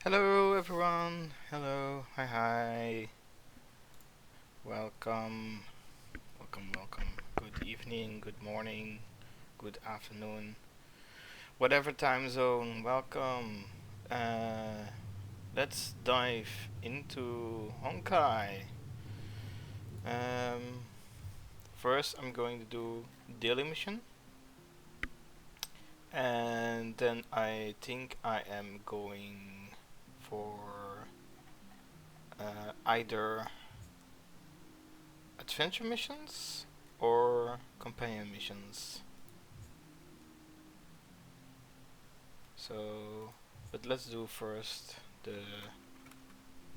Hello everyone. Hello. Hi. Welcome. Welcome. Good evening, good morning, good afternoon. Whatever time zone, welcome. Uh let's dive into Honkai. Um First I'm going to do daily mission, and then I think I am going for either adventure missions or companion missions. So, but let's do first the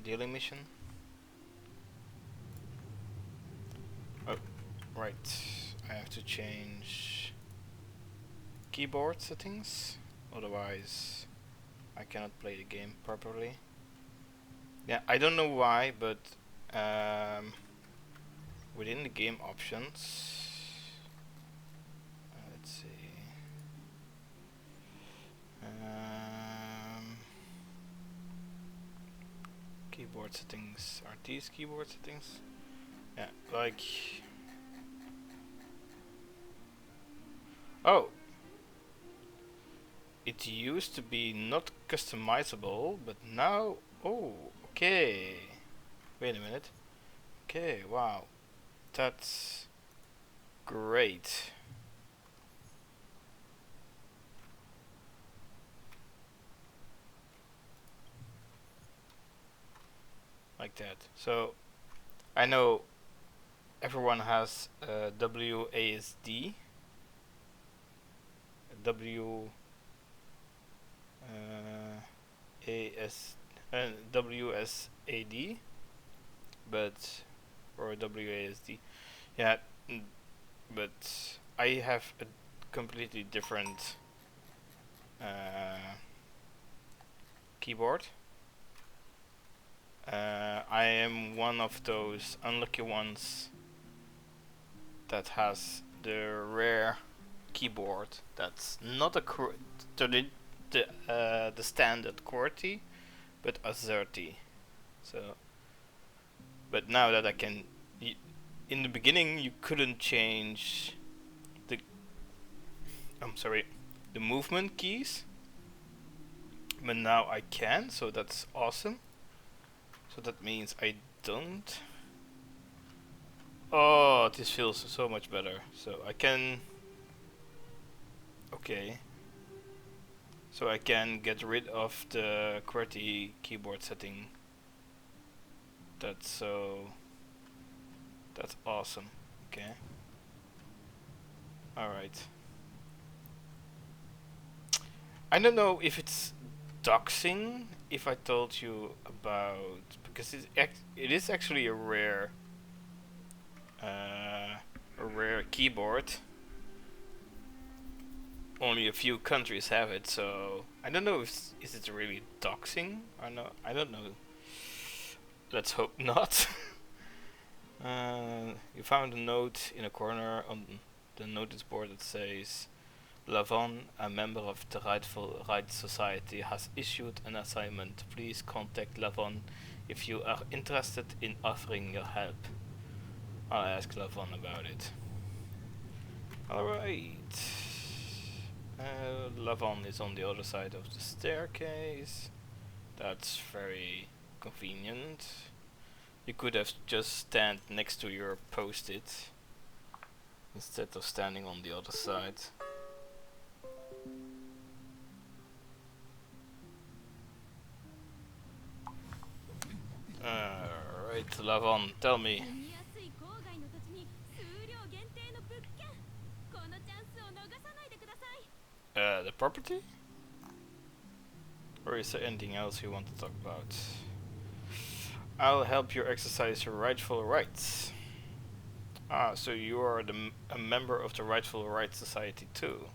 daily mission. Oh, right. I have to change keyboard settings, otherwise I cannot play the game properly. Yeah, I don't know why, but um, within the game options, let's see. Um, Keyboard settings. Are these keyboard settings? Yeah, like. Oh, it used to be not customizable, but now. Oh, okay. Wait a minute. Okay, wow. That's great. Like that. So, I know everyone has WASD, W AS, WSAD, but or WASD. Yeah, but I have a completely different uh, keyboard. I am one of those unlucky ones that has the rare keyboard that's not the standard QWERTY, but a 30. So, but now that I can, in the beginning you couldn't change the I'm sorry, the movement keys, but now I can. So that's awesome. So that means I don't. Oh, this feels so much better. So I can. Okay. So I can get rid of the QWERTY keyboard setting. That's so. That's awesome. Okay. Alright. I don't know if it's doxing if I told you about. Because it is actually uh, a rare keyboard. Only a few countries have it, so I don't know if is it really doxing or not. I don't know. Let's hope not. You found a note in a corner on the notice board that says, Lavon, a member of the Rightful Rights Society, has issued an assignment. Please contact Lavon if you are interested in offering your help. I'll ask Lavon about it. Alright. Lavon is on the other side of the staircase. That's very convenient. You could have just stand next to your post-it instead of standing on the other side. Alright, Lavon, tell me. The property? Or is there anything else you want to talk about? I'll help you exercise your rightful rights. Ah, so you are a member of the Rightful Rights Society too.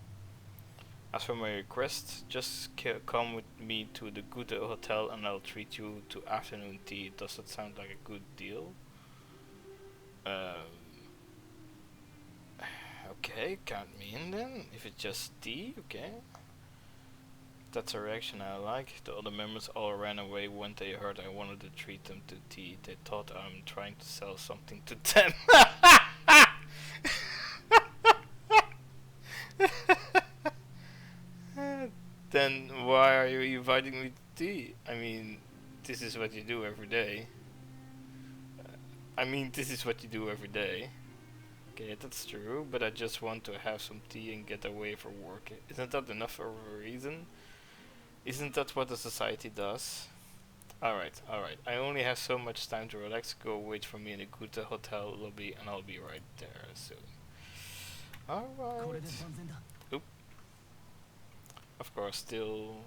As for my request, just come with me to the Good Hotel and I'll treat you to afternoon tea. Does that sound like a good deal? Um, okay, count me in then. If it's just tea, okay. That's a reaction I like. The other members all ran away when they heard I wanted to treat them to tea. They thought I'm trying to sell something to them. Then why are you inviting me to tea? I mean, this is what you do every day. This is what you do every day. Okay, that's true, but I just want to have some tea and get away from work. Isn't that enough of a reason? Isn't that what the society does? Alright, alright. I only have so much time to relax. Go wait for me in a good hotel lobby and I'll be right there soon. Alright. Oop. Of course, still...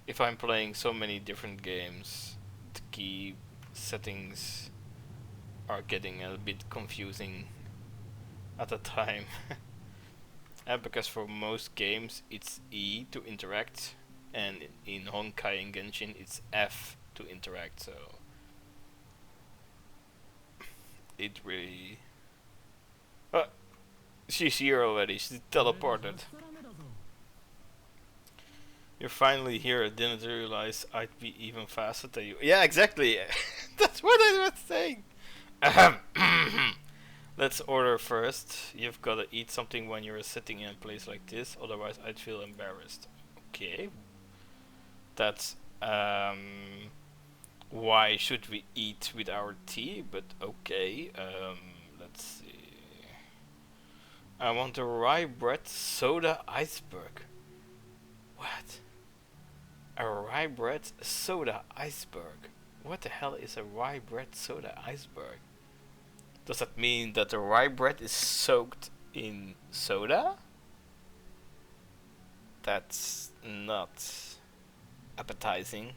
If I'm playing so many different games, the key settings are getting a bit confusing at the time. Because for most games it's E to interact, and in Honkai and Genshin it's F to interact, so it really... Oh, she's here already, she's teleported. You're finally here. I didn't realize I'd be even faster than you. Yeah, exactly. That's what I was saying. Let's order first. You've got to eat something when you're sitting in a place like this, otherwise I'd feel embarrassed. Okay. That's why should we eat with our tea? But okay. Let's see. I want a rye bread soda iceberg. What? A rye bread soda iceberg. What the hell is a rye bread soda iceberg? Does that mean that the rye bread is soaked in soda? That's not appetizing.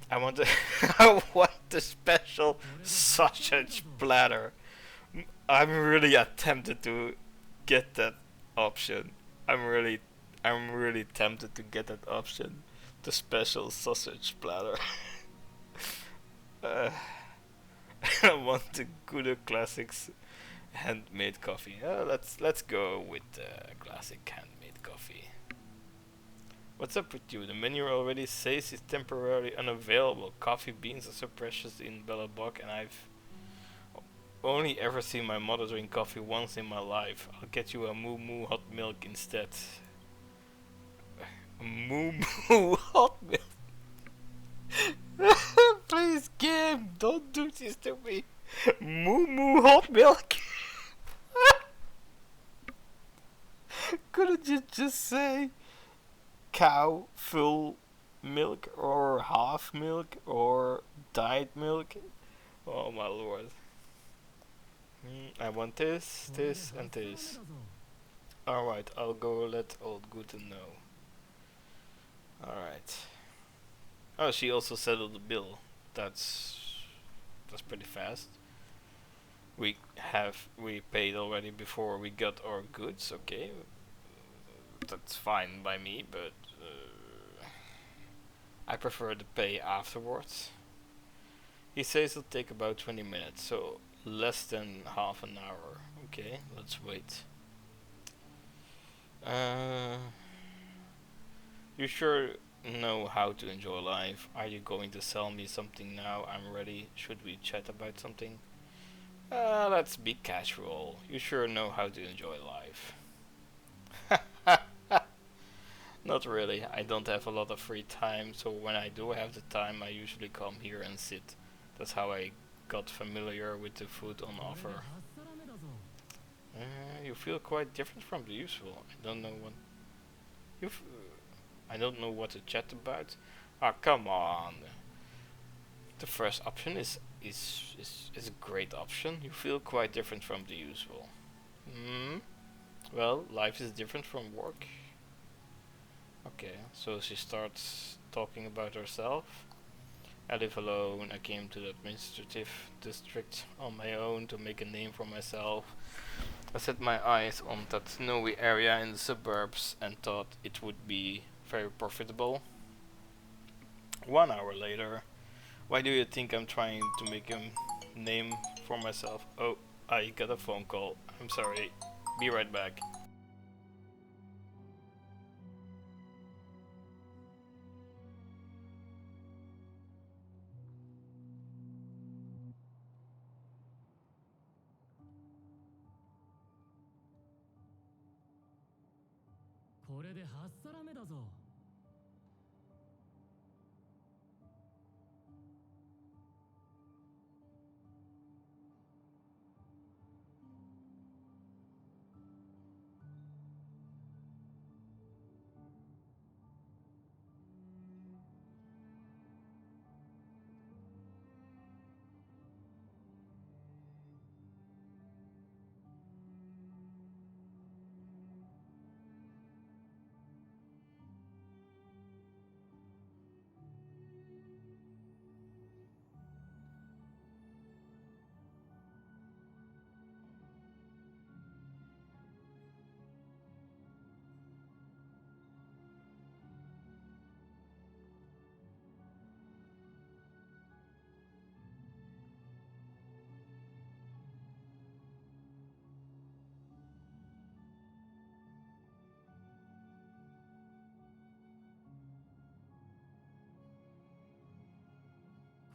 I want I want the special sausage platter. I'm really tempted to get that option. I'm really tempted to get that option. The special sausage platter. I want the good classics handmade coffee. Let's go with classic handmade coffee. What's up with you? The menu already says it's temporarily unavailable. Coffee beans are so precious in Bellabog, and I've only ever seen my mother drink coffee once in my life. I'll get you a moo moo hot milk instead. Moo moo hot milk. Please, game, don't do this to me. Moo moo hot milk. Couldn't you just say cow full milk or half milk or diet milk? Oh my lord. I want this, this and this. Alright, I'll go let old Guten know. Alright. Oh, she also settled the bill. That's pretty fast. We paid already before we got our goods. Okay, that's fine by me, but I prefer to pay afterwards. He says it'll take about 20 minutes, so less than half an hour. Okay, let's wait. You sure know how to enjoy life? Are you going to sell me something now? I'm ready. Should we chat about something? Let's be casual. You sure know how to enjoy life. Not really. I don't have a lot of free time, so when I do have the time, I usually come here and sit. That's how I got familiar with the food on offer. You feel quite different from the usual. I don't know what to chat about. Ah, come on. The first option is a great option. You feel quite different from the usual. Well, life is different from work. Okay, so she starts talking about herself. I live alone. I came to the administrative district on my own to make a name for myself. I set my eyes on that snowy area in the suburbs and thought it would be very profitable. 1 hour later, why do you think I'm trying to make a name for myself? Oh, I got a phone call. I'm sorry. Be right back. これで8皿目だぞ。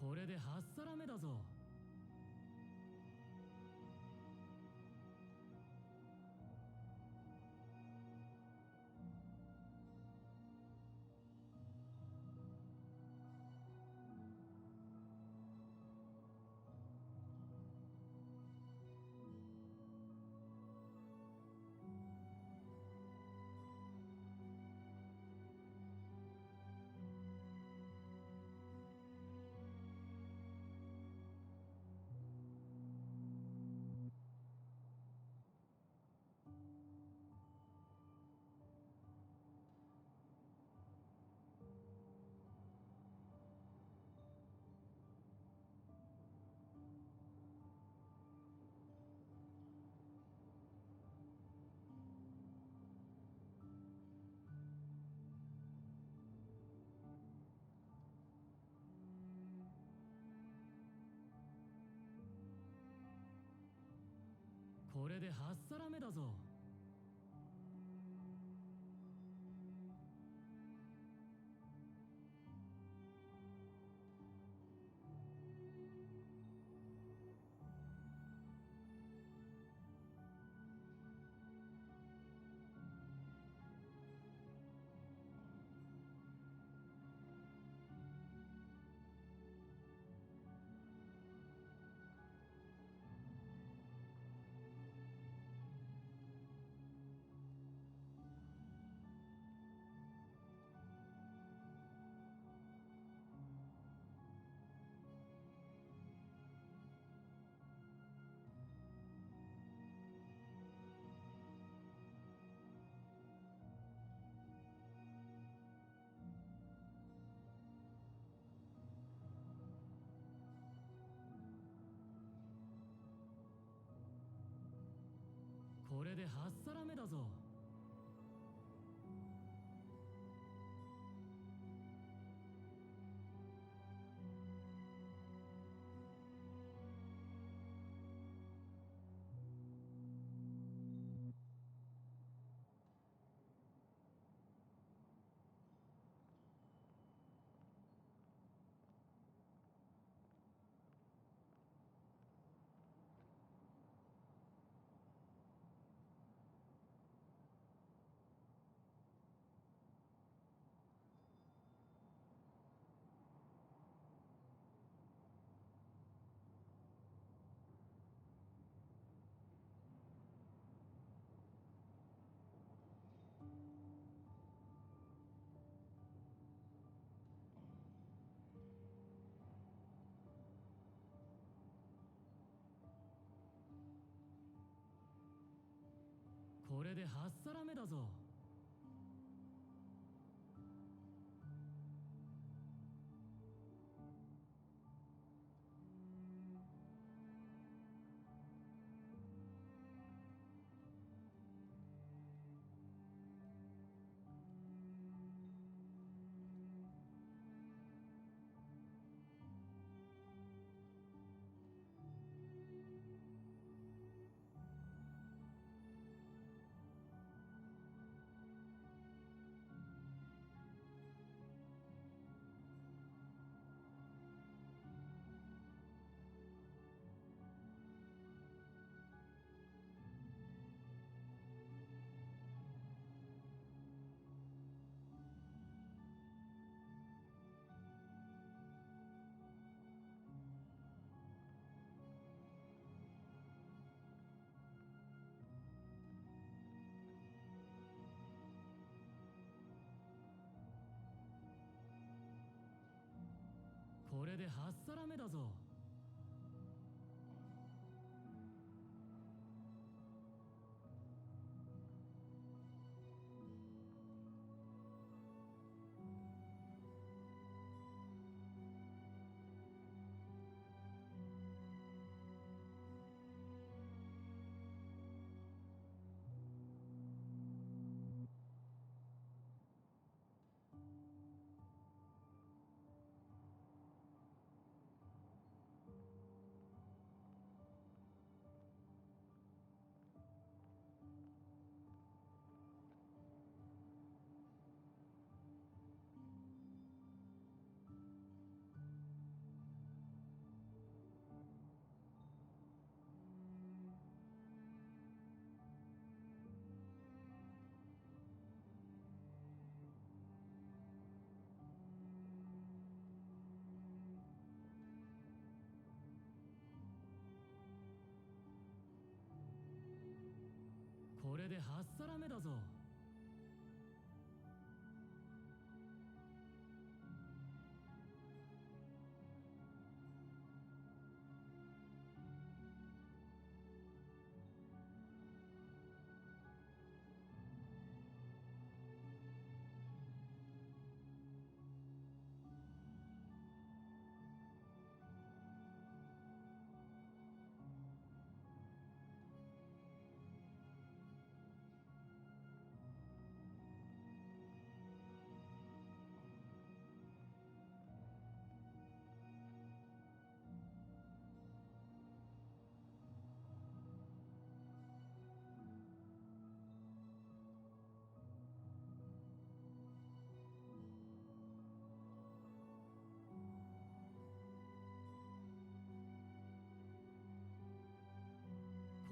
これで8皿目だぞ。これで8皿目だぞ。これで8皿目だぞ。これで8皿目だぞ。れで8皿目だぞ。これで8皿目だぞ。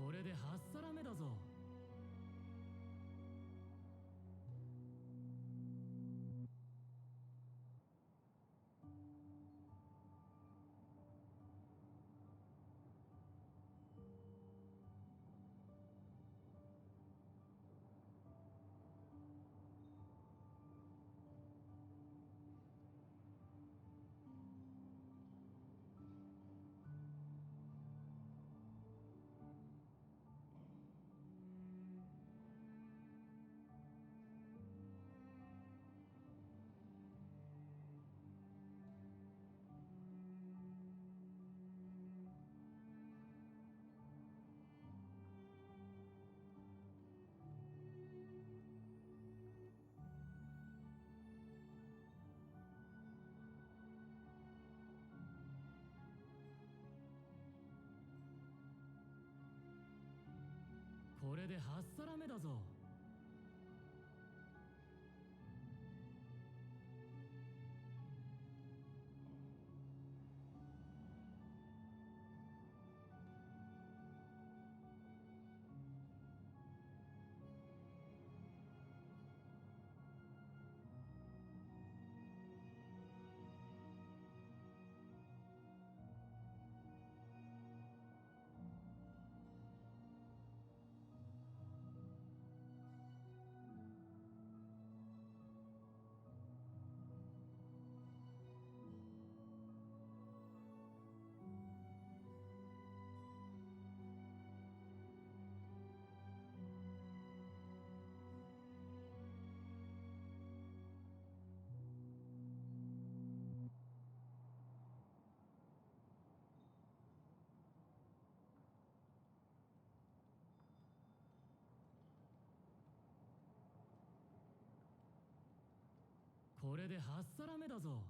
これで8皿目だぞ。これで8皿目だぞ。これで8皿目だぞ。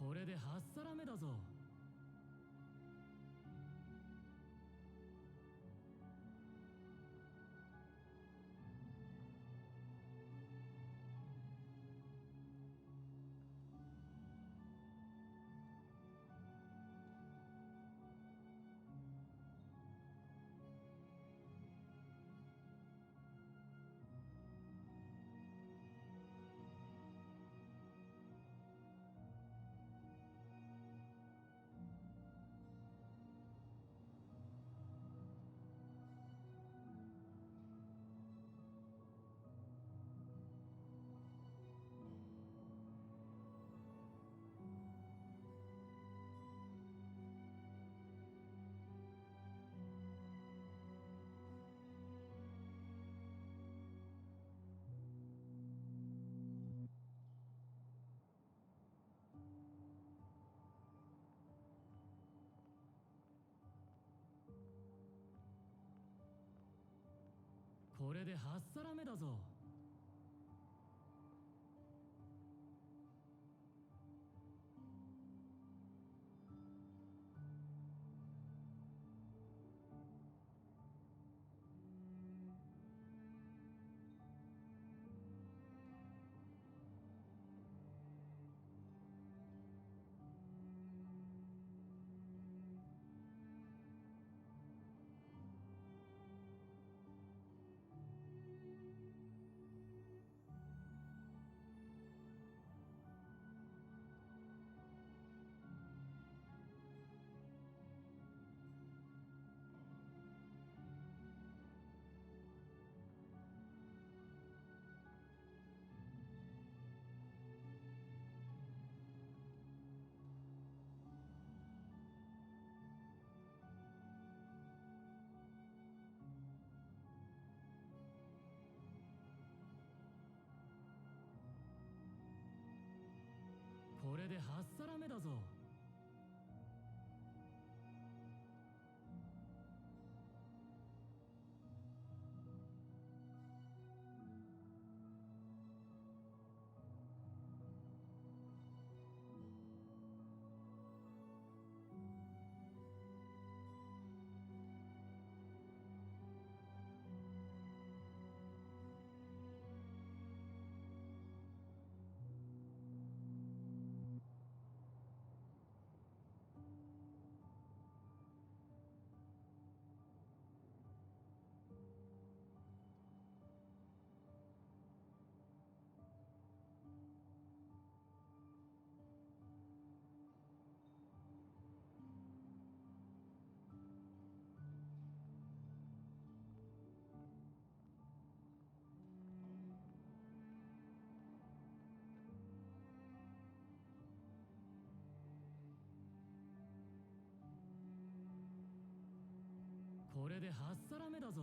これで8皿目だぞ。これで8皿目だぞ。これで8皿目だぞ。これで8皿目だぞ。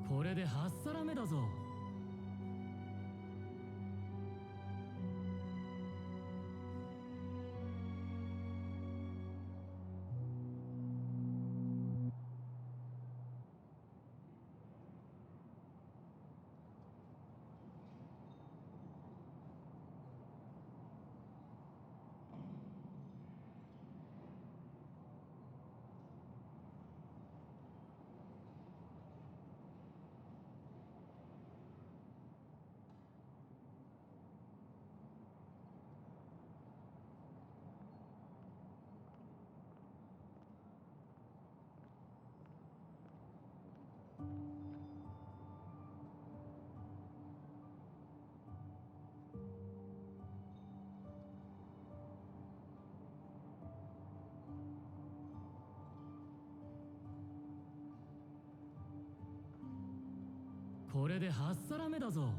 これで8皿目だぞ。これで8皿目だぞ。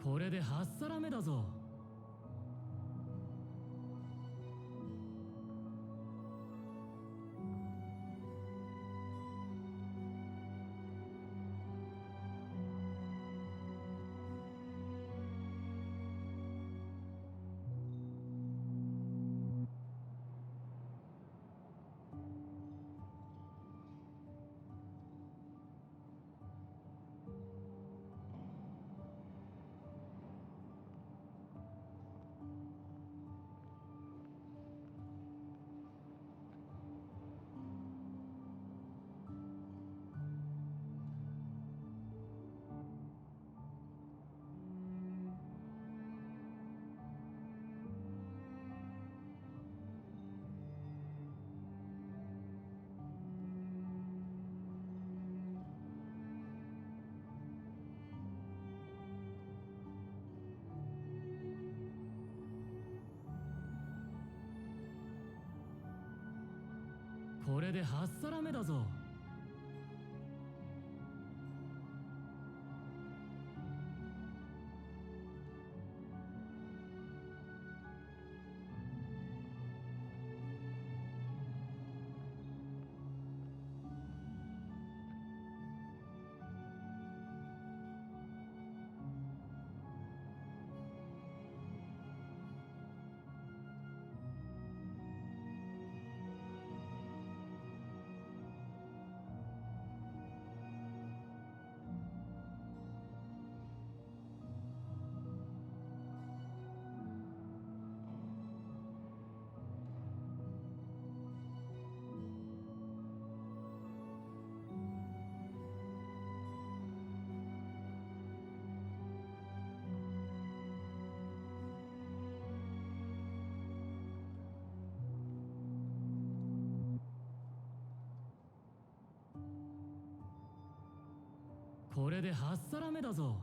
これで8皿目だぞ。これで8皿目だぞ。これで8皿目だぞ。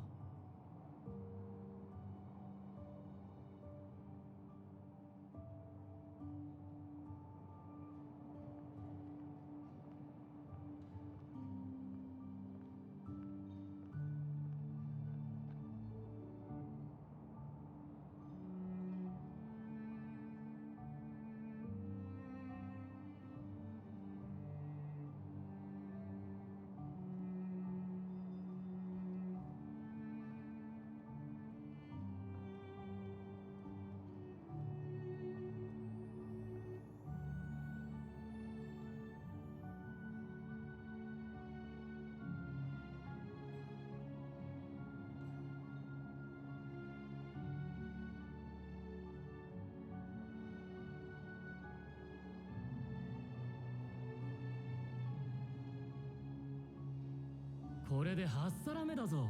これで8皿目だぞ。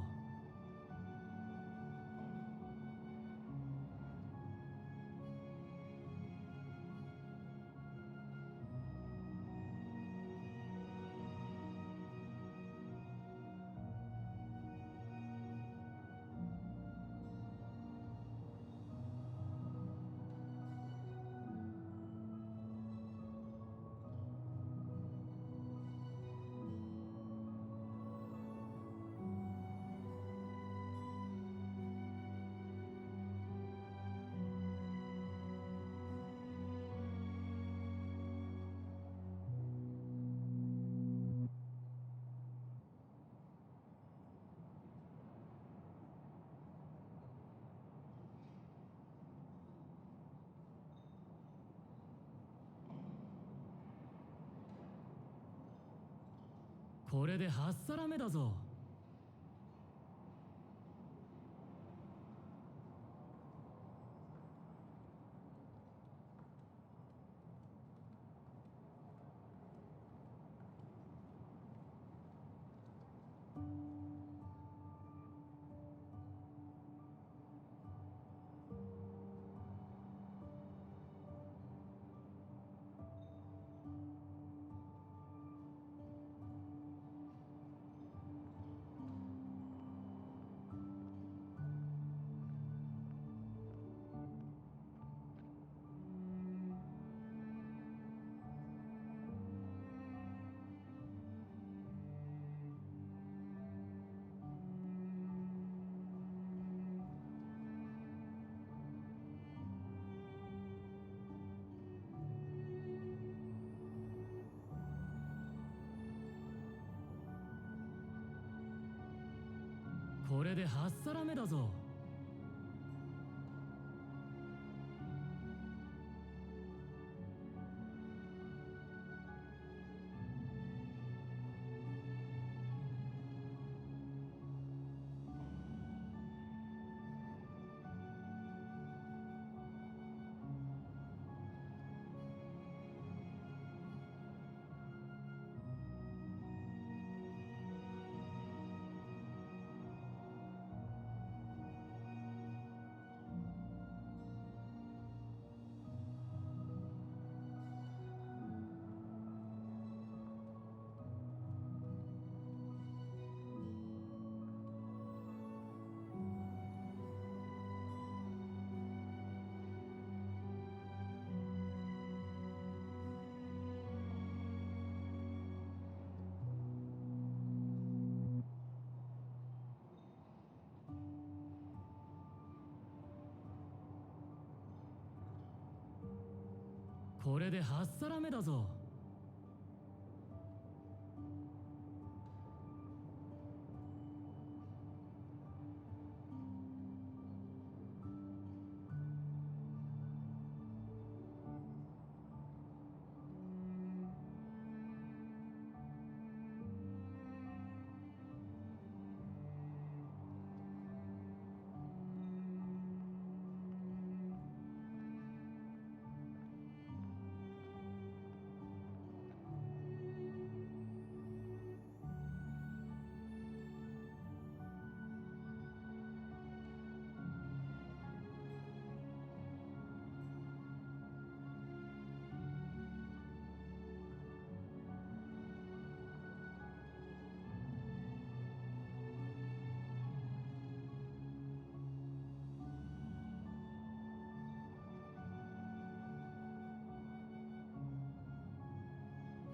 これで8皿目だぞ。これで8皿目だぞ。これで8皿目だぞ。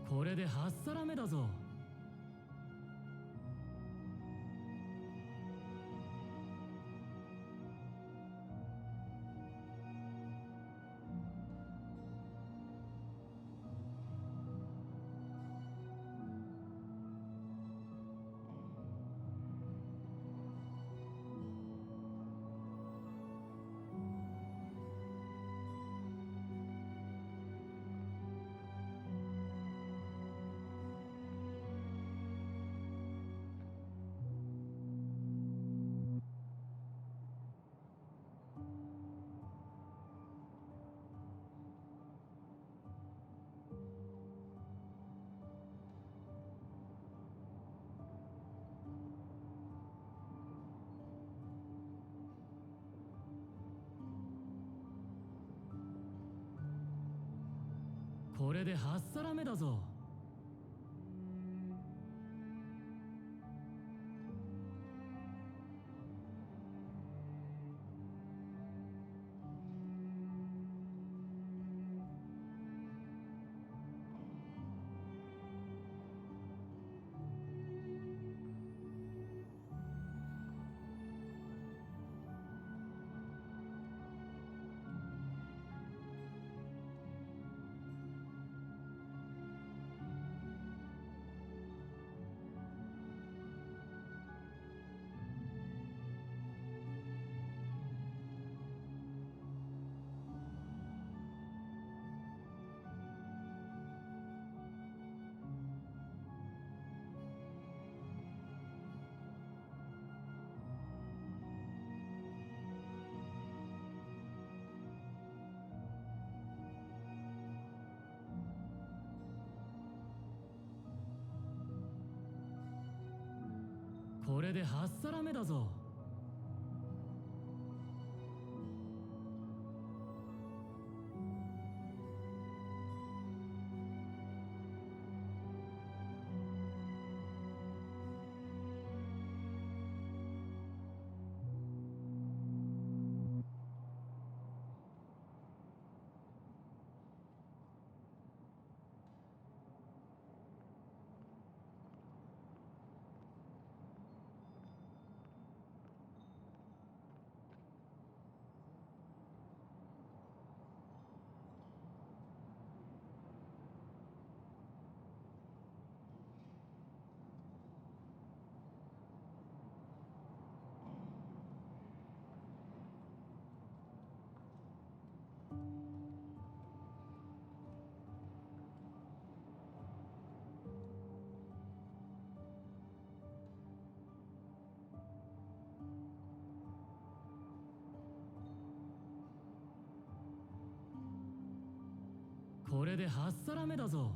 これで8皿目だぞ。これで8皿目だぞ。れで8皿目だぞ。これで8皿目だぞ。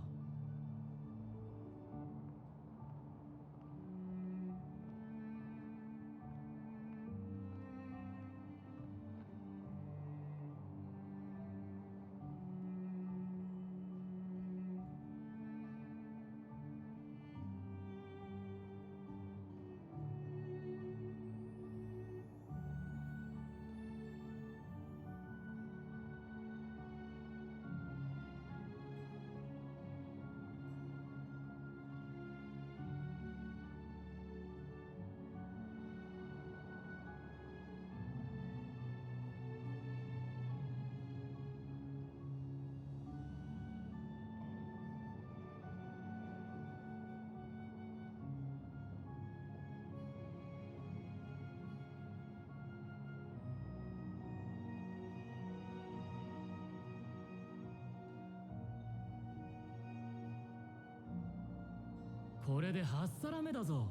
これで8皿目だぞ。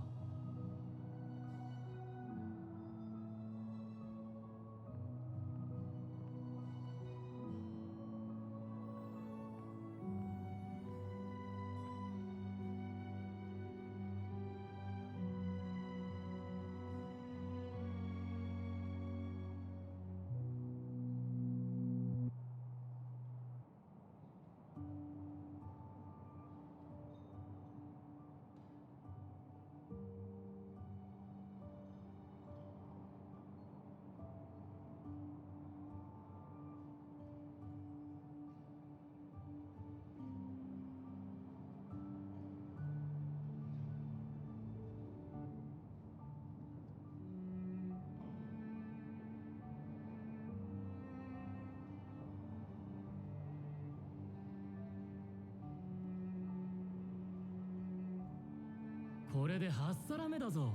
これで8皿目だぞ。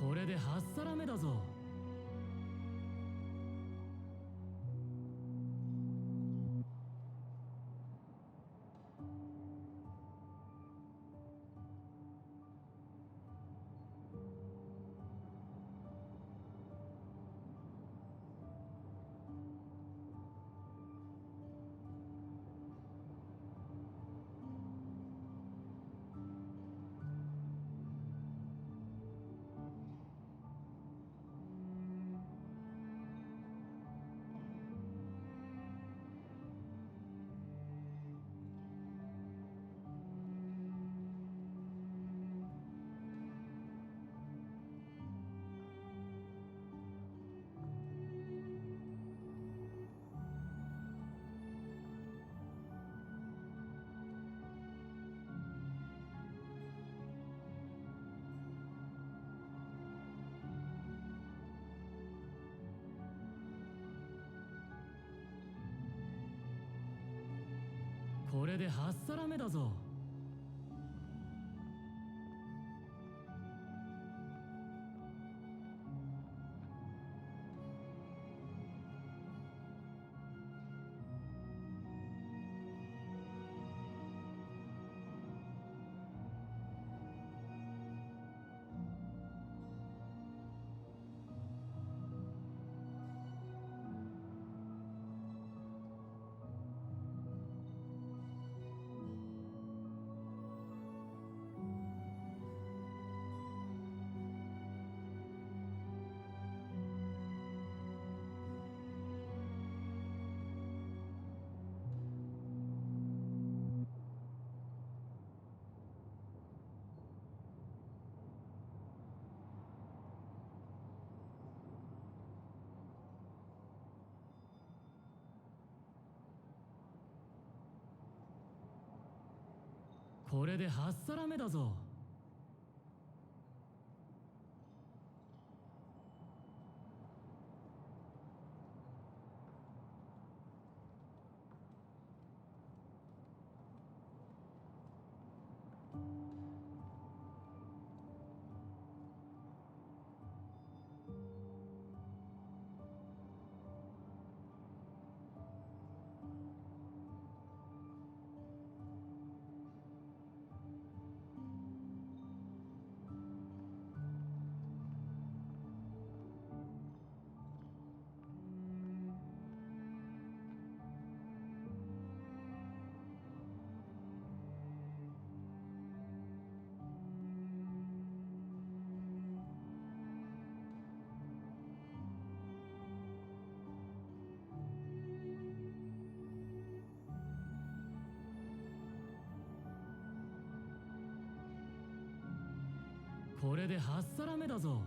これで8皿目だぞ。これで8皿目だぞ。これで8皿目だぞ。これで8皿目だぞ。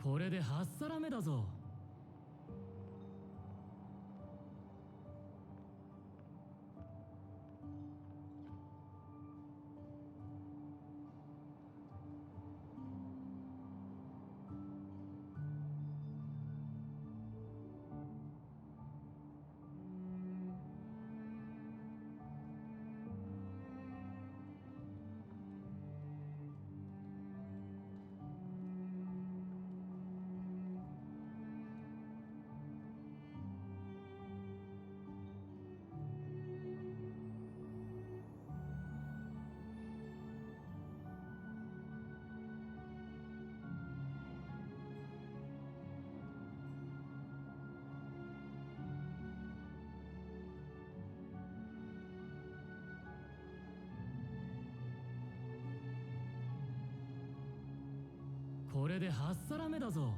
これで8皿目だぞ。これで8皿目だぞ。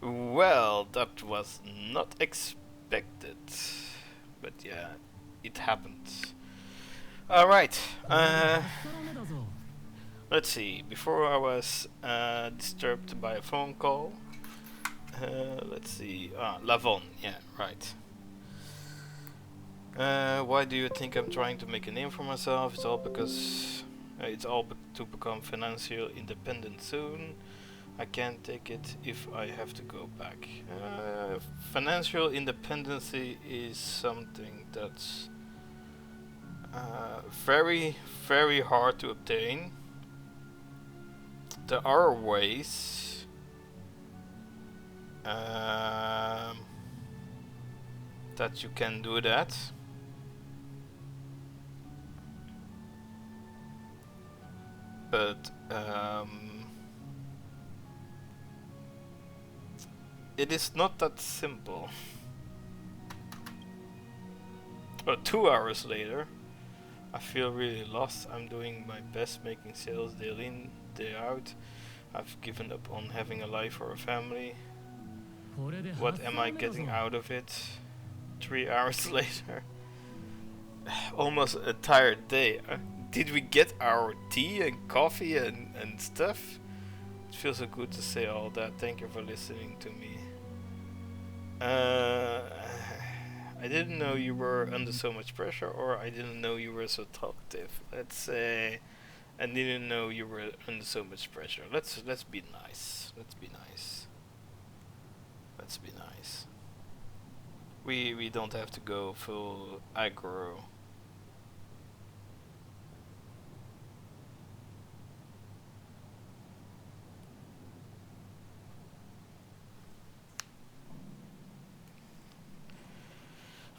Well, that was not expected. But yeah, it happened. Alright, これで8皿目だぞ let's see. Before I was disturbed by a phone call. Let's see. Lavon, yeah, right. Why do you think I'm trying to make a name for myself? It's all because to become financially independent soon. I can't take it if I have to go back. Financial independency is something that's very, very hard to obtain. There are ways. That you can do that. But it is not that simple. 2 hours later, I feel really lost. I'm doing my best making sales day in, day out. I've given up on having a life or a family. これで What 8 am 皿 I 目だぞ getting out of it? 3 hours later. Almost a tired day. Did we get our tea and coffee and stuff? It feels so good to say all that. Thank you for listening to me. I didn't know you were under so much pressure, or I didn't know you were so talkative. Let's say I didn't know you were under so much pressure. Let's be nice. Let's be nice. Let's be nice. We don't have to go full aggro.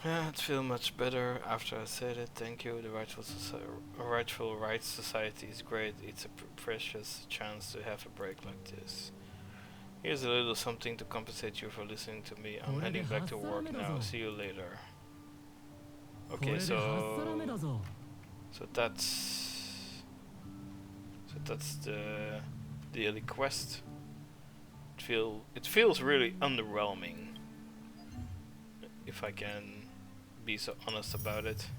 Yeah, it feels much better after I said it. Thank you. The Rightful Rights Society is great. It's a precious chance to have a break like this. Here's a little something to compensate you for listening to me. I'm heading back to work now. See you later. Okay, これで8皿目だぞ so that's the daily quest. It feels really underwhelming, if I can be so honest about it.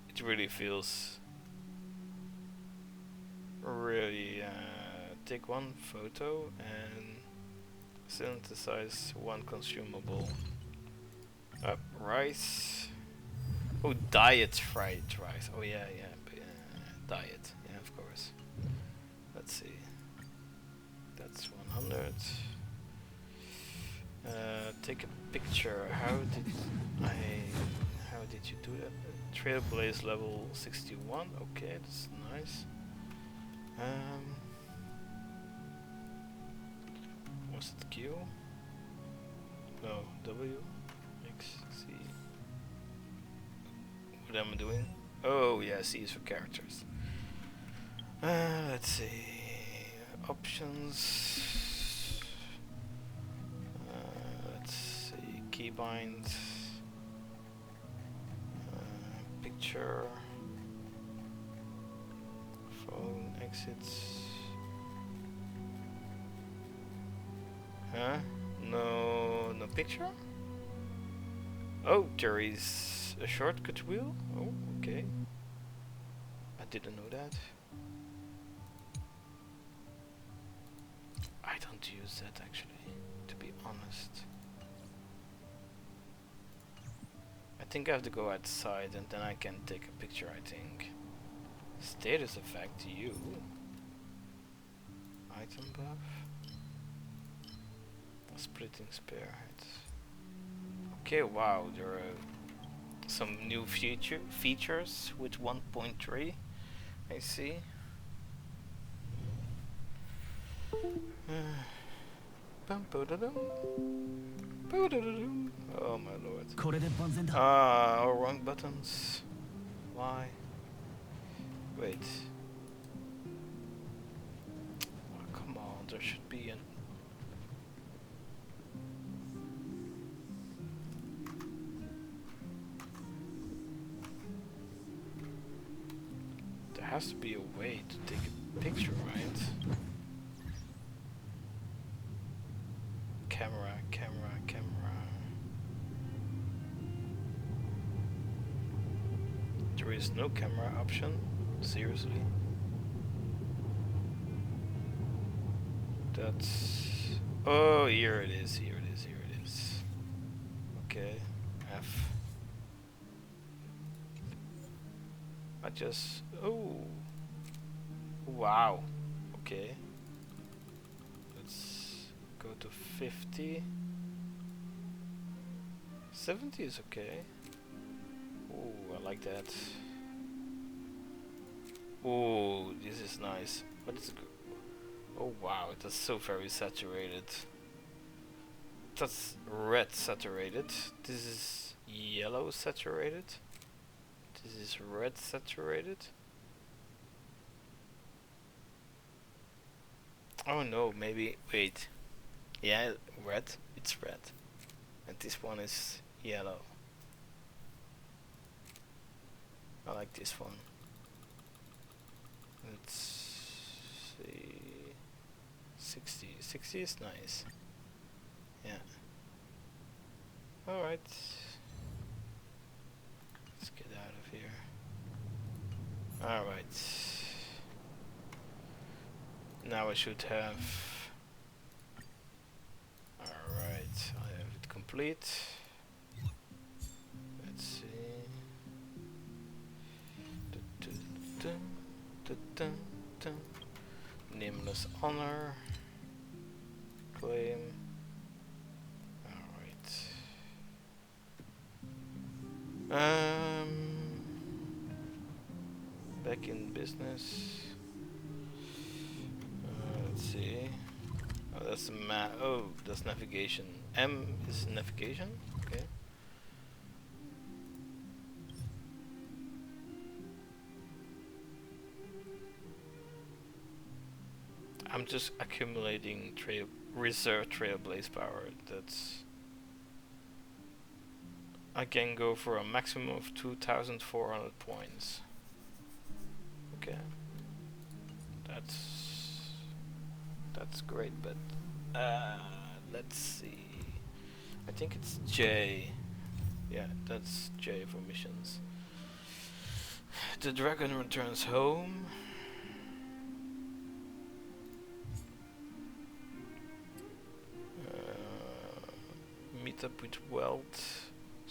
It really feels really take one photo and synthesize one consumable. Rice. Oh, diet fried rice. Oh yeah, diet. Yeah, of course. Let's see. That's 100. Take a picture. How did you do that? Trailblaze level 61. Okay, that's nice. Was it Q? No, W, X, C. What am I doing? Oh yeah, C is for characters. Let's see. Options. Let's see. Keybind. Picture. Phone exits. Huh? No picture? Oh, there is a shortcut wheel? Oh, okay. I didn't know that. I don't use that actually, to be honest. I think I have to go outside and then I can take a picture, I think. Status effect, you. Item buff. Splitting spearheads. Okay, wow, there are some new features with 1.3. I see. Oh my lord. これで万全だ Wrong buttons. Why? Wait. Oh, come on, there should be an... There has to be a way to take a picture, right? There is no camera option? Seriously? That's... Oh, here it is, here it is, here it is. Okay, F. I just... Oh! Wow. Okay. Let's go to 50. 70 is okay. Oh, I like that. Oh, this is nice. What is... Oh wow, that's so very saturated. That's red saturated. This is yellow saturated. This is red saturated. Oh no, maybe, wait. Yeah, red, it's red. And this one is yellow. I like this one. Let's see. 60. 60 is nice. Yeah. Alright. Let's get out of here. Alright. Now I should have... Alright, I have it complete. Let's see. Nameless honor. Claim. Alright. Back in business. Let's see. Oh, that's a map. Oh, that's navigation. M is navigation. Okay. I'm just accumulating reserve trailblaze power. That's... I can go for a maximum of 2,400 points. Okay. That's great, but let's see. I think it's J. Yeah, that's J for missions. The dragon returns home. Meet up with Welt.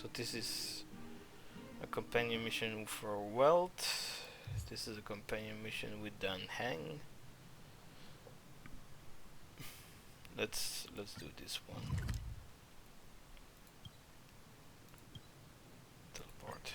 So this is a companion mission for Welt. This is a companion mission with Dan Hang. Let's do this one. Teleport.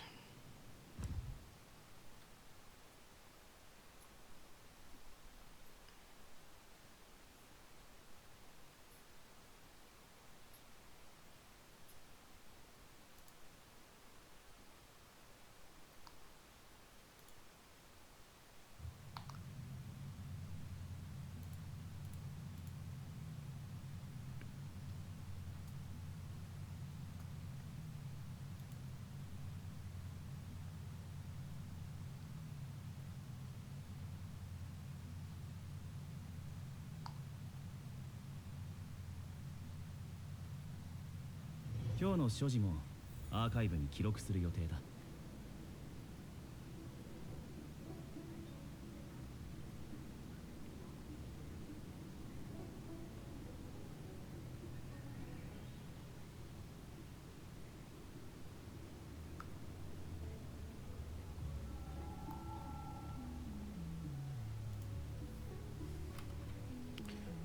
今日の所持もアーカイブに記録する予定だ。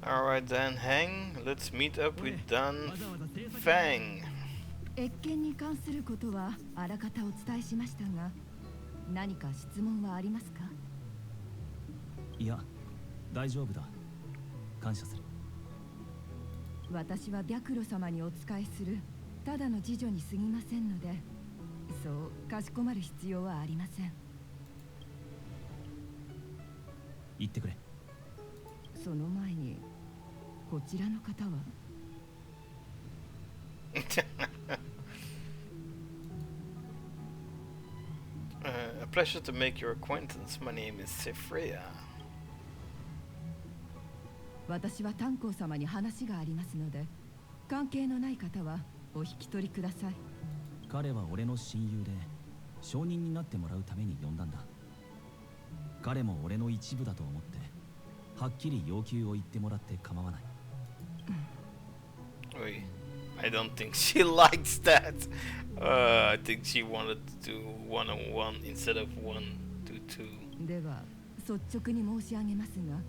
Alright then, Hang, let's meet up with Dan Fang. 越見に関することはあらかたお伝えしましたが、何か質問はありますか？いや、大丈夫だ。感謝する。私は白露様にお仕えするただの侍女に過ぎませんので、そうかしこまる必要はありません。言ってくれ。その前にこちらの方はA pleasure to make your acquaintance. My name is Sefrea. 私は炭鉱様に話がありますので、関係のない方はお引き取りください。彼は俺の親友で、証人になってもらうために呼んだんだ。彼も俺の一部だと思ってはっきり要求を言ってもらって構わない。Wait, I don't think she likes that. I think she wanted to do one-on-one instead of 1-2. では率直に申し上げますが、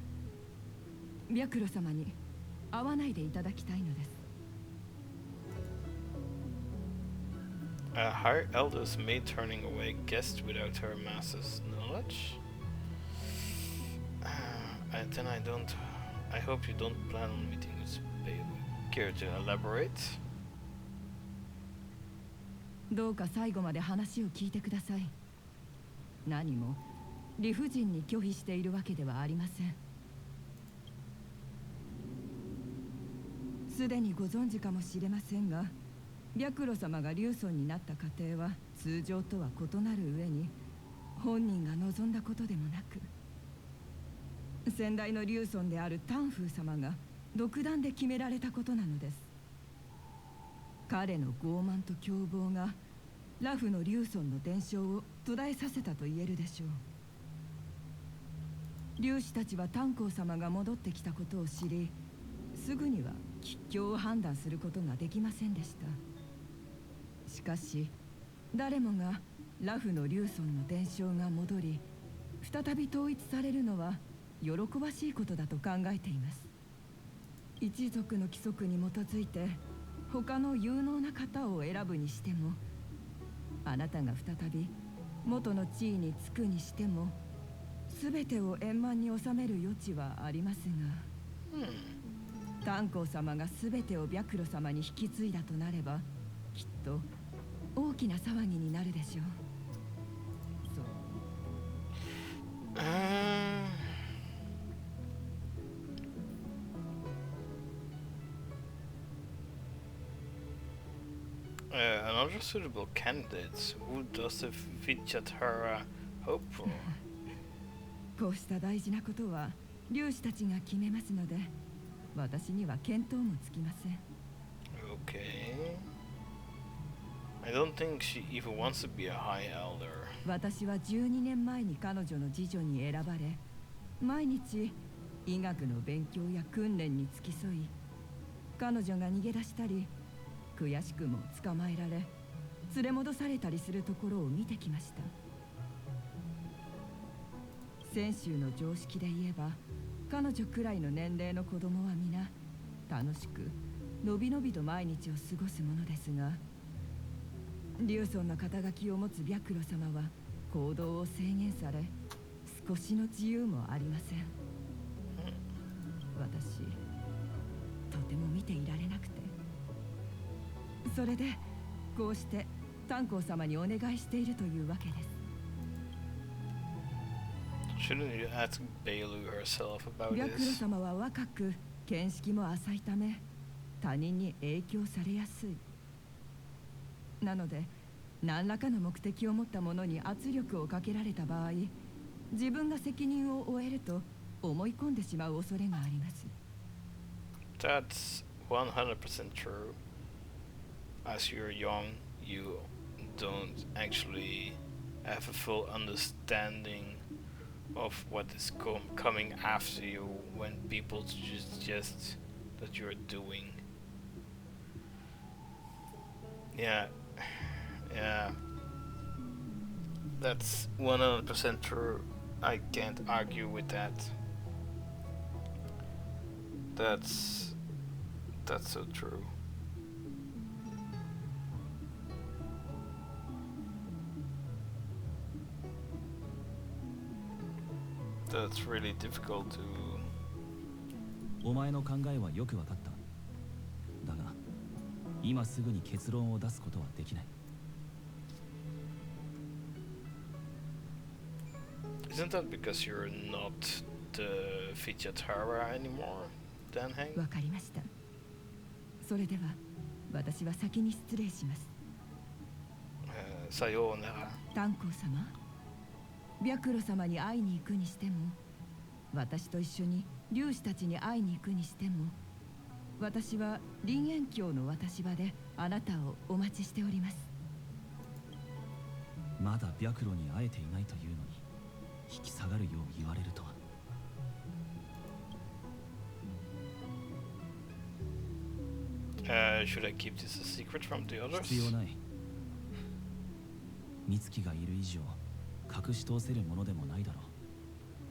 白露様に会わないでいただきたいのです。A higher elders may turning away guests without her master's knowledge. And then I hope you don't plan on meeting with Bailey. Care to elaborate? どうか最後まで話を聞いてください。何も理不尽に拒否しているわけではありません。すでにご存知かもしれませんが、白露様が竜尊になった過程は通常とは異なる上に、本人が望んだことでもなく、先代の竜尊である丹風様が独断で決められたことなのです。彼の傲慢と凶暴がラフの竜尊の伝承を途絶えさせたと言えるでしょう。竜士たちは炭鉱様が戻ってきたことを知り、すぐには吉凶を判断することができませんでした。しかし誰もがラフの竜尊の伝承が戻り再び統一されるのは喜ばしいことだと考えています。一族の規則に基づいて他の有能な方を選ぶにしても、あなたが再び元の地位につくにしても、全てを円満に収める余地はありますが、炭鉱様が全てを白露様に引き継いだとなれば、きっと大きな騒ぎになるでしょう。そう。Another suitable candidate. Who does the Vijathara hope for? こうした大事なことは竜士たちが決めますので、私には見当もつきません。Okay. I don't think she even wants to be a high elder. 私は12年前に彼女の次女に選ばれ、毎日医学の勉強や訓練に付き添い、彼女が逃げ出したり、悔しくも捕まえられ、連れ戻されたりするところを見てきました。泉州の常識で言えば、彼女くらいの年齢の子供は皆楽しくのびのびと毎日を過ごすものですが、竜尊の肩書きを持つ白露様は行動を制限され、少しの自由もありません。私、とても見ていられなくて、それでこうして炭鉱様にお願いしているというわけです。Shouldn't you ask Bailu herself about 白露 this? 様は若く見識も浅いため、他人に影響されやすい。なので何らかの目的を持った者に圧力をかけられた場合、自分が責任を負えると思い込んでしまう恐れがあります。That's 100% true. As you're young, you don't actually have a full understanding of what is coming after you when people suggest that you're doing. Yeah, that's 100% true. I can't argue with that. That's so true. That's really difficult to. お前の考えはよくわかった。だが、今すぐに結論を出すことはできない。Isn't that because you're not the Vijathara anymore, Danheng? わかりました。それでは私は先に失礼します。さようなら。炭鉱様、白露様に会いに行くにしても、私と一緒に竜士たちに会いに行くにしても、私は林苑峡の渡し場であなたをお待ちしております。まだ白露に会えていないというのに引き下がるよう言われるとは。Should I keep this a secret from the others? 必要ない。美月がいる以上隠し通せるものでもないだろ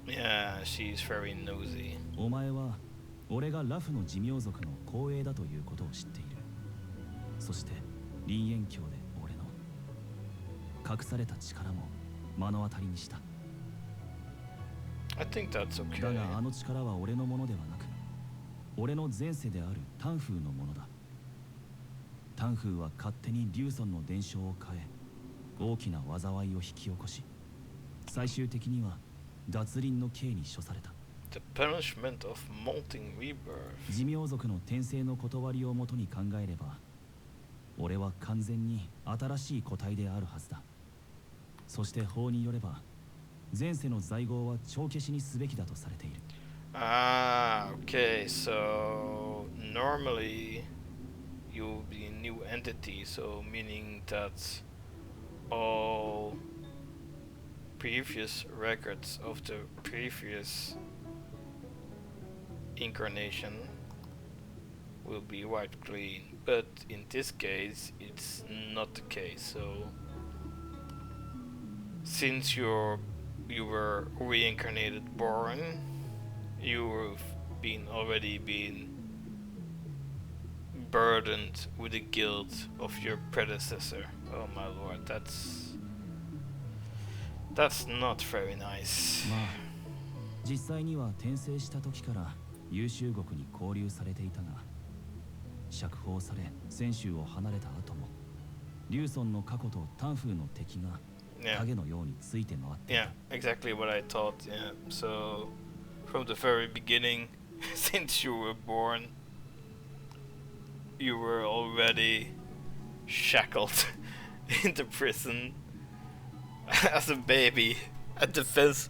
う。 Yeah, she's very nosy. お前は俺がラフの寿命族の後裔だということを知っている。そして林縁境で俺の隠された力も目の当たりにした。 I think that's だ okay. があの力は俺のものではなく俺の前世であるタンフーのものだ。タンフーは勝手にリュウソンの伝承を変え大きな災いを引き起こし最終的には脱輪の刑に処された。 The punishment of molting rebirth. 寿命族の転生の断りをもとに考えれば俺は完全に新しい個体であるはずだ。そして法によれば前世の在業は帳消しにすべきだとされている。 Ah, okay, so normally you'll be a new entity, so meaning that all previous records of the previous incarnation will be wiped clean, but in this case it's not the case. So since you were reincarnated born, you've already been burdened with the guilt of your predecessor. Oh my lord, that's not very nice. まあ実際には転生した時から優秀国に交流されていたが釈放され泉州を離れた後もリュウソンの過去とタンフーの敵が Yeah, 影のようについて回ってい yeah, た。 exactly what I thought. Yeah, so from the very beginning, since you were born, you were already shackled into prison as a baby, a defenseless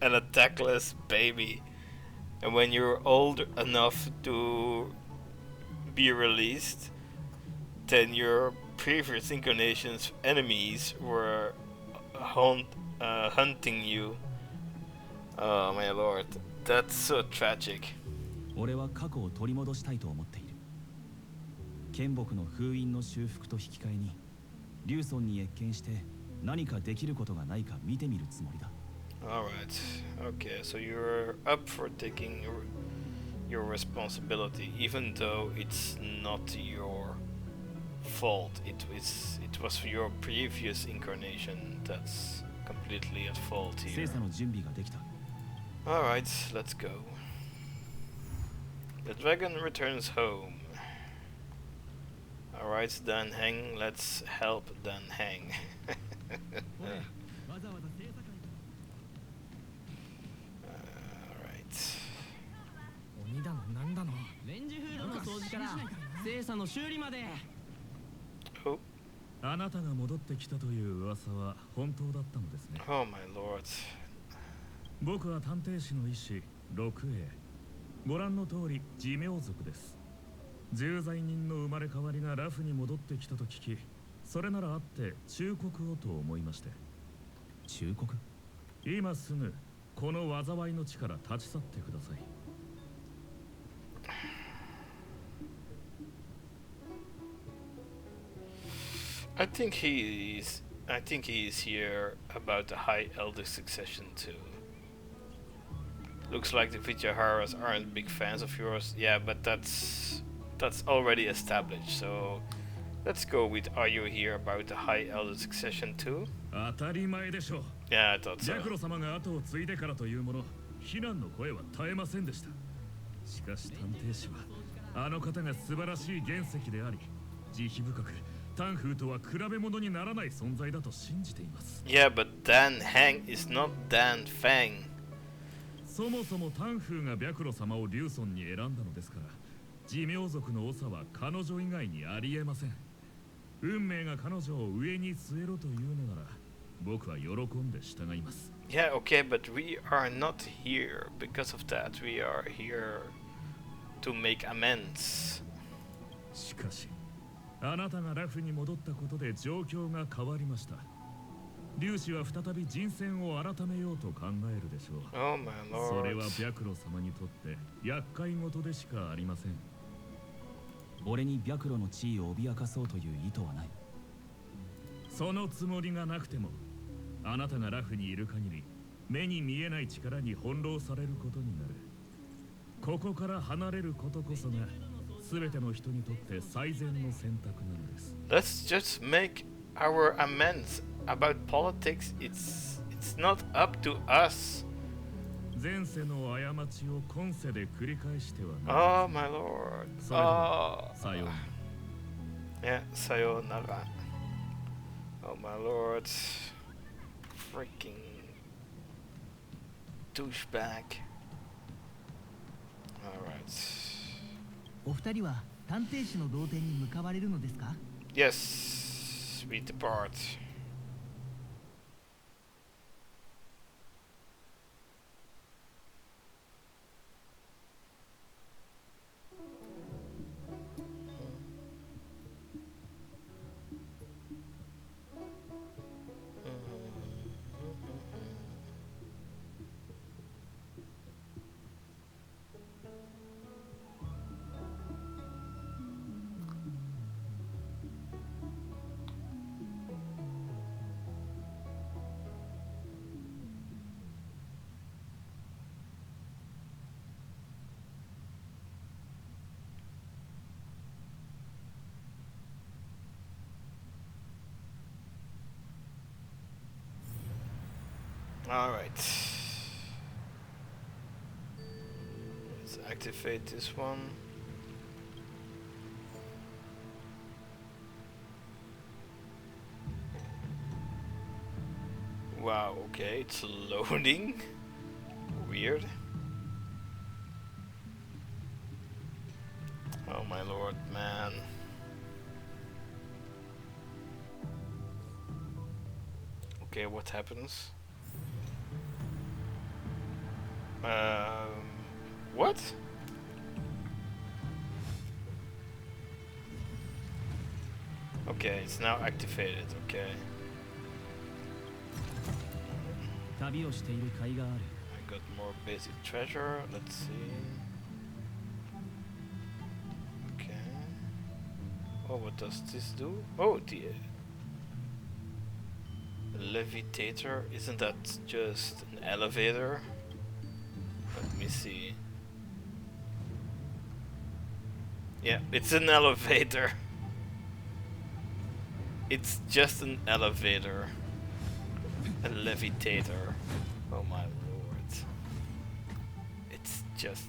and attackless baby. And when you're old enough to be released, then your previous incarnation's enemies were hunting you. Oh my lord, that's so tragic. 俺は過去を取り戻したいと思っている。剣木の封印の修復と引き換えにリュウソンに謁見して何かできることがないか見てみるつもりだ。 Alright, okay, so you're up for taking your responsibility, even though it's not your fault. It was your previous incarnation that's completely at fault 精 here. 査の準備ができた。 Alright, let's go. The dragon returns home. Alright, Dan Heng, let's help Dan Heng. Alright. 鬼だのなんだのレンジフードの掃除から精査の修理まで Oh, あなたが戻ってきたという噂は本当だったのですね。 oh my lord. 僕は探偵士の医師六栄。ご覧の通り寿命族です。重罪人の生まれ変わりがラフに戻ってきたと聞き、それならあって忠告をと思いまして。忠告？今すぐこの災いの地から立ち去ってください。 I think he's here about the High Elder succession too. Looks like the Vijayaharas aren't big fans of yours. Yeah, but that's already established. So let's go with are you here about the High Elder succession too? 当たり前でしょう。 Yeah, I thought ジ so. ャクロ様が後を継いでからというもの、非難の声は絶えませんでした。しかし探偵士はあの方が素晴らしい原石であり、慈悲深くタンフーとは比べ物にならない存在だと信じています。 Yeah, but Dan Heng is not Dan Feng. そもそもタンフーが白露様をリュウソンに選んだのですから、寿命族の長は彼女以外にありえません。運命が彼女を上に据えろというのなら、僕は喜んで従います。 Yeah, okay, but we are not here because of that. We are here to make amends. しかし、あなたがラフに戻ったことで状況が変わりました。粒子は再び人選を改めようと考えるでしょう。 Oh my それ lord. は白露様にとって厄介事でしかありません。俺に白露の地位を脅かそうという意図はない。そのつもりがなくても、あなたがラフにいる限り目に見えない力に翻弄されることになる。ここから離れることこそが全ての人にとって最善の選択なのです。 Let's just make our amends about politics. It's not up to us. 前世の過ちを今世で繰り返してはなら Oh my lord. それでは Oh. さようなら。 Yeah, sayonara. Oh my lord. Freaking douchebag. Alright. お二人は探偵士の童貞に向かわれるのですか？ Yes, we depart. Alright. Let's activate this one. Wow, okay, it's loading. Weird. Oh my lord, man. Okay, what happens? What? Okay, it's now activated, okay. 旅をしている甲斐がある。 I got more basic treasure, let's see. Okay. Oh, what does this do? Oh, the levitator, isn't that just an elevator? Let me see. Yeah, it's an elevator. It's just an elevator. A levitator. Oh my lord. It's just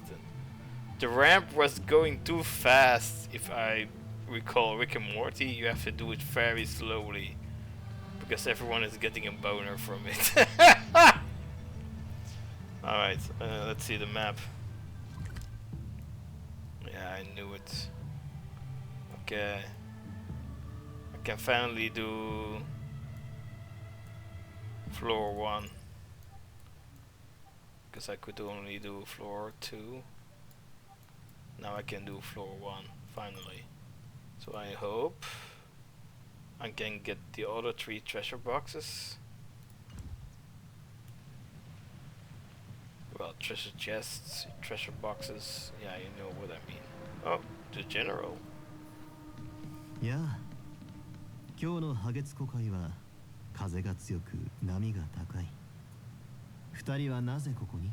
the ramp was going too fast. If I recall Rick and Morty, you have to do it very slowly. Because everyone is getting a boner from it. Alright, let's see the map. Yeah, I knew it. Okay. I can finally do floor 1. Because I could only do floor 2. Now I can do floor 1, finally. So I hope I can get the other 3 treasure boxes. Well, treasure chests, treasure boxes, yeah, you know what I mean. Oh, the general. いやあ、今日のハゲツ湖海は風が強く波が高い。二人はなぜここに？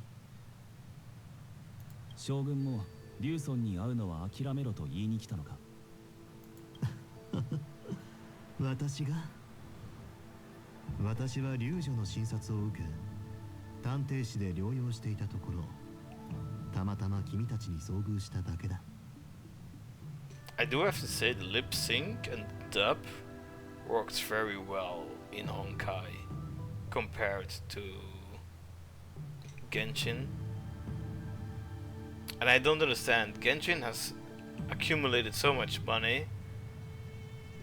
将軍もリュウソンに会うのは諦めろと言いに来たのか。私は龍女の診察を受け、探偵士で療養していたところ、たまたま君たちに遭遇しただけだ。I do have to say the lip sync and dub works very well in Honkai compared to Genshin. And I don't understand, Genshin has accumulated so much money.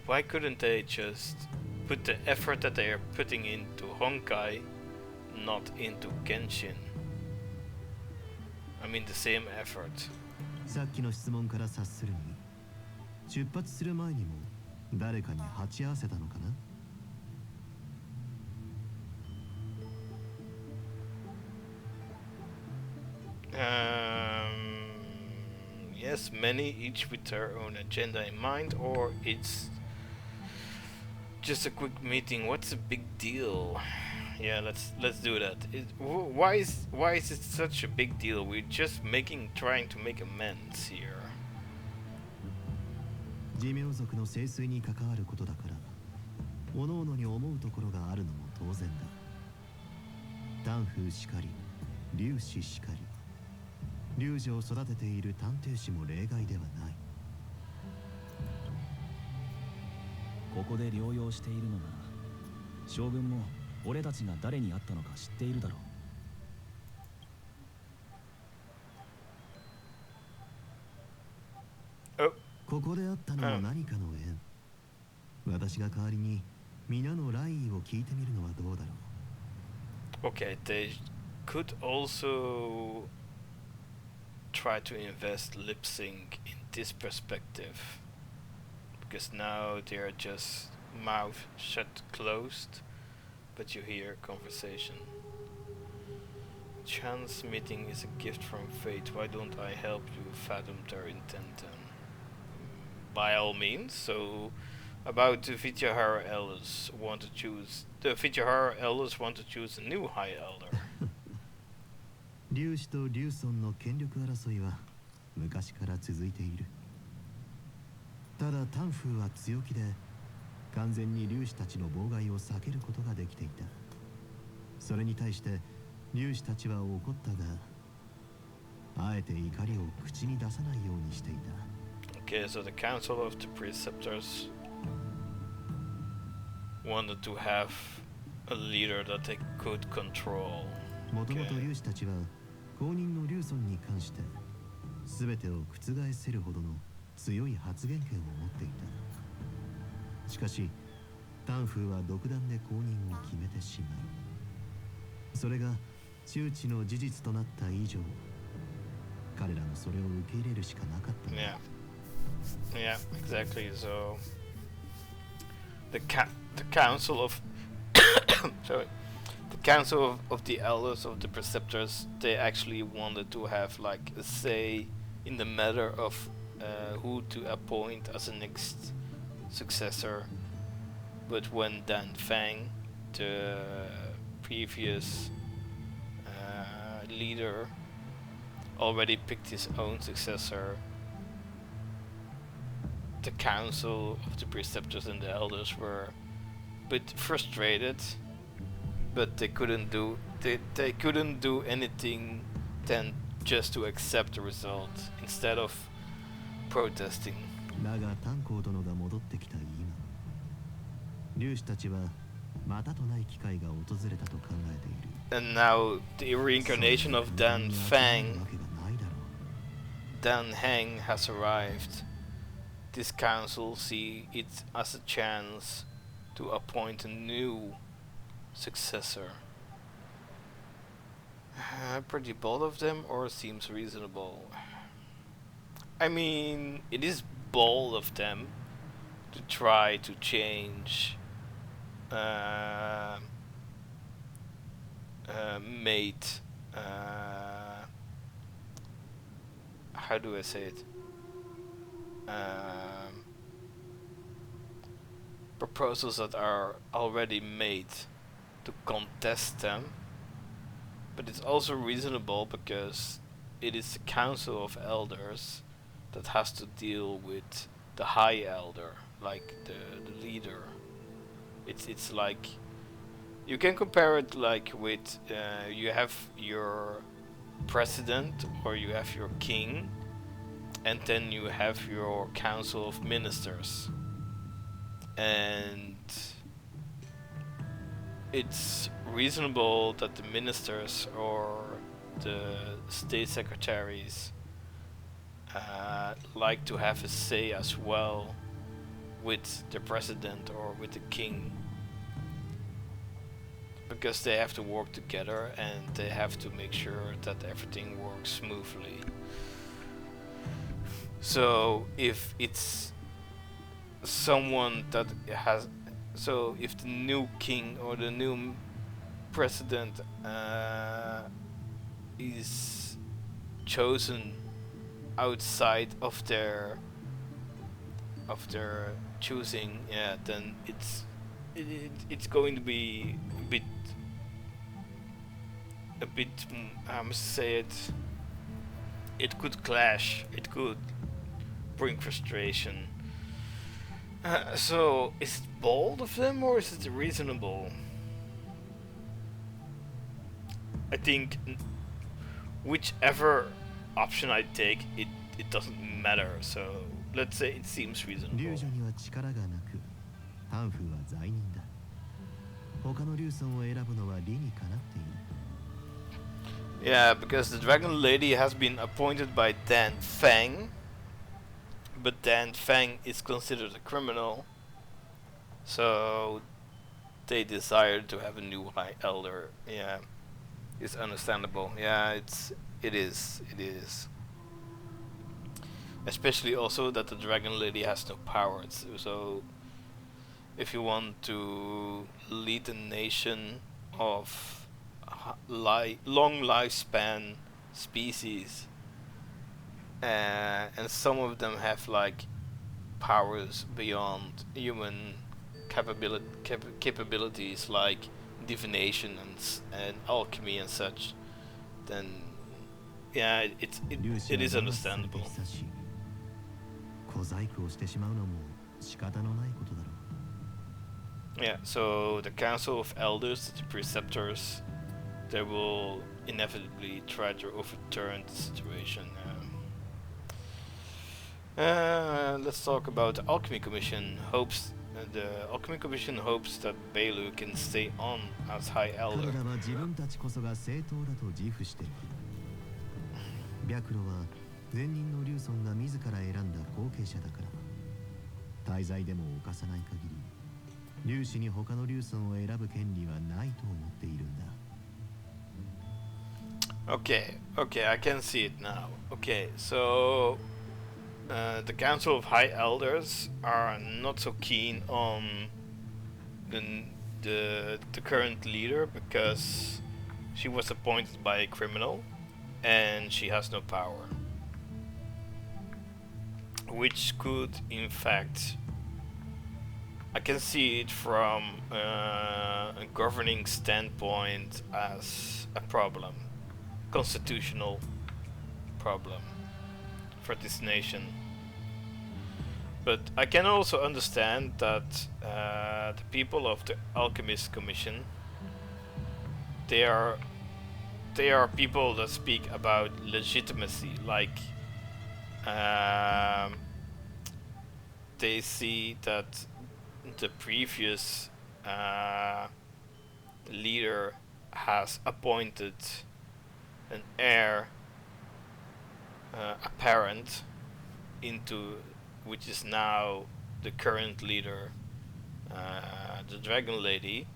Why couldn't they just put the effort that they are putting into Honkai not into Genshin? I mean the same effort. さっきの質問から察するに、出発する前にも誰かに鉢合わせたのかな。Yes, many, each with their own agenda in mind, or it's just a quick meeting. What's the big deal? Yeah, let's do that. Why is it such a big deal? We're just trying to make amends here. 寿命族の聖水に関わることだから、各々に思うところがあるのも当然だ。丹風しかり、粒子しかり、龍女を育てている探偵士も例外ではない。ここで療養しているのなら、将軍も俺たちが誰に会ったのか知っているだろう。ここで会ったのは何かの縁。私が代わりに皆の来意を聞いてみるのはどうだろう。Okay, they could also try to invest lip sync in this perspective, because now they're just mouth shut closed, but you hear conversation. Chance meeting is a gift from fate. Why don't I help you fathom their intent then? By all means. So about the Vidyahara elders want to choose a new High Elder. 粒子と竜尊の権力争いは昔から続いている。ただ丹風は強気で完全に粒子たちの妨害を避けることができていた。それに対して粒子たちは怒ったが、あえて怒りを口に出さないようにしていた。Okay, so the Council of the Preceptors wanted to have a leader that they could control. もともと粒子たちは公認の竜尊に関して全てを覆せるほどの強い発言権を持っていた。しかし丹風は独断で公認を決めてしまう。それが周知の事実となった以上、彼らもそれを受け入れるしかなかった。Yeah, exactly. So the council of sorry, the council of the elders of the preceptors, they actually wanted to have like a say in the matter of who to appoint as the next successor. But when Dan Fang, the previous leader, already picked his own successor, the council of the preceptors and the elders were a bit frustrated, but they couldn't do anything than just to accept the result instead of protesting. だが炭鉱殿が戻ってきた今、粒子たちはまたとない機会が訪れたと考えている。 And now the reincarnation of Dan Fang, Dan Heng, has arrived. This council see it as a chance to appoint a new successor. Pretty bold of them, or seems reasonable? I mean, it is bold of them to try to change mate. How do I say it? Proposals that are already made to contest them, but it's also reasonable because it is the council of elders that has to deal with the high elder, like the leader. It's like, you can compare it like with you have your president or you have your king, and then you have your council of ministers, and it's reasonable that the ministers or the state secretaries like to have a say as well with the president or with the king, because they have to work together and they have to make sure that everything works smoothly. So if it's someone that has, so if the new king or the new president is chosen outside of their choosing, yeah, then it's going to be a bit I must say it could clash, it could bring frustration. So is it bold of them or is it reasonable? I think whichever option I take, it doesn't matter. So let's say it seems 竜 reasonable. 女には力がなくタンフーは罪人だ。他の竜尊を選ぶのは理にかなっている。 Yeah, because the Dragon Lady has been appointed by Dan Fang, but Dan Fang is considered a criminal, so they desired to have a new High Elder. Yeah, it's understandable. Yeah, it is. Especially also that the Dragon Lady has no powers. So if you want to lead a nation of long lifespan species, and some of them have like powers beyond human capabilities like divination and alchemy and such, then yeah, it is understandable. 小細工をしてしまうのも仕方のないことだろう。 Yeah, so the Council of Elders, the Preceptors, they will inevitably try to overturn the situation. Let's talk about the Alchemy Commission. The Alchemy Commission hopes that Bailu can stay on as High 彼 Elder. らは自分たちこそが正当だと自負している。白露は前任の竜尊が自ら選んだ後継者だから大罪でも犯さない限り竜氏に他の竜尊を選ぶ権利はないと思っているんだ。 Okay, I can see it now. Okay, so the Council of High Elders are not so keen on the current leader because she was appointed by a criminal and she has no power, which could in fact, I can see it from a governing standpoint as a problem, constitutional problem for this nation. But I can also understand that the people of the Alchemist Commission, they are people that speak about legitimacy, like they see that the previous leader has appointed an heir apparent into which is now the current leader, the Dragon Lady,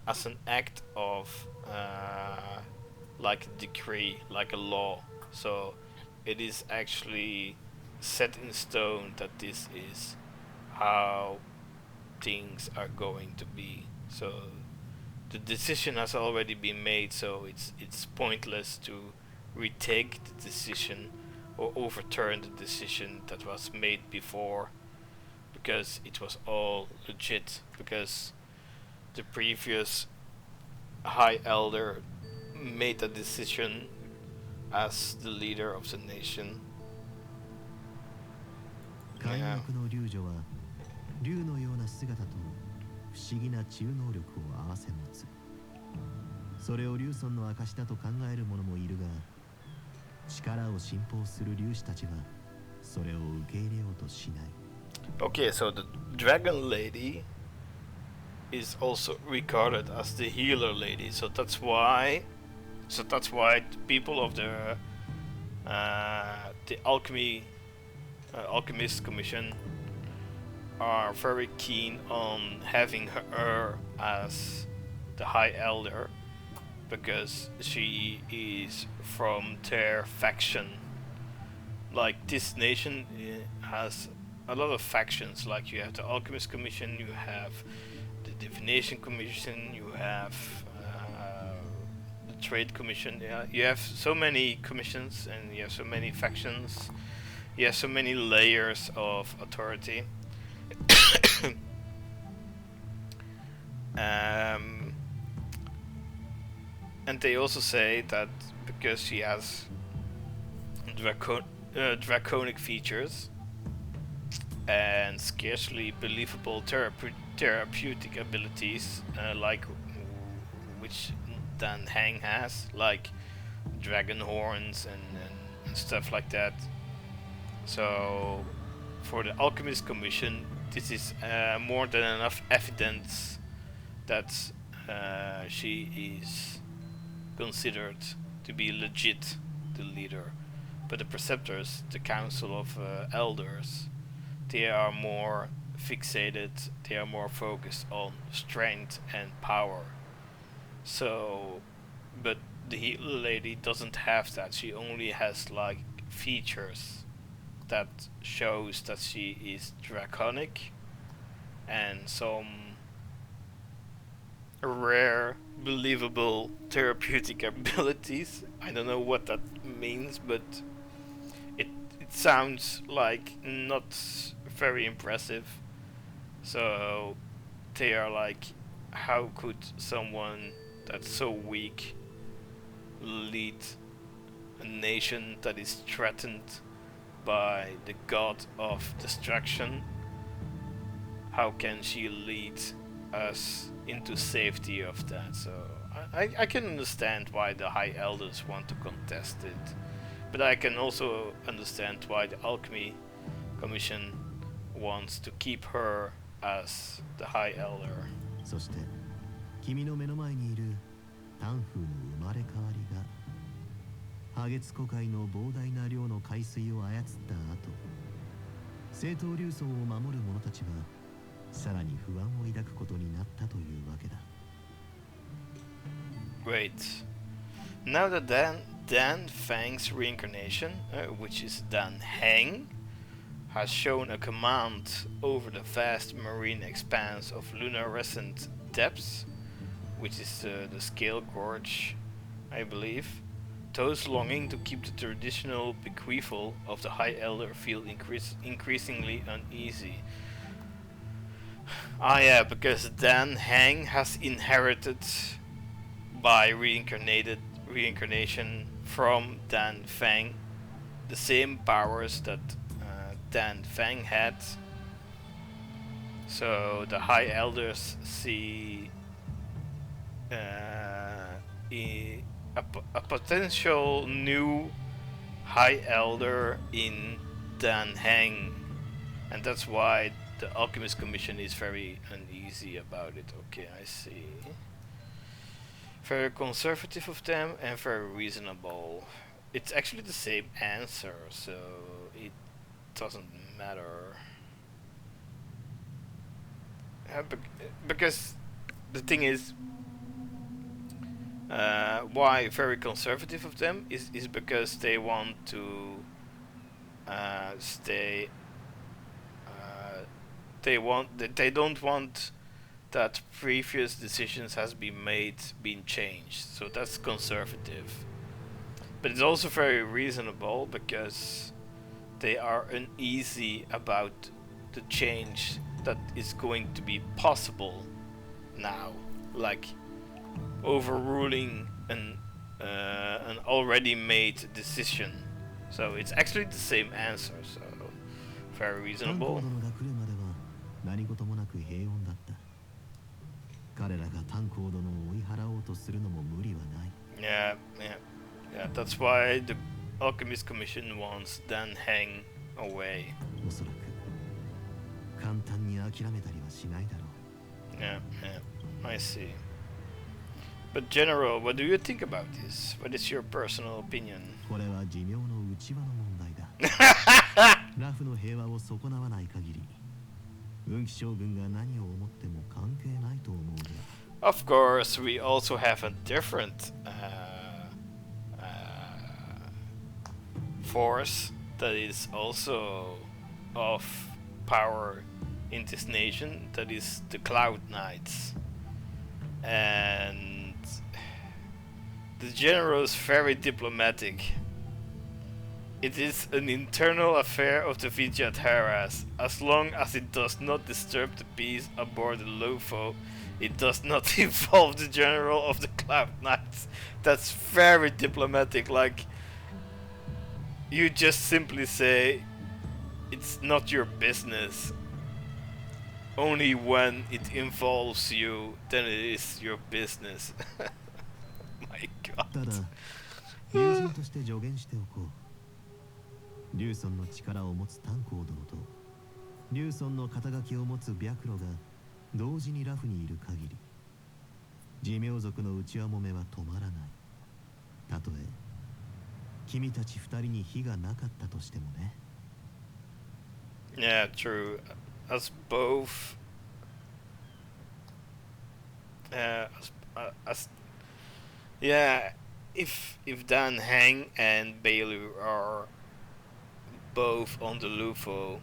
as an act of like a decree, like a law. So it is actually set in stone that this is how things are going to be. So the decision has already been made, so it's pointless to retake the decision or overturn the decision that was made before, because it was all legit, because the previous High Elder made a decision as the leader of the nation. 開幕の竜女は竜のような姿と不思議な治癒能力を併せ持つ。それを竜尊の証だと考える者もいるが、力を信奉する竜士たちはそれを受け入れようとしない。Okay, so the Dragon Lady is also regarded as the healer lady, so that's why the people of the Alchemist Commission are very keen on having her as the High Elder, because she is from their faction. Like, this nation has a lot of factions. Like you have the Alchemist Commission, you have the Divination Commission, you have the Trade Commission. Yeah, you have so many commissions, and you have so many factions. You have so many layers of authority. And they also say that because she has draconic features and scarcely believable therapeutic abilities, which Dan Hang has, like dragon horns and stuff like that. So, for the Alchemist Commission, this is more than enough evidence that she is considered to be legit the leader. But the Preceptors, the Council of Elders, they are more fixated, they are more focused on strength and power. So, but the Healer Lady doesn't have that. She only has like features that shows that she is draconic and some rare, believable therapeutic abilities. I don't know what that means, but it sounds like not very impressive. So they are like, how could someone that's so weak lead a nation that is threatened by the god of destruction? How can she lead us into safety of that? So I can understand why the High Elders want to contest it, but I can also understand why the Alchemy Commission wants to keep her as the High Elder. そして君の目の前にいるタンフーの生まれ変わりがハゲツ湖海の膨大な量の海水を操った後、正当流層を守る者たちはさらに不安を抱くことになったというわけだ。Wait. Now that Dan Fang's reincarnation, which is Dan Hang, has shown a command over the vast marine expanse of luminescent depths, which is the Scale Gorge, I believe, those longing to keep the traditional bequeathal of the High Elder feel increasingly uneasy. Ah yeah, because Dan Hang has inherited by reincarnation from Dan Fang the same powers that Dan Fang had. So the High Elders see a potential new High Elder in Dan Hang, and that's why the Alchemist Commission is very uneasy about it. Okay, I see. Very conservative of them and very reasonable. It's actually the same answer, so it doesn't matter. Because the thing is, why very conservative of them is because they want to stay. They don't want that previous decisions has been changed. So that's conservative. But it's also very reasonable because they are uneasy about the change that is going to be possible now, like overruling an already made decision. So it's actually the same answer. So very reasonable. 何事もなく平穏だった。彼らが炭鉱殿を追い払おうとするのも無理はない。Yeah. That's why the Alchemist Commission wants Dan Hang away. おそらく簡単に諦めたりはしないだろう。Yeah, I see. But General, what do you think about this? What is your personal opinion? これは寿命の内輪の問題だ。ラフの平和を損なわない限り。運気将軍が何を思っても関係ないと思うが。Of course, we also have a different force that is also of power in this nation, that is the Cloud Knights. And the general is very diplomatic. It is an internal affair of the Vijayatheras. As long as it does not disturb the peace aboard the Lofo, it does not involve the general of the Cloud Knights. That's very diplomatic. Like, you just simply say it's not your business. Only when it involves you, then it is your business. My ただ god. 友人として助言しておこう。リュウソンの力を持つ炭鉱殿とリュウソンの肩書きを持つ白露が同時にラフにいる限り、寿命族の内輪もめは止まらない。たとえ君たち二人に非がなかったとしてもね。Yeah, true. As both, as yeah, if Dan Heng and Bailu are both on the Lufo,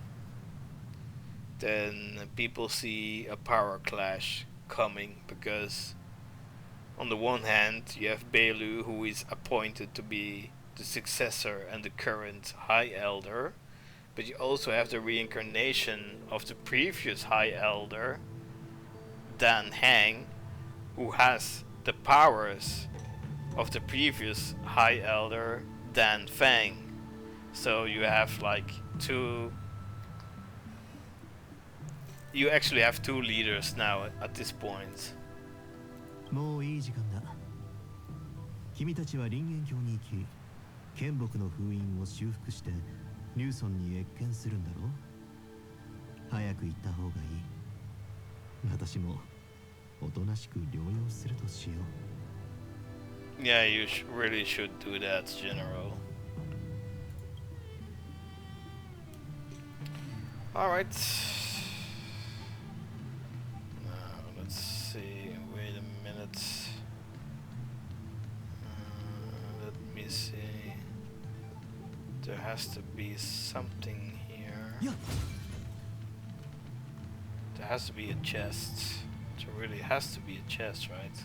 then people see a power clash coming, because on the one hand you have Bailu, who is appointed to be the successor and the current High Elder, but you also have the reincarnation of the previous High Elder, Dan Heng, who has the powers of the previous High Elder, Dan Feng. So you have like you actually have two leaders now at this point. もういい時間だ。君たちは林源郷に行き、剣木の封印を修復してリュウソンに謁見するんだろう。早く行った方がいい。私もおとなしく療養するとしよう。Yeah, you really should do that, General. Alright. Now, let's see. Wait a minute. Let me see. There has to be something here. Yeah. There has to be a chest. There really has to be a chest, right?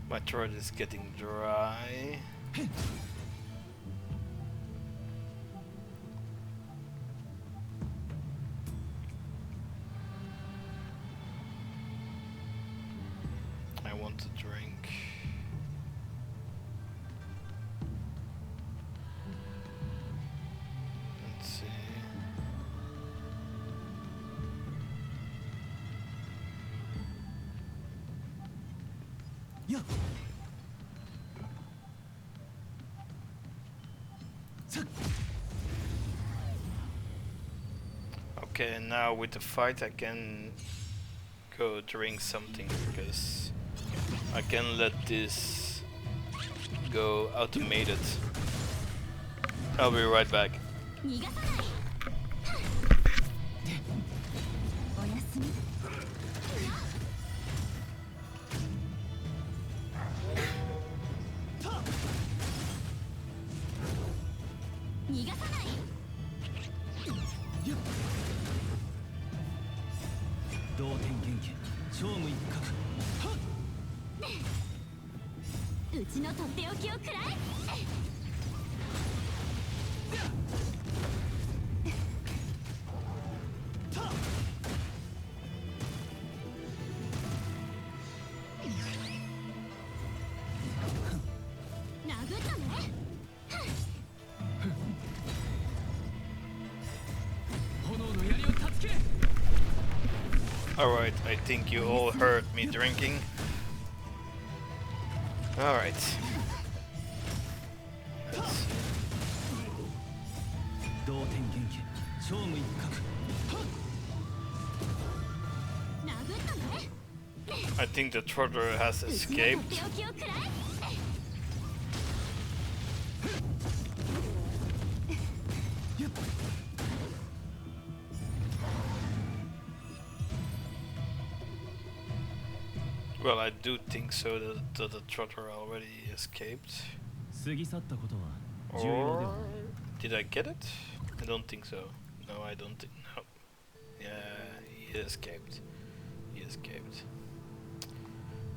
My throat is getting dry. I want to drink. Let's see. Yeah. Okay, now with the fight I can go drink something, because I can let this go automated. I'll be right back. おやすみ。逃がさない。同点元気超無一角。うちのとっておきを食らえ。殴ったね。炎の槍を断つけ。 Alright, I think you all heard me drinking. Alright. Let's- 同点元気超無一角。殴ったね。 I think the trotter has うちのとっ escaped. ておきを食らえ。 Well, I do think so that the trotter already escaped. 過ぎ去ったことは重要では Or ない did I get it? I don't think so. No, I don't think. No. Yeah, he escaped. He escaped.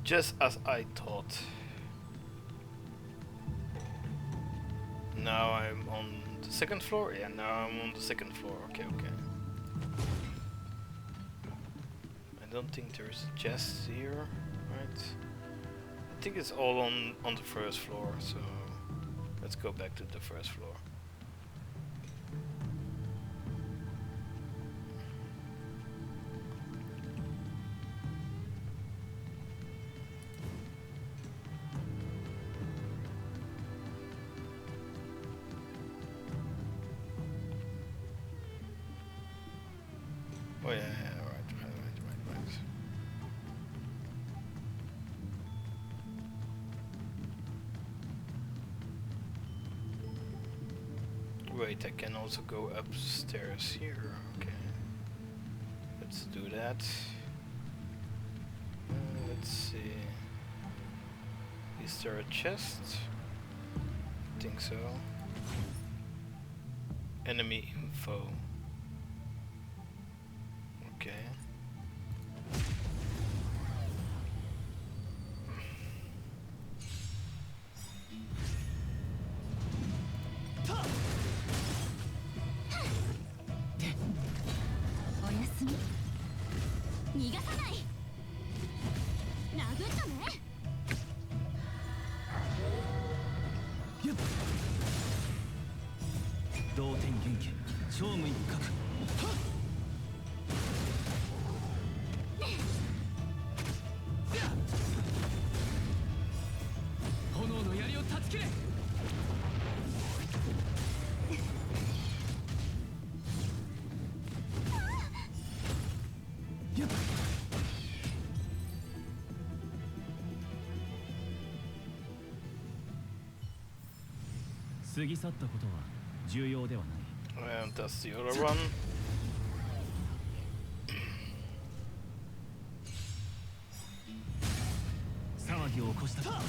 Just as I thought. Now I'm on the second floor? Yeah, now I'm on the second floor. Okay, okay. I don't think there's a chest here, right? I think it's all on the first floor, so let's go back to the first floor. Oh yeah, yeah, right. Wait, I can also go upstairs here. Okay, let's do that. Let's see. Is there a chest? I think so. Enemy info. Okay. And that's the other one. 騒ぎを起こしたか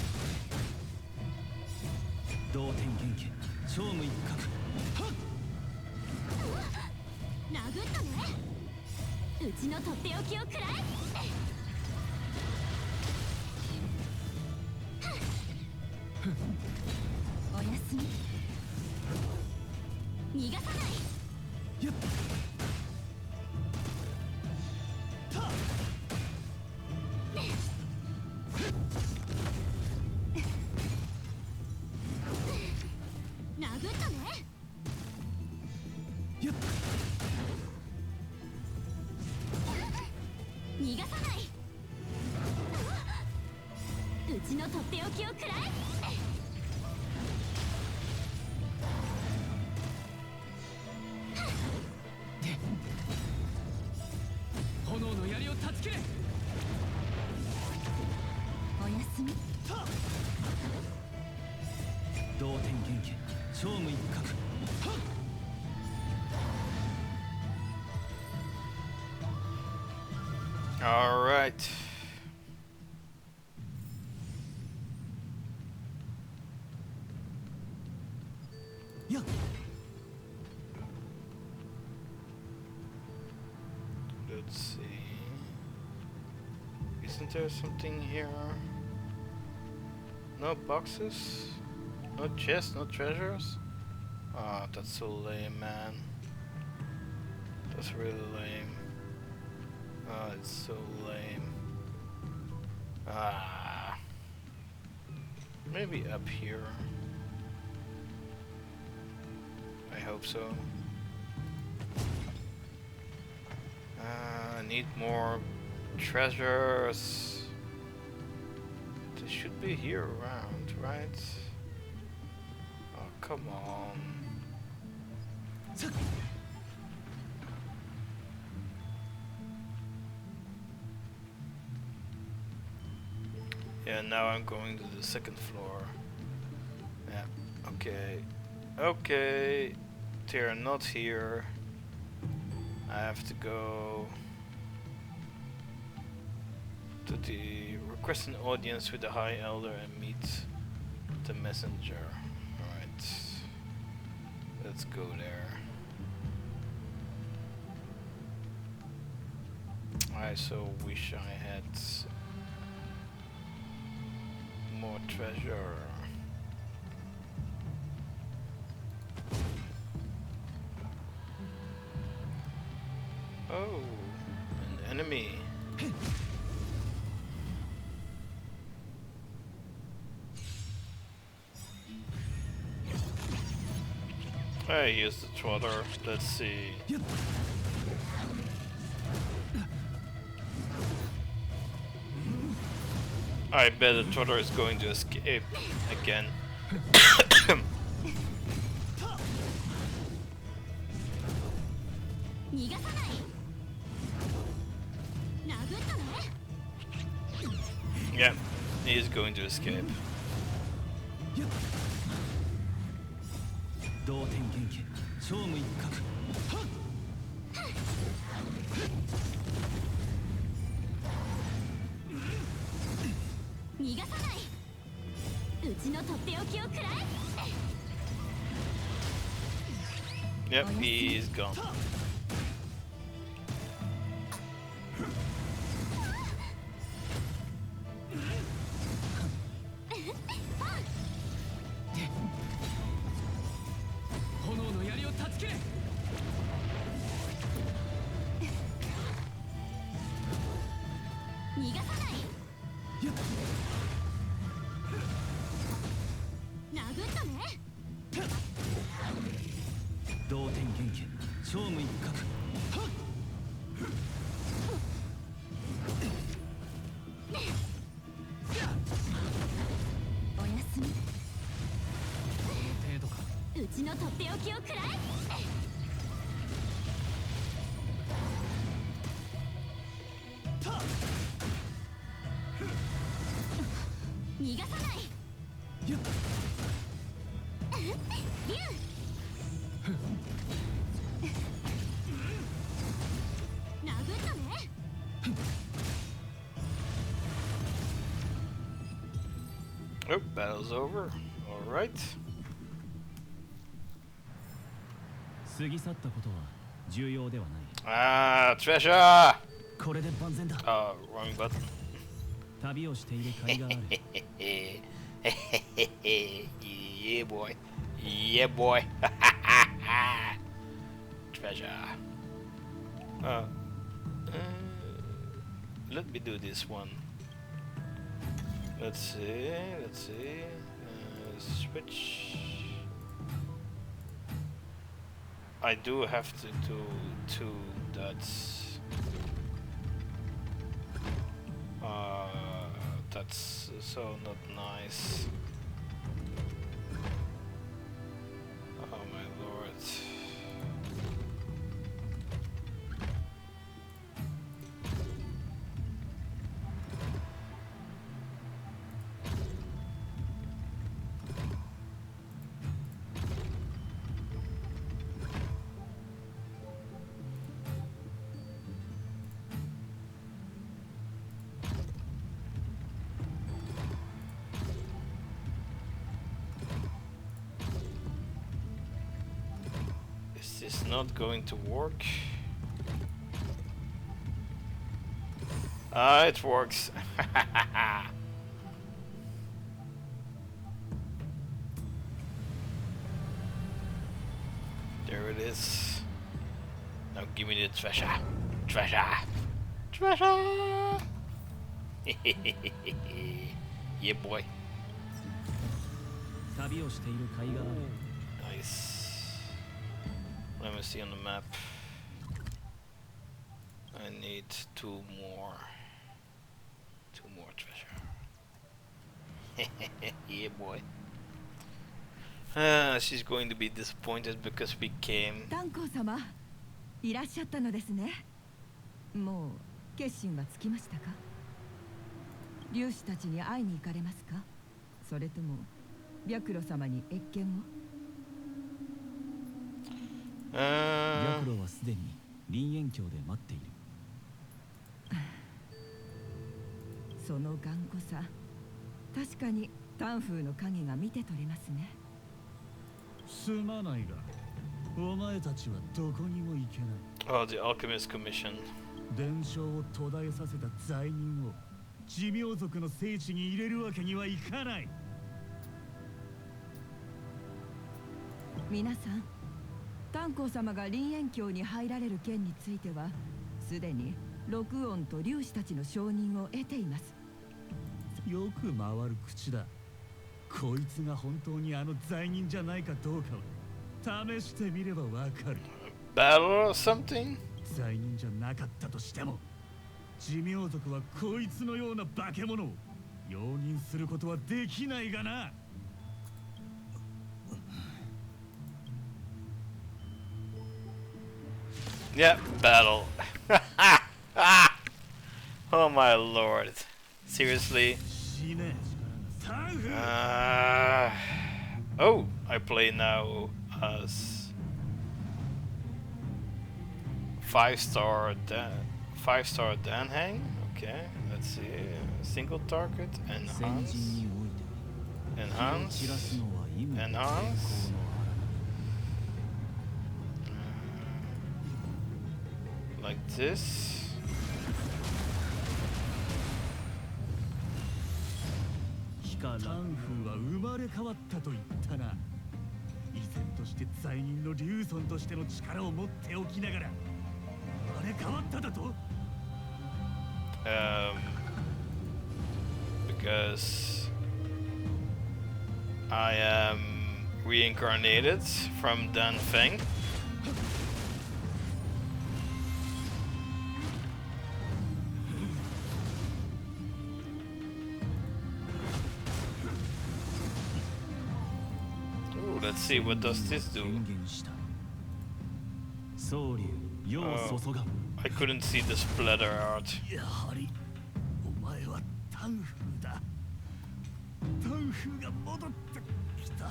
同点元気超無一角殴ったねうちのとっておきを食らえおやすみ逃がさないやっ殴ったねやっ逃がさないうちのとっておきを食らえ炎の槍を断ち切れおやすみ同点元気超無一角 All right. Yeah. Let's see. Isn't there something here? No boxes? No chests? No treasures? Ah, that's so lame, man. That's really lame. Oh, it's so lame. Ah. Maybe up here. I hope so. I need more treasures. They should be here around, right? Oh, come on. Yeah, now I'm going to the second floor. Yeah, okay. Okay, they're not here. I have to go to the request an audience with the High Elder and meet the messenger. let's go there. I so wish I had more treasure. Oh, an enemy. Hey, here's the trotter. Let's see. I bet the trotter is going to escape again. 逃がさない。殴ったね。 Yeah, he is going to escape. 同点元気超無一角逃がさない。うちのとっておきを食らえ。 Yep, he's gone. Oh, battle's over. Alright. 過ぎ去ったことは重要ではない Ah, treasure! これで万全だ Wrong button. 旅をしている甲斐がある Yeah, boy. Yeah, boy. Treasure. Let me do this one. Let's see. Switch. I do have to do two dots. That's so not nice. Oh my lord. Is this not going to work? Ah, it works. There it is. Now give me the treasure. Treasure. Treasure. Yeah, boy. 旅をしている甲斐がある Nice. Let me see on the map. I need two more treasure. Yeah, boy. She's going to be disappointed because we came. 炭鉱様、いらっしゃったのですね。もう決心はつきましたか。粒子たちに会いに行かれますか。それとも白露様に謁見を。白露はすでに林苑峡で待っているその頑固さ、確かに丹風の影が見て取れますね。すまないがお前たちはどこにも行けない。 Oh, the Alchemist Commission. 伝承を途絶えさせた罪人を寿命族の聖地に入れるわけにはいかない。皆さん、炭鉱様が林縁境に入られる件についてはすでに六音と竜士たちの承認を得ています。よく回る口だ。こいつが本当にあの罪人じゃないかどうかは試してみればわかる。 Battle or something? 罪人じゃなかったとしても寿命族はこいつのような化け物を容認することはできないがな。 Yeah, battle. Oh my lord. Seriously? 死ね。タンフ Oh, I play now as 5-star Danhang. Okay, let's see. Single target, 先人において enhance, 散らすのは意味 enhance. Like this. タンフーは生まれ変わったと言ったな。依然として罪人の竜尊としての力を持っておきながら生まれ変わっただと。 Because I am reincarnated from Dan Feng. Ooh, let's see, what does this do? 宣言した。総流世を注がん。 I couldn't see the splatter art. やはりお前はタンフーだ。タンフーが戻ってきた。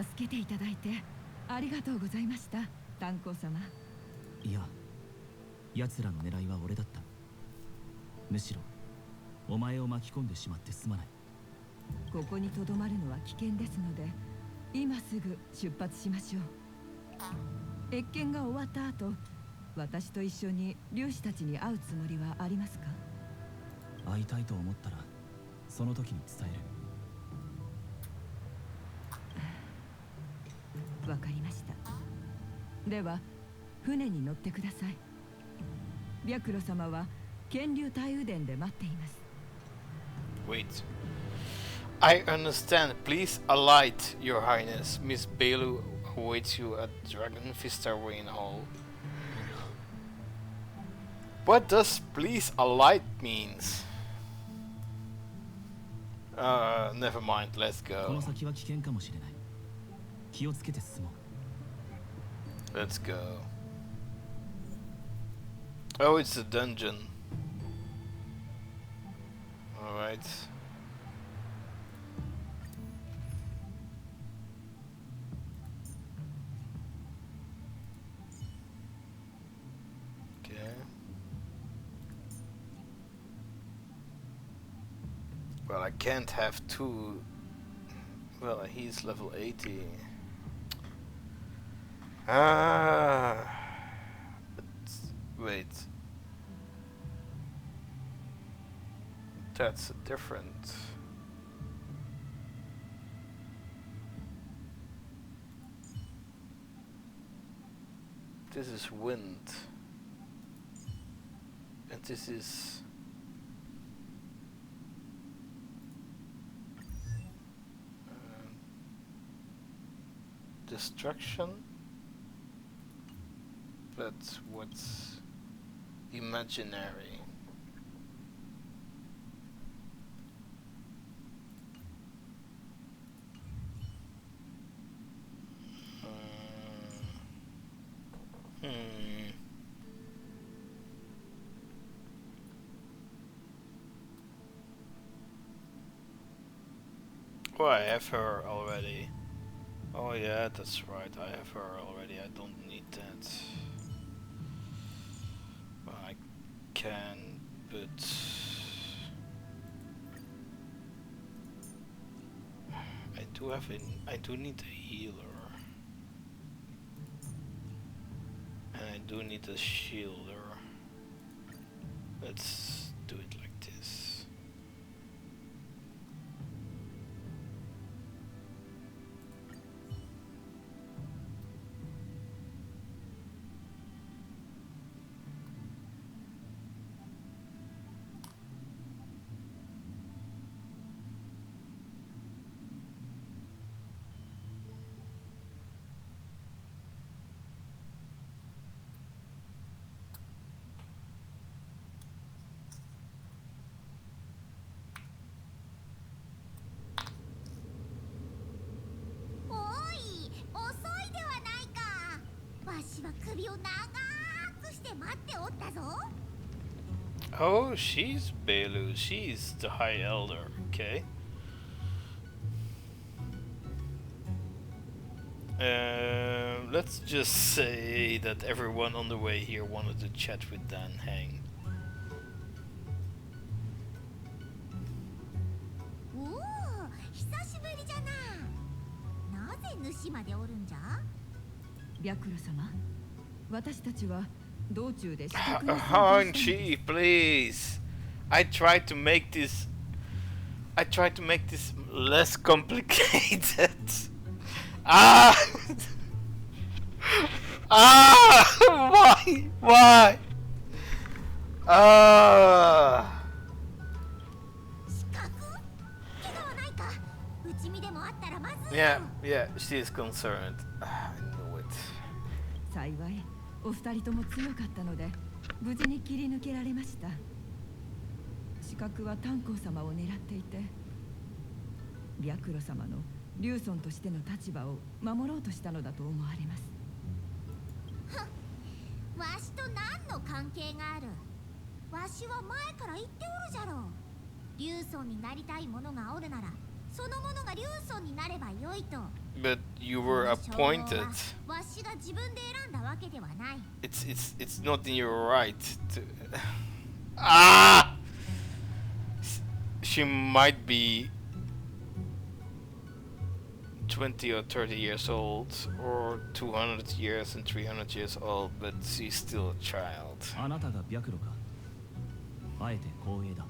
助けていただいてありがとうございました、炭鉱様。いや、奴らの狙いは俺だった。むしろお前を巻き込んでしまってすまない。ここに留まるのは危険ですので今すぐ出発しましょう。謁見が終わった後、私と一緒に竜士たちに会うつもりはありますか？会いたいと思ったらその時に伝える。わかりました。では船に乗ってください。白露様は剣竜大右殿で待っています。 Wait. I understand. Please alight, Your Highness. Miss Belu awaits you at Dragon Vista Rain Hall. What does please alight means? Never mind. Let's この go. 先は危険かもしれない。気をつけて進もう。 Let's go. Oh, it's a dungeon. Alright. Okay. Well, I can't have two. Well, he's level 80. Ah. But wait. That's different. This is wind. And this is destruction. That's what's imaginary. Oh, I have her already. Oh yeah, that's right, I have her already, I don't need that. can, but I do need a healer, and I do need a shielder. Let's do it like this. Oh, she's Belu. She's the High Elder. Okay. Let's just say that everyone on the way here wanted to chat with Dan Hang. Honchi, please. I tried to make this less complicated. Ah! Ah! Why? Ah! Yeah, she is concerned. I knew it. 幸いお二人とも強かったので無事に切り抜けられました。刺客は炭鉱様を狙っていて、白露様の竜尊としての立場を守ろうとしたのだと思われます。わしと何の関係がある？わしは前から言っておるじゃろう。竜尊になりたい者がおるなら、その者が竜尊になればよいと。But you were appointed. わしが自分で選んだわけではない。It's not in your right to. Ah! She might be 20 or 30 years old, or 200 years and 300 years old, but she's still a child. あなたが白露か。あえて光栄だ。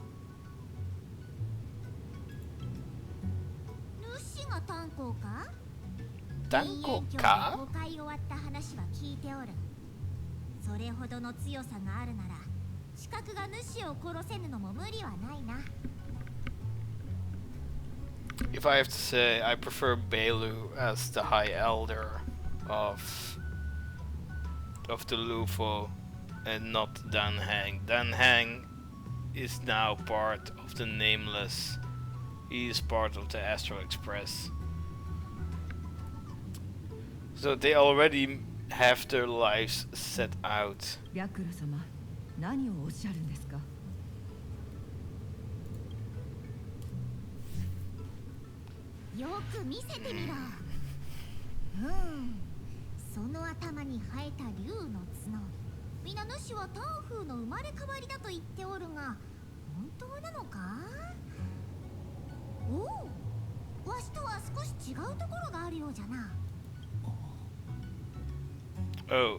主が炭鉱か？炭鉱か？公開終わった話は聞いておる。それほどの強さがあるなら、刺客が主を殺せぬのも無理はないな。If I have to say, I prefer Belu as the High Elder of the Lufo and not Dan Hang. Dan Hang is now part of the Nameless. He is part of the Astral Express. So they already have their lives set out. 白露様、何をおっしゃるんですか？よく見せてみろ。その頭に生えた竜の角、皆主はタンフーの生まれ変わりだと言っておるが、本当なのか？おお、わしとは少し違うところがあるようじゃな。Oh.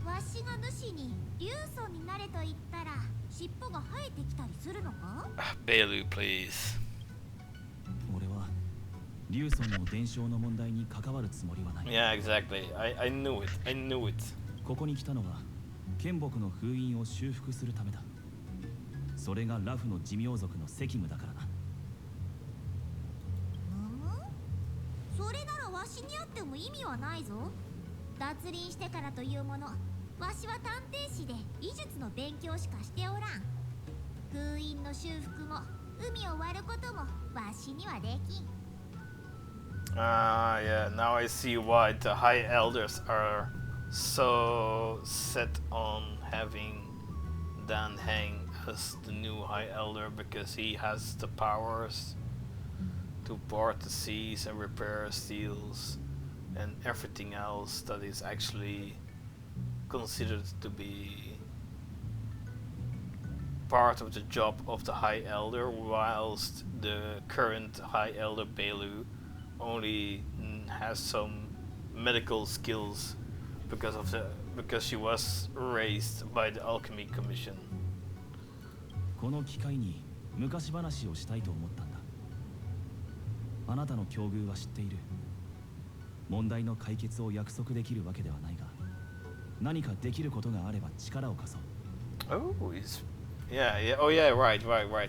わしが主に竜尊になれと言ったら尻尾が生えてきたりするのか？ Belu, please. 俺は竜尊の伝承の問題に関わるつもりはない。Yeah, exactly. I knew it. I knew it. ここに来たのは剣木の封印を修復するためだ。それがラフの寿命族の責務だからな。それならわしにあっても意味はないぞ。脱輪してからというもの、わしは探偵士で医術の勉強しかしておらん。封印の修復も海を割ることもわしにはできん。Ah, yeah. Now I see why the High Elders are so set on having Dan Hang as the new High Elder, because he has the powers to board the seas and repair steels and everything else that is actually considered to be part of the job of the High Elder, whilst the current High Elder Belu only has some medical skills because she was raised by the Alchemy Commission. この機会に昔話をしたいと思ったんだ。あなたの境遇は知っている。問題の解決を約束できるわけではないが、何かできることがあれば力を貸そう。Oh, oh yeah, right.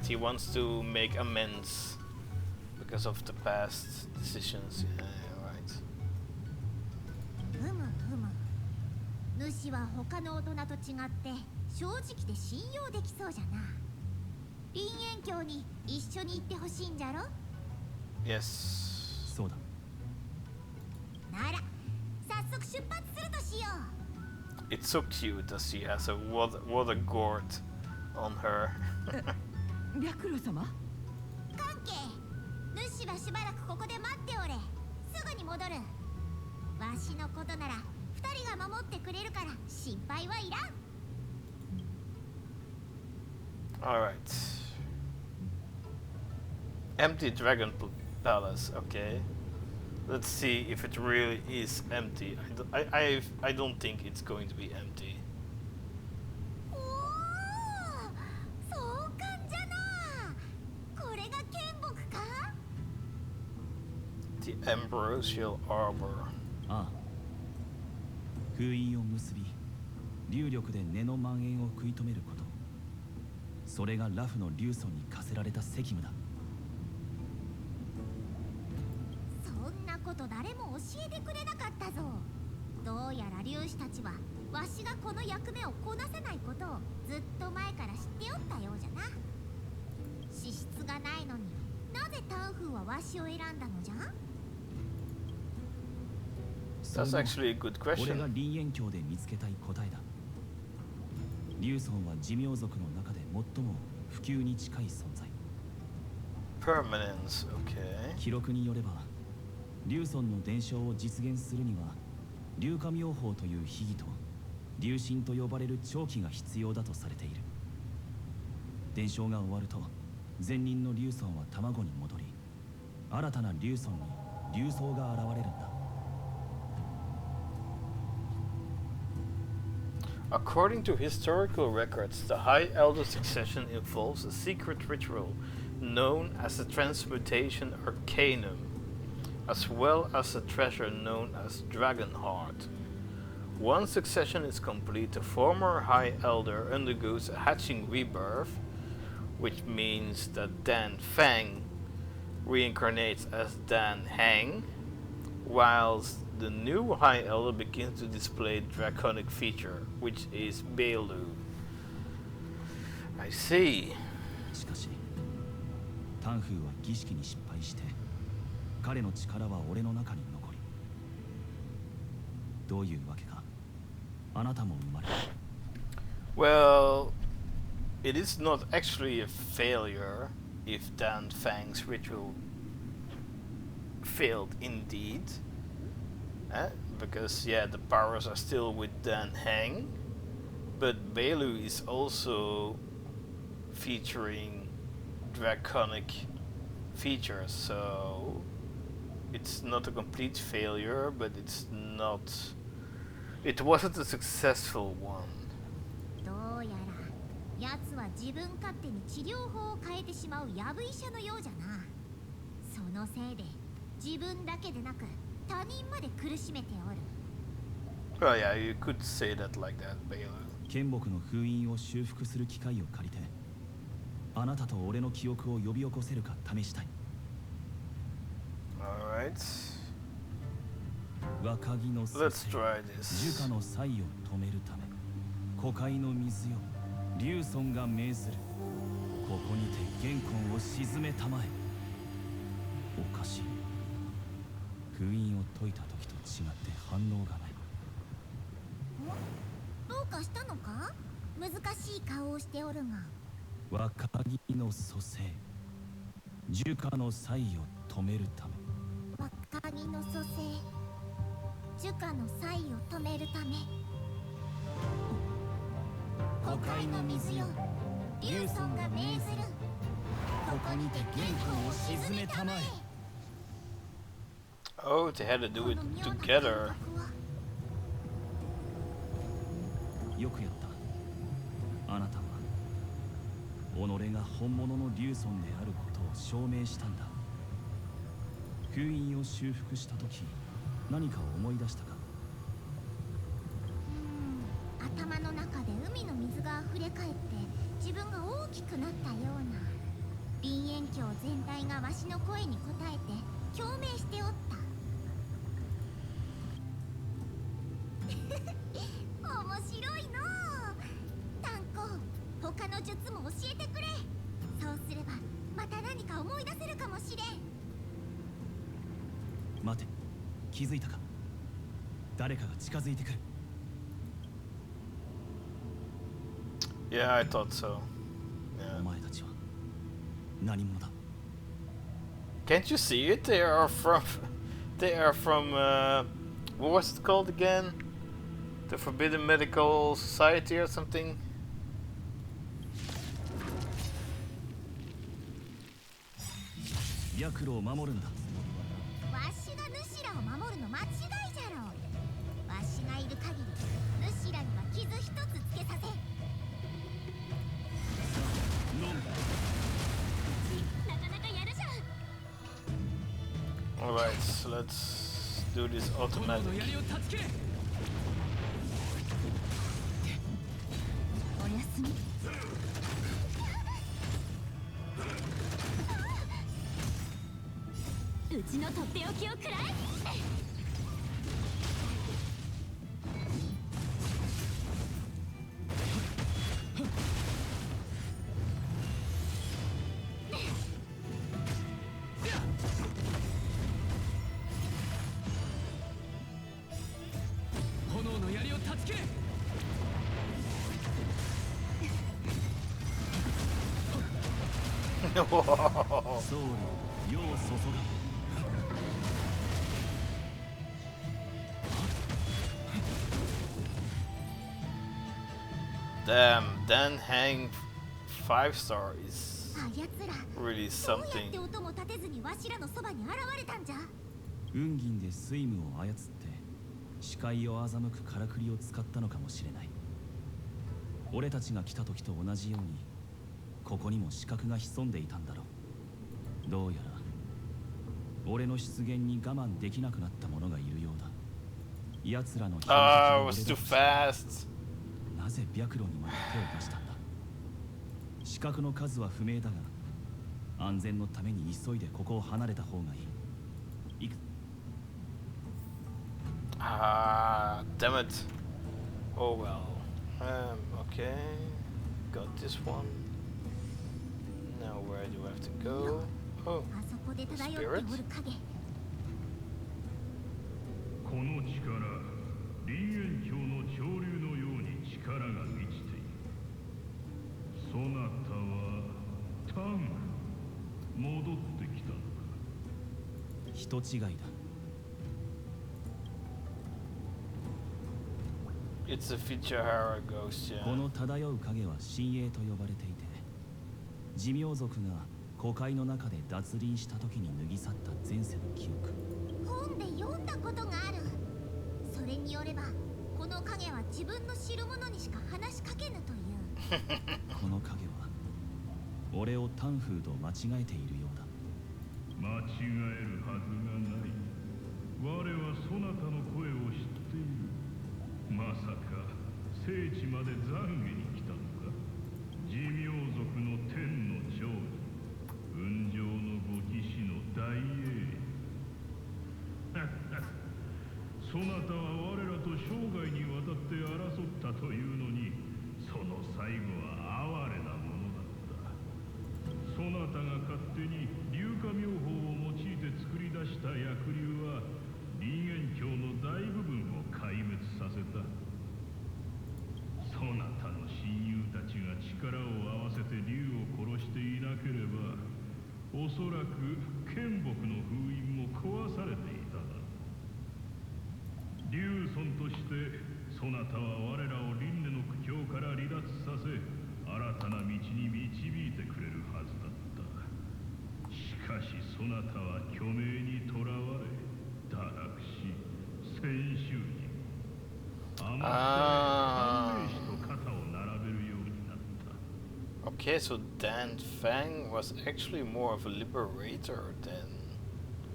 He wants to make amends because of the past decisions. Yeah, right. ふむふむ。主は他の大人と違って正直で信用できそうじゃな。林苑峡に一緒に行ってほしいんじゃろ？ Yes. そうだ。なら早速出発するとしよう。 It's so cute that she has a water gourd on her. 白露様？関係。主はしばらくここで待っておれ。すぐに戻る。わしのことなら二人が守ってくれるから心配はいらん。 Alright. Empty Dragon Palace, okay. Let's see if it really is empty. I don't think it's going to be empty. おお、壮観じゃな。これが剣木か？ The Ambrosial Arbor. ああ。封印を結び、流力で根の蔓延を食い止めること。それがラフの竜尊に課せられた責務だ。そんなこと誰も教えてくれなかったぞ。どうやら竜士たちはわしがこの役目をこなせないことをずっと前から知っておったようじゃな。資質がないのになぜタンフーはわしを選んだのじゃ？ That's actually a good 俺が question. 林苑峡で見つけたい答えだ。竜尊は寿命族の中で最も普及に近い存在。Permanence, okay. 記録によれば、竜尊の伝承を実現するには、竜化妙法という秘技と竜神と呼ばれる長期が必要だとされている。伝承が終わると、前任の竜尊は卵に戻り、新たな竜尊に竜僧が現れるんだ。According to historical records, the High Elder succession involves a secret ritual known as the Transmutation Arcanum, as well as a treasure known as Dragon Heart. Once succession is complete, the former High Elder undergoes a hatching rebirth, which means that Dan Fang reincarnates as Dan Hang, whilst the new High Elder begins to display draconic feature, which is Belu. I see. しかし、タンフーは儀式に失敗して、彼の力は俺の中に残り、どういうわけか、あなたも生まれた。Well, it is not actually a failure if Dan Fang's ritual failed indeed. Because yeah, the powers are still with Dan Hang, but Belu is also featuring draconic features, so it's not a complete failure, but it wasn't a successful one. どうやら奴は自分勝手に治療法を変えてしまうヤブ医者のようじゃな。そのせいで自分だけでなく他人まで苦しめておる。 Well, yeah, you could say that like that, Belu. 剣木の封印を修復する機会を借りて、あなたと俺の記憶を呼び起こせるか試したい。Alright. 若木の Let's try this. 樹下の才を止めるため、枯海の水よ、竜尊が命ずる。ここにて元魂を沈めたまえ。おかしい。封印を解いた時と違って反応がない。どうかしたのか？難しい顔をしておるが。若木の蘇生、樹下の才を止めるため。若木の蘇生、樹下の才を止めるため。枯海の水よ、竜尊が命ずる。ここにて元寇を鎮めたまえ。 Oh, they had to do it together. よくやった。あなたは己が本物の竜尊であることを証明したんだ。封印を修復した時、何かを思い出したか？頭の中で海の水が溢れ返って自分が大きくなったような。林縁峡全体がわしの声に応えて共鳴しておった。面白いのう。炭鉱、他の術も教えてくれ。そうすればまた何か思い出せるかもしれん。待て、気づいたか？誰かが近づいてくる。 Yeah, I thought so. お前たちは何者だ？ Can't you see it? They are from. They are from. What was it called again? The Forbidden Medical Society or something? 白露を守るんだ。わしが主らを守るの間違いじゃろう。わしがいる限り主らには傷一つつけさせ。なかなかやるじゃん。 Alright, so let's do this automatic. おやすみ。うちのとっておきをくらえ。炎の槍を断ち切れ。ソウル、世を注が。 Damn, Dan Hang 5-star is あやつら、 really どうやって something. 音も立てずにわしらのそばに現れたんじゃ。運銀で水務を操って視界を欺くからくりを使ったのかもしれない。俺たちが来た時と同じようにここにも死角が潜んでいたんだろう。どうやら俺の出現に我慢できなくなった者がいるようだ。奴らの標的 Ah, は it was 俺 too だ。 fast. なぜ白露にまで手を出したんだ？死角の数は不明だが安全のために急いでここを離れた方がいい。Ah, damn it. Oh well. Okay. Got this one. Now where do I have to go? Oh, あそこで漂っておる影。この力、林縁峡の潮流のように力が満ちている。そなたはタンク、戻ってきたのか。人違いだ。it's a Fichihara ghost, こ yeah. の漂う影は神霊と呼ばれていて、寿命族が古海の中で脱輪した時に脱ぎ去った前世の記憶。本で読んだことがある。それによればこの影は自分の知る者にしか話しかけぬという。この影は俺をタンフーと間違えているようだ。間違えるはずがない。我はそなたの声を知っている。まさか聖地まで懺悔に来たのか。寿命族の天の長女、雲上のご騎士の大英。そなたは我らと生涯にわたって争ったというのに、その最後は哀れなものだった。そなたが勝手に硫化妙法を用いて作り出した薬流は林縁峡の大部分を壊滅させた。そなたの親そなたは虚名にとらわれ堕落し戦衆に余った反命士と肩を並べるようになった。 Okay, so Dan Fang was actually more of a liberator than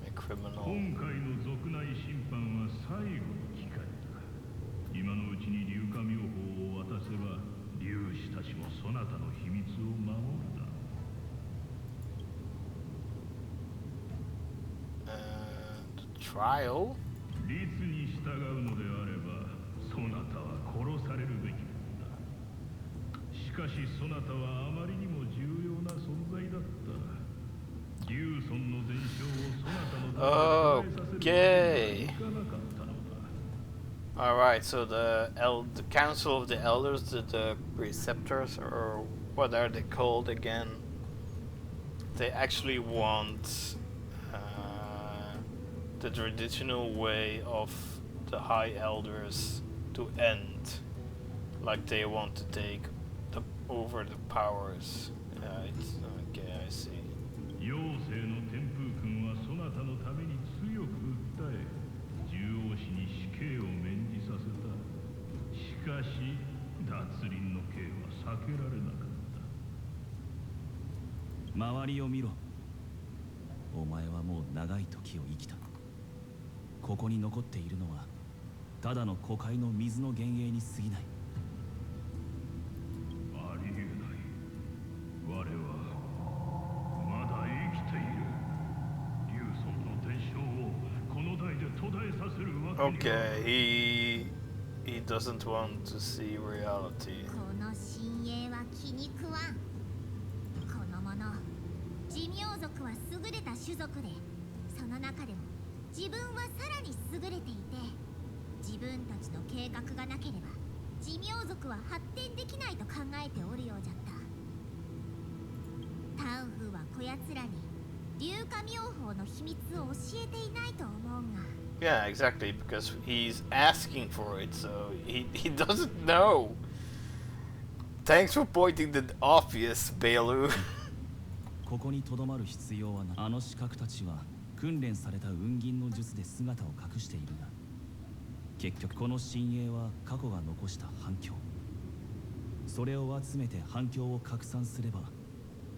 a criminal. 今回の族内審判は最後の機会だ。今のうちに硫化妙法を渡せば竜士たちもそなたの秘密を守るだろう。The trial? 律に従うのであればそなたは殺されるべきものだ。しかしそなたはあまりにも重要な存在だった。竜尊の伝承をそなたの中で途絶えさせるわけにはいかなかったのだ。 Alright, so the Council of the Elders, the Preceptors, or what are they called again? They actually want the traditional way of the High Elders to end. Like they want to take over the powers. It's okay, I see. 妖精の天風君はそなたのために強く訴え獣王氏に死刑を免じさせた。しかし脱輪の刑は避けられなかった。周りを見ろ。お前はもう長い時を生きた。ここに残っているのはただの枯海の水の幻影に過ぎない。ありえない。我はまだ生きている。竜尊の伝承をこの代で途絶えさせるわけには。 Okay, he doesn't want to see reality. この新鋭は気に食わん。この者寿命族は優れた種族で、その中でも自分はさらに優れていて、自分たちの計画がなければ寿命族は発展できないと考えておるようじゃった。タンフーはこやつらに硫化妙法の秘密を教えていないと思うが。 Yeah, exactly, because he's asking for it, so he doesn't know. Thanks for pointing the obvious, Bailu. ここにとどまる必要はない。あの刺客たちは訓練された雲銀の術で姿を隠しているが、結局この新鋭は過去が残した反響。それを集めて反響を拡散すれば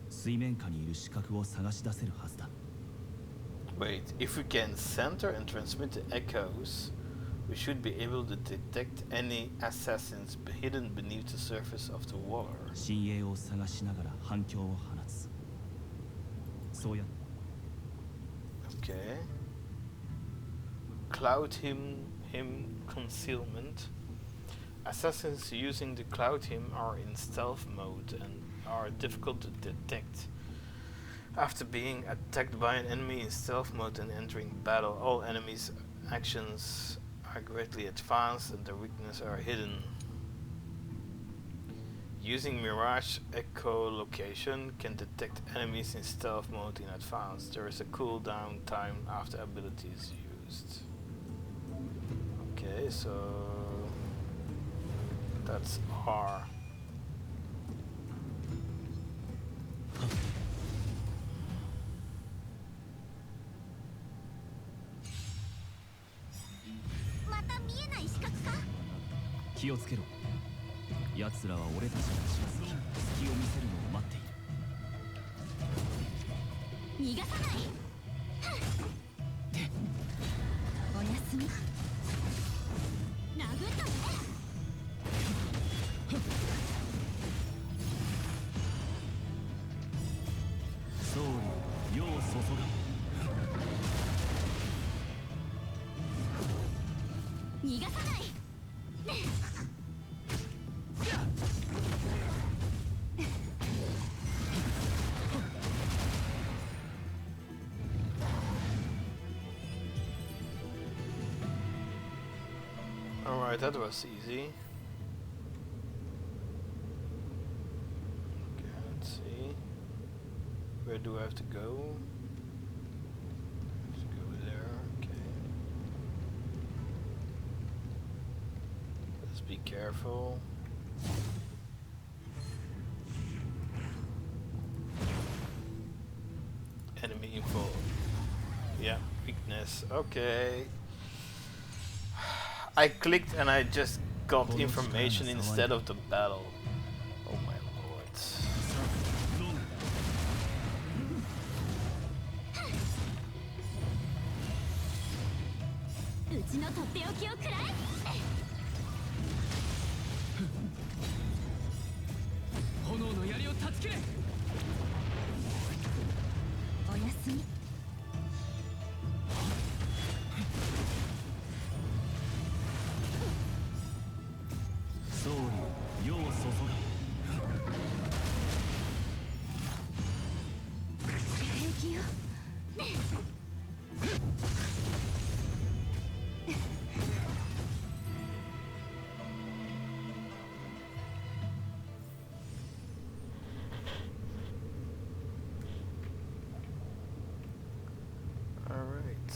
水面下にいる刺客を探し出せるはずだ。 Wait, if we can center and transmit the echoes, we should be able to detect any assassins hidden beneath the surface of the water. 新鋭を探しながら反響を放つ。そうや。 Okay. Cloud him concealment. Assassins using the cloud him are in stealth mode and are difficult to detect. After being attacked by an enemy in stealth mode and entering battle, all enemies' actions are greatly advanced and their weaknesses are hidden. Using Mirage Echolocation can detect enemies in stealth mode in advance. There is a cooldown time after ability is used. Okay, so that's R. What? 気をつけろ。奴らは俺たちが近づき、隙を見せるのを待っている。逃がさない。おやすみ。殴ったね。総理、世を注が。逃がさない。Alright, that was easy. Okay, let's see. Where do I have to go? Let's go there, okay. Let's be careful. Enemy info. Yeah, weakness. Okay. I clicked and I just got information instead of the battle. Oh my lord. うちのとっておきをくらえ。炎の槍を断ち切れ。おやすみ。総理世を注が平気よ。Alright.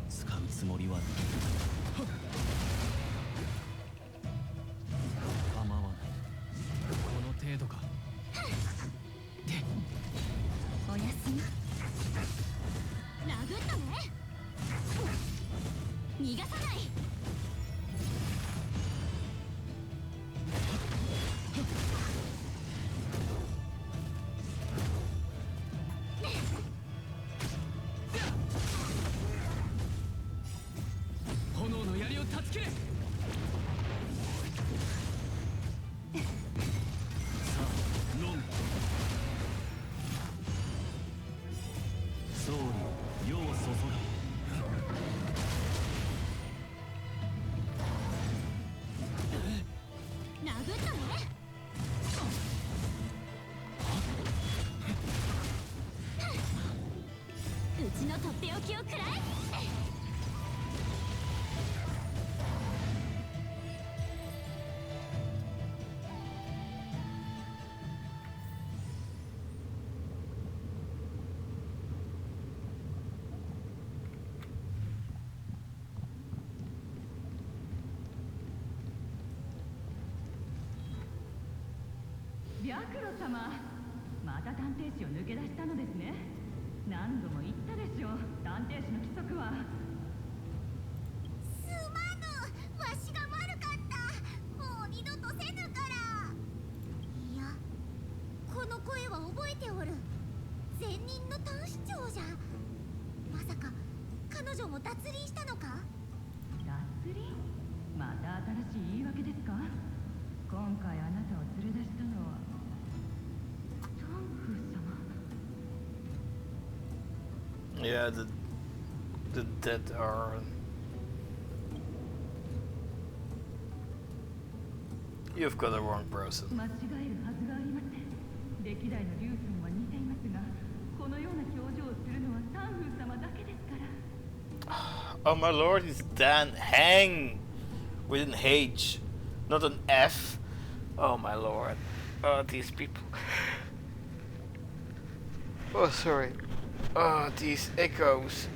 使うつもりは構わない。この程度か。おやすみ。殴ったね。逃がさない。炎の槍を断ち切れ。さあ飲む。総理世を注が殴ったね。うちのとっておきをくらえ。白露様、また探偵士を抜け出したのですね。何度も言ったでしょう、探偵士の規則は。すまぬ。わしが悪かった。もう二度とせぬから。いや、この声は覚えておる。前任の短視長じゃ。まさか彼女も脱輪したのか。脱輪？また新しい言い訳ですか？今回あなたを連れ出したのはタンフ様。Yeah, the dead are. You've got the wrong person. 間違えるはずがありません。歴代のリュウソンは似ていますが、このような表情をするのはタンフ様だけですから。Oh my lord, he's Dan Hang with an H, not an F. Oh my lord. Oh, these people. Oh, sorry. Oh, these echoes.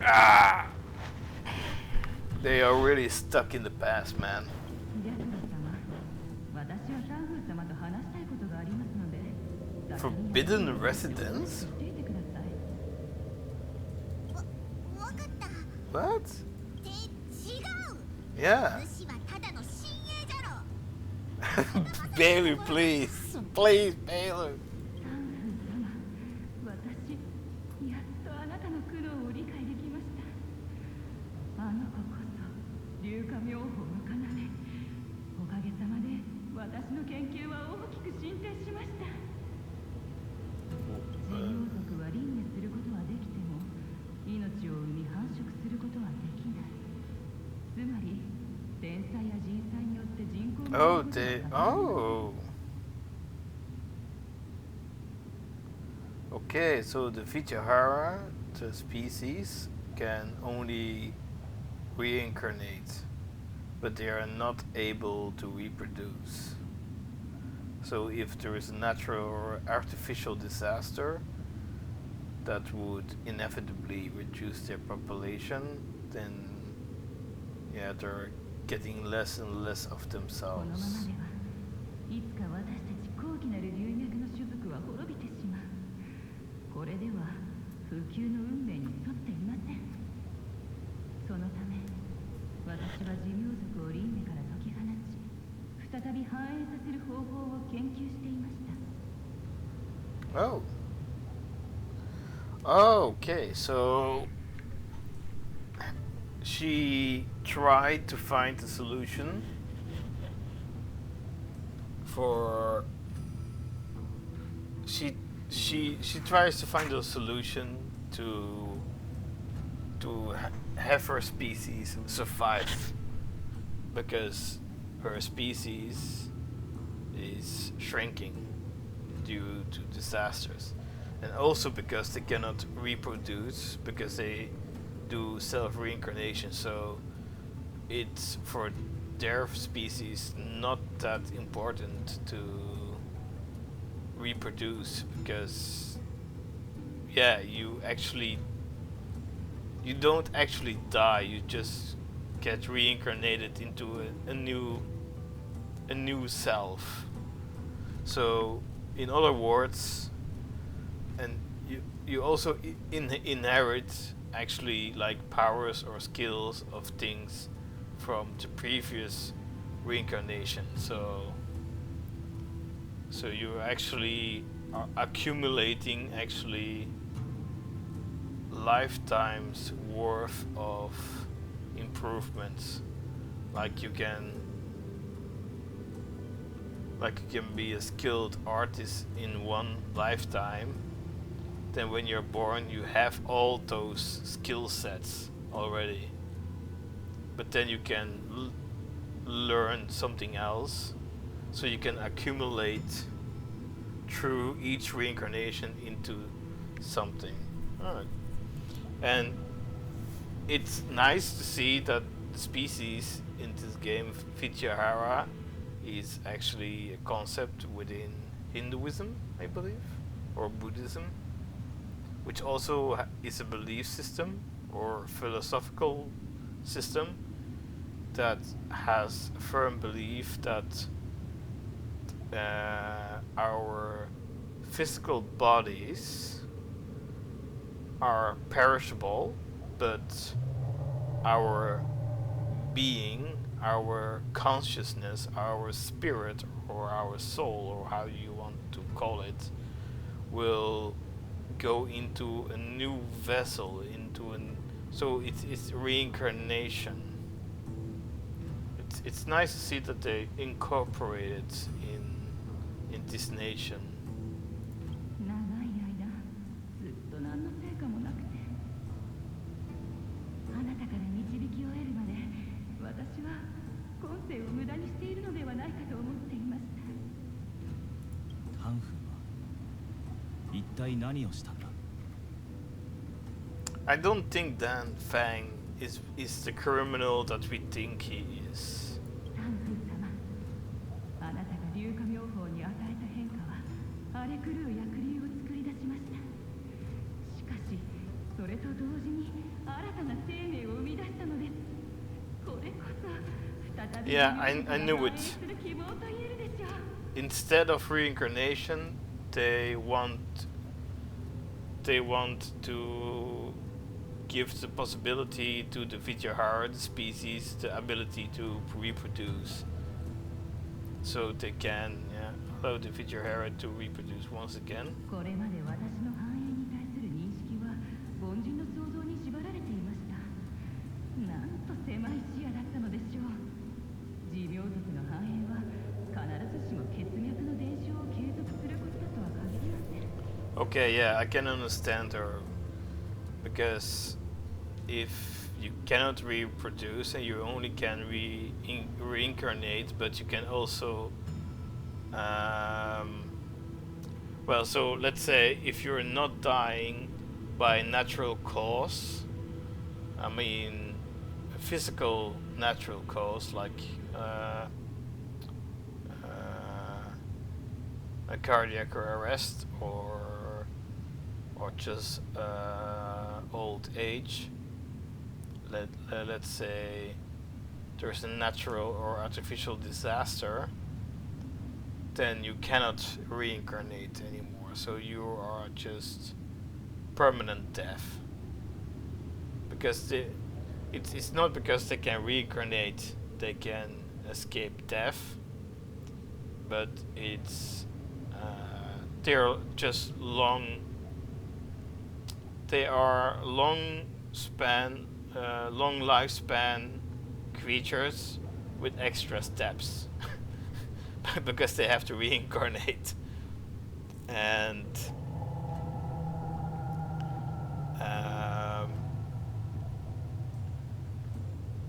Ah! They are really stuck in the past, man. 白露様、私はタンフ様と話したいことがありますので。Forbidden residence? していてください。わかった。 What? って違う。 Yeah. 主はただの親衛じゃろ。 Bailey, please. Please, Bailey. タンフ様、私、やっとあなたの苦悩を理解できました。あの子こそ、硫化妙法の要。おかげさまで、私の研究は大きく進展しました。人王族は輪廻することはできても、命を生み繁殖することはできない。つまり、天才や人災によって人口が Oh, they. Oh. Okay, so the Vichahara, the species, can only reincarnate, but they are not able to reproduce. So if there is a natural or artificial disaster that would inevitably reduce their population, then yeah, they're getting less and less of このままで themselves. はいつか私たち高貴なる流脈の種族は滅びてしまう。これでは不朽の運命に沿っていません。そのため私は寿命族を輪廻から解き放ち、再び繁栄させる方法を研究していました。 Oh. Okay, so she tried to find a solution for she tries to find a solution to have her species survive, because her species is shrinking due to disasters, and also because they cannot reproduce because they do self-reincarnation. So it's for their species not that important to reproduce, because yeah, you don't actually die, you just get reincarnated into a new self. So in other words, and you also inherit actually like powers or skills of things from the previous reincarnation. So you actually are accumulating actually lifetimes worth of improvements. Like you can be a skilled artist in one lifetime, then when you're born you have all those skill sets already, but then you can learn something else, so you can accumulate through each reincarnation into something. And it's nice to see that the species in this game, Vidyahara, is actually a concept within Hinduism, I believe, or Buddhism, which also is a belief system or philosophical system that has a firm belief that our physical bodies are perishable, but our being, our consciousness, our spirit, or our soul, or how you want to call it, will go into a new vessel, so it's reincarnation. It's nice to see that they incorporate it in this nation. 長い間ずっと何の成果もなくて、あなたから導きを得るまで私は今世を無駄にしているのではないかと思っていました。タンフーは一体何をしたんだ？ I don't think Dan Fang is the criminal that we think he is. タンフー様、あなたが硫化妙法に与えた変化は荒れ狂う薬流を作り出しました。しかしそれと同時に新たな生命を生み出したのです。これこそ再び Yeah, I knew it. する希望と言えるでしょう。 Instead of reincarnation, they want to give the possibility to the Vidyahara, the species, the ability to reproduce. So they can allow the Vidyahara to reproduce once again. これまで私の繁栄に対する認識は凡人の想像に縛られていました。なんと狭い視野だったのでしょう。寿命族の繁栄は必ずしも血脈の伝承を継続することだとは限りません。 Okay, yeah, I can understand her, because if you cannot reproduce and you only can reincarnate, but you can also well, so let's say if you're not dying by natural cause, I mean a physical natural cause like a cardiac arrest or just old age, let's say there's a natural or artificial disaster, then you cannot reincarnate anymore. So you are just permanent death. Because it's not because they can reincarnate, they can escape death, but it's they're just long. They are long lifespan creatures with extra steps because they have to reincarnate. And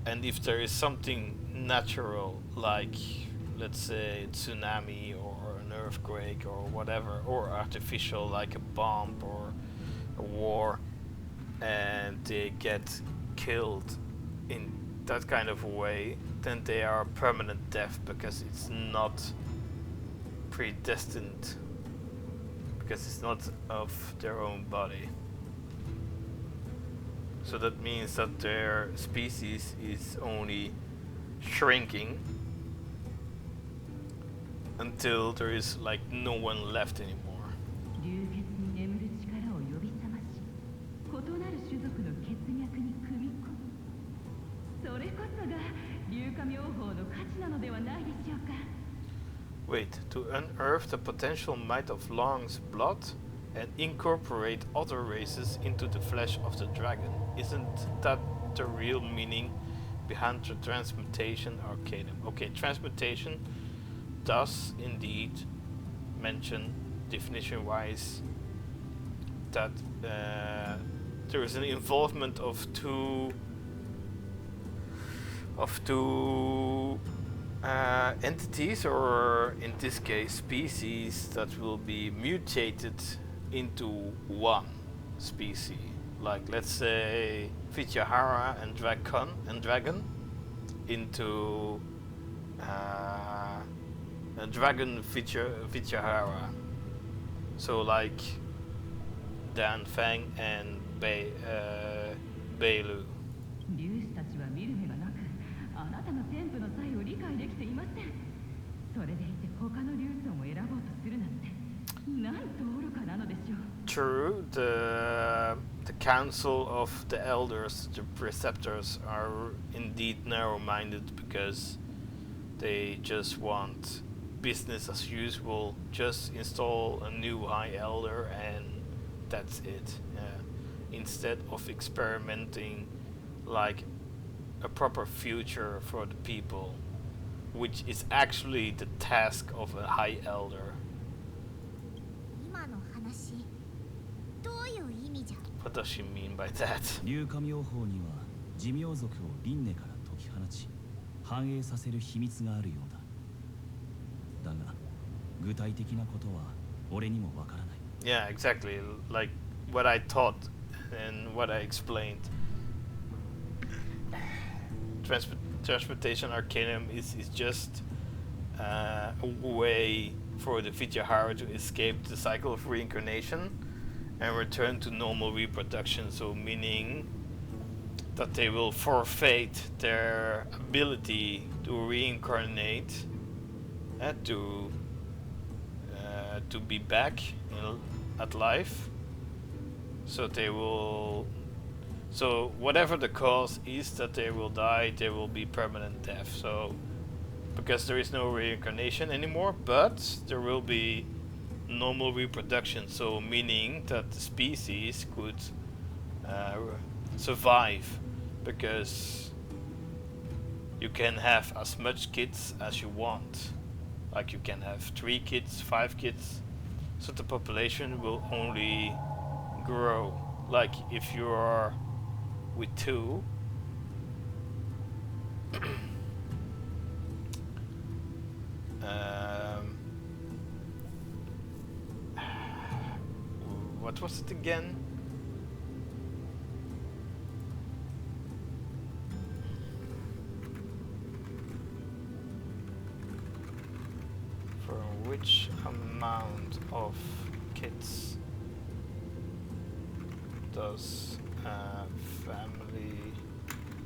and if there is something natural, like let's say tsunami or an earthquake or whatever, or artificial like a bomb or a war, and they get killed in that kind of way, then they are permanent death because it's not predestined, because it's not of their own body. So that means that their species is only shrinking until there is like no one left anymore. 流血に眠る力を呼び覚まし、異なる種族の血脈に組み込む。それこそが硫化妙法の価値なのではないでしょうか。 Wait, to unearth the potential might of Long's blood and incorporate other races into the flesh of the dragon. Isn't that the real meaning behind the transmutation arcanum? Okay, transmutation does indeed mention, definition-wise, that there is an involvement of two entities, or in this case species, that will be mutated into one species. Like let's say Vichahara and dragon into a dragon Vichahara. So like Dan Feng and Beilu. 粒子たちは見る目がなく、あなたの天賦の際を理解できていません。それでいて他の粒子を選ぼうとするなんて、なんと愚かなのでしょう。 True, the council of the elders, the preceptors, are indeed narrow-minded because they just want business as usual. Just install a new high elder and that's it. Instead of experimenting like a proper future for the people, which is actually the task of a high elder. 今の話、どういう意味じゃ。 What does she mean by that? 硫化妙法には寿命族を輪廻から解き放ち反映させる秘密があるようだ。だが具体的なことは俺にもわからない。 Yeah, exactly. Like what I taught and what I explained. Transmutation Arcanum is just a way for the Vichahara to escape the cycle of reincarnation and return to normal reproduction. So meaning that they will forfeit their ability to reincarnate and to be back at life. So they will. So whatever the cause is that they will die, there will be permanent death. So because there is no reincarnation anymore, but there will be normal reproduction. So meaning that the species could survive, because you can have as much kids as you want. Like you can have 3 kids, 5 kids. So the population will only grow. Like if you are with 2, what was it again? For which amount of kids does a family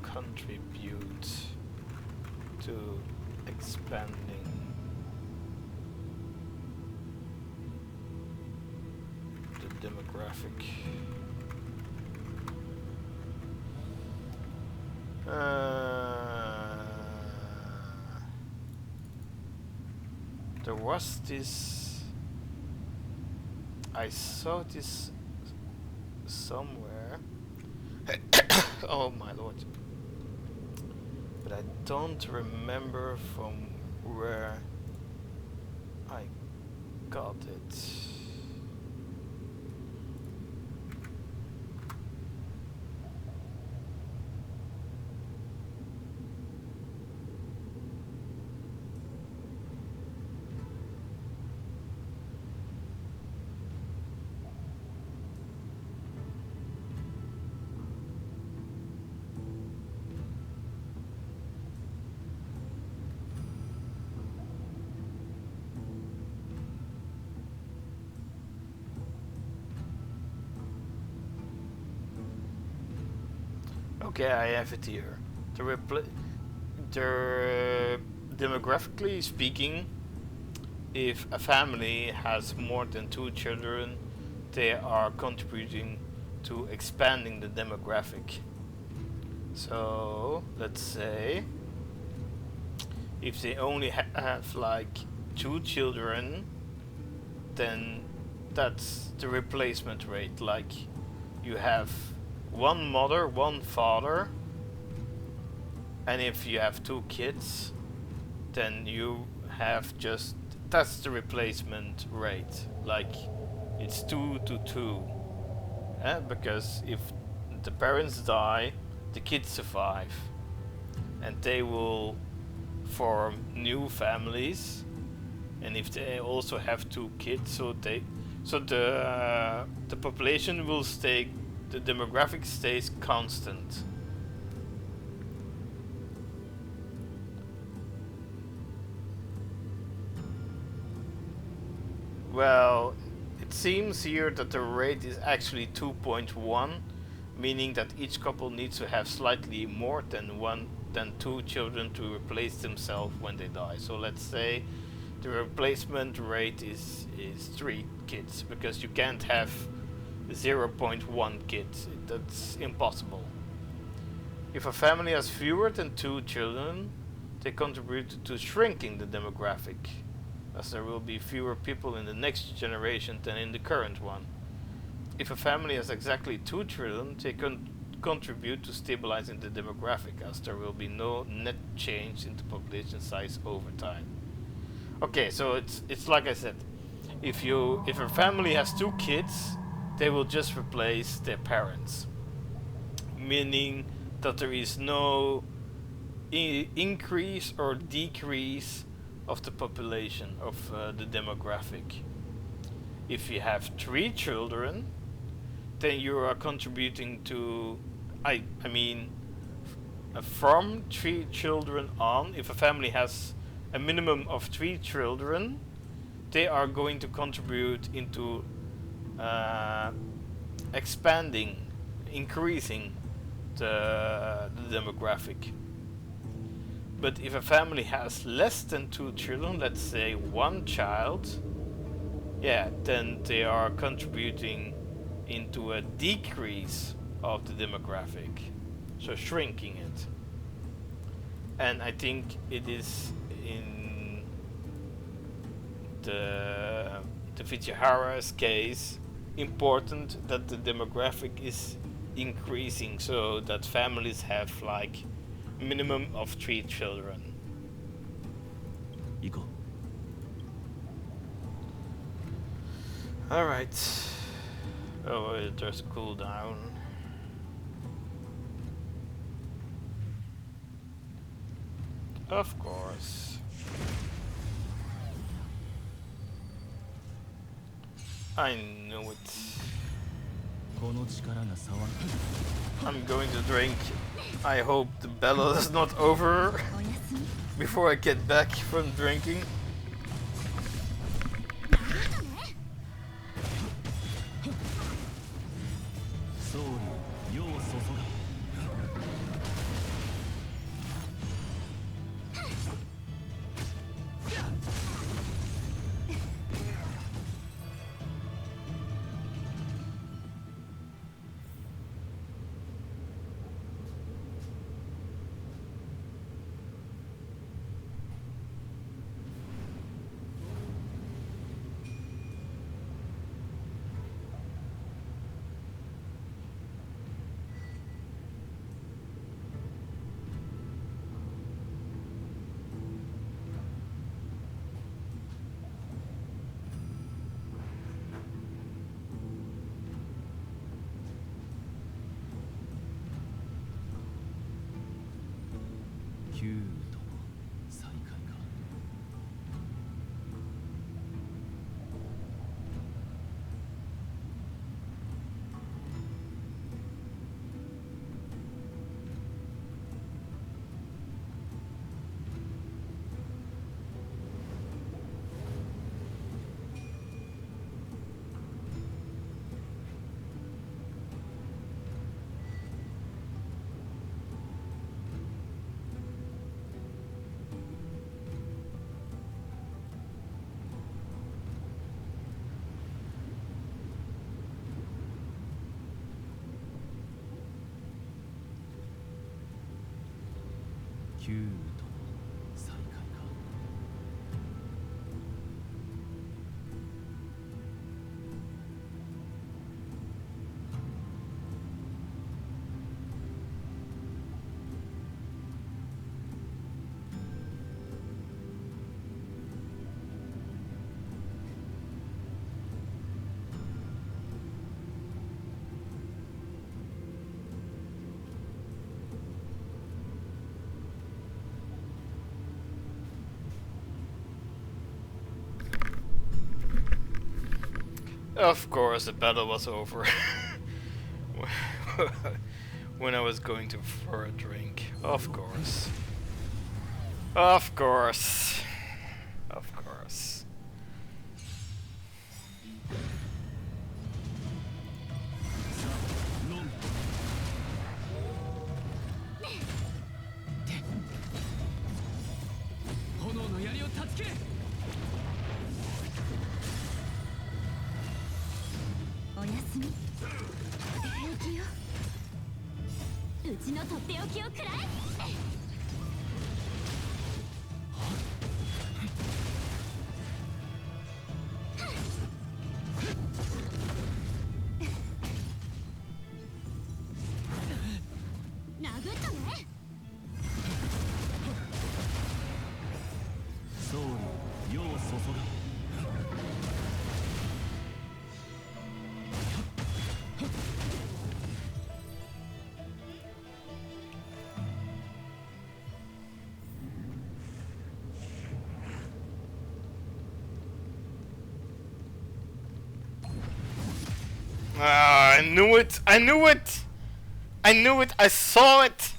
contribute to expanding. The demographic. There was this. I saw this somewhere. Oh my lord. But I don't remember from where I got it. Okay, I have it here. Demographically speaking, if a family has more than 2 children, they are contributing to expanding the demographic. So, let's say if they only have like 2 children, then that's the replacement rate. Like you have 1 mother, 1 father, and if you have 2 kids, then you have just, that's the replacement rate. Like it's 2 to 2. Because if the parents die, the kids survive, and they will form new families. And if they also have 2 kids, so the population will stay, the demographic stays constant. Well, it seems here that the rate is actually 2.1, meaning that each couple needs to have slightly more than 2 children to replace themselves when they die. So let's say the replacement rate is 3 kids, because you can't have 0.1 kids. That's impossible. If a family has fewer than 2 children, they contribute to shrinking the demographic, as there will be fewer people in the next generation than in the current one. If a family has exactly 2 children, they contribute to stabilizing the demographic, as there will be no net change in the population size over time. Okay, so it's like I said, if a family has 2 kids, they will just replace their parents, meaning that there is no increase or decrease of the population of the demographic. If you have 3 children, then you are contributing to, from 3 children on, if a family has a minimum of 3 children, they are going to contribute into expanding, increasing the demographic. But if a family has less than 2 children, let's say 1 child, yeah, then they are contributing into a decrease of the demographic, so shrinking it. And I think it is in the Vijahara's case important that the demographic is increasing, so that families have like minimum of 3 children. 行こう。 All right. Oh, there's a cooldown. Of course. I knew it. この力が騒ぐ。 I'm going to drink. I hope the battle is not over before I get back from drinking. 総理、世を注が。キューとの再会か。キューとの再会か。Of course, the battle was over when I was going to for a drink. Of course. Of course. Of course. 炎の槍を断ち切れ。おやすみ。平気よ。うちのとっておきをくらえ。殴ったね。ソウル、世を注ぐ。Ah, I knew it! I knew it! I knew it! I saw it!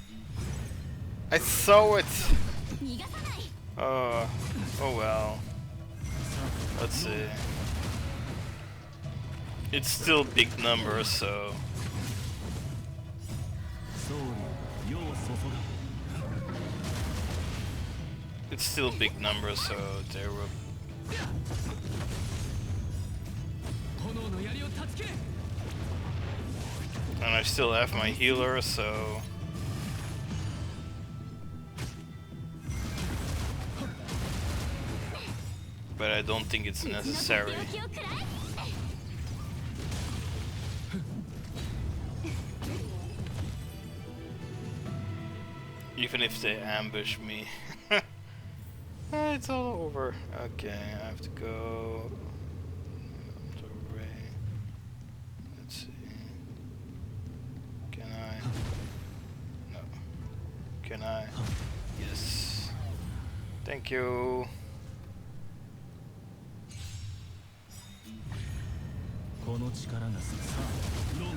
I saw it! 逃がさない。 Oh well. Let's see. It's still big numbers, so... ソウル、世を注ぐ。 It's still big numbers, so there will... 炎の槍を断ち切れ。 And I still have my healer, so... But I don't think it's necessary. Even if they ambush me. It's all over. Okay, I have to go... to Ray. Let's see. Can I? No. Can I? Yes. Thank you. この力がさあロン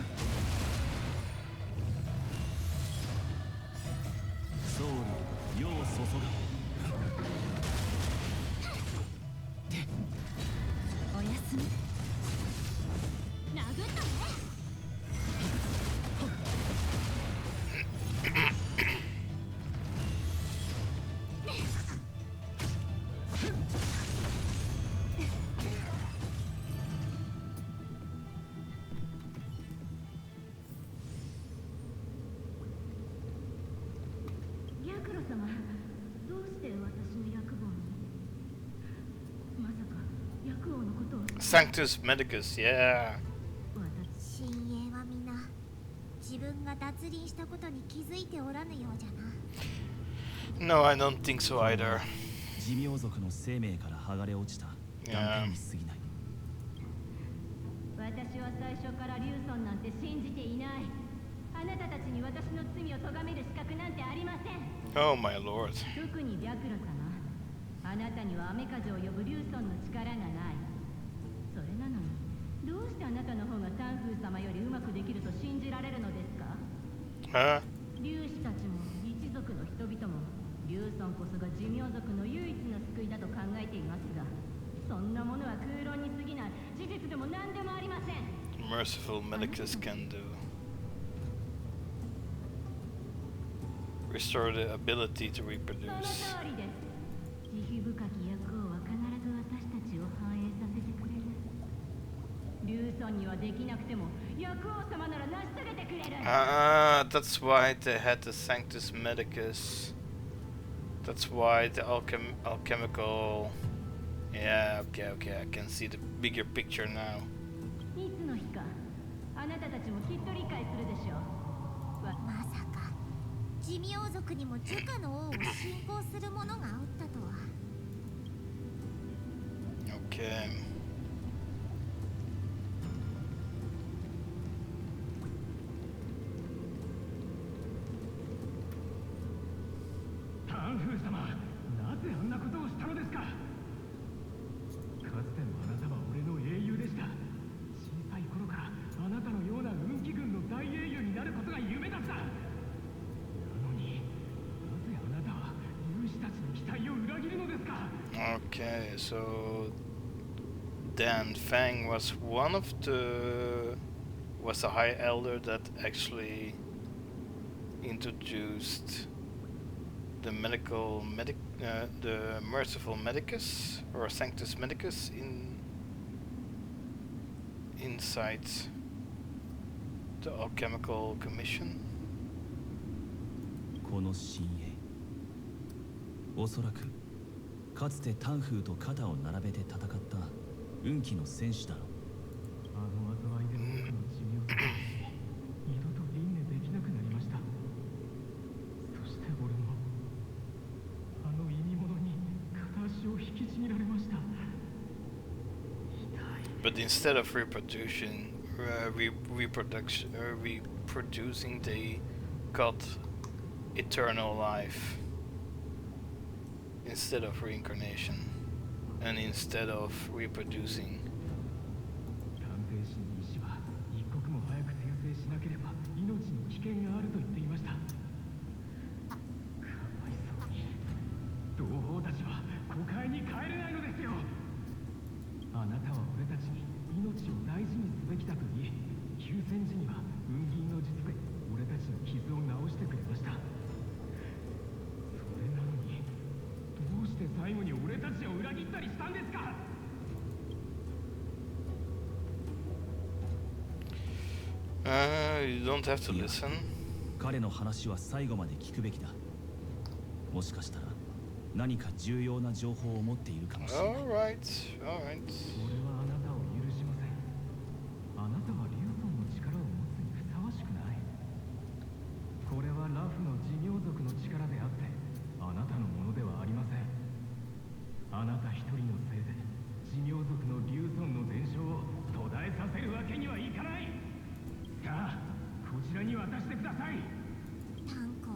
ソウル世を注ぐおやすみ。殴ったね。白露様、どうして私の役棒に？まさか薬王のことを。Sanctus Medicus, yeah. 親衛は皆自分が脱輪したことに気づいておらぬようじゃな。 No, I don't think so either. 寿命族の生命から剥がれ落ちた断片に過ぎない。私は最初からリュウソンなんて信じていない。あなたたちに私の罪を咎める資格なんてありません。 Oh my lord. 特に白露様、あなたには雨風を呼ぶ竜尊の力がない。それなのに、どうしてあなたの方がタンフー様よりうまくできると信じられるのですか？ Huh? 竜士たちも一族の人々も竜尊こそが寿命族の唯一の救いだと考えていますが、そんなものは空論に過ぎない。事実でも何でもありません。 Merciful medicus can do. Restore the ability to その reproduce. 通りです。慈悲深き役王は必ず私たちを反映させてくれる。竜尊にはできなくても役王様なら成し遂げてくれる。Ah, that's why they had the Sanctus Medicus. That's why the alchemical. Yeah, okay. I can see the bigger picture now. いつの日か、あなたたちもきっと理解するでしょう。まさか寿命族にも儒家の王を信仰する者がおったとは。 Okay. タンフー様、なぜあんなことをしたのですか？かつてのあなたは俺の英雄でした。小さい頃からあなたのような運気軍の大英雄になることが夢だった。なのに、なぜあなたは勇士たちの期待を裏切るのですか？ Okay, so Dan Fang was one of was the High Elder that actually introduced the the Merciful Medicus or Sanctus Medicus inside the Alchemical Commission. この新鋭、おそらくかつてタンフーと肩を並べて戦った運気の戦士だろう。あの災いで僕の寿命が二度と輪廻できなくなりました。そして俺もあの意味物に片足を引きちぎられました。痛い。 But instead of reproducing, they got eternal life instead of reincarnation, and instead of reproducing. 探偵士の医師は一刻も早く転生しなければ命の危険があると言っていました。かわいそうに、同胞たちは誤解に帰れないのですよ。あなたは俺たちに命を大事にすべきだと言い、休戦時には雲銀の術で俺たちの傷を治してくれました。それなのに、どうして最後に俺たちを裏切ったりしたんですか？ You don't have to いや、 listen. 彼の話は最後まで聞くべきだ。もしかしたら何か重要な情報を持っているかもしれない。 All right. 俺はあなたを許しません。あなたは竜尊の力を持つにふさわしくない。これはラフの寿命族の力であって、あなたのものではありません。あなた一人のせいで寿命族の竜尊の伝承を途絶えさせるわけにはいかない。さあ、こちらに渡してください。炭鉱、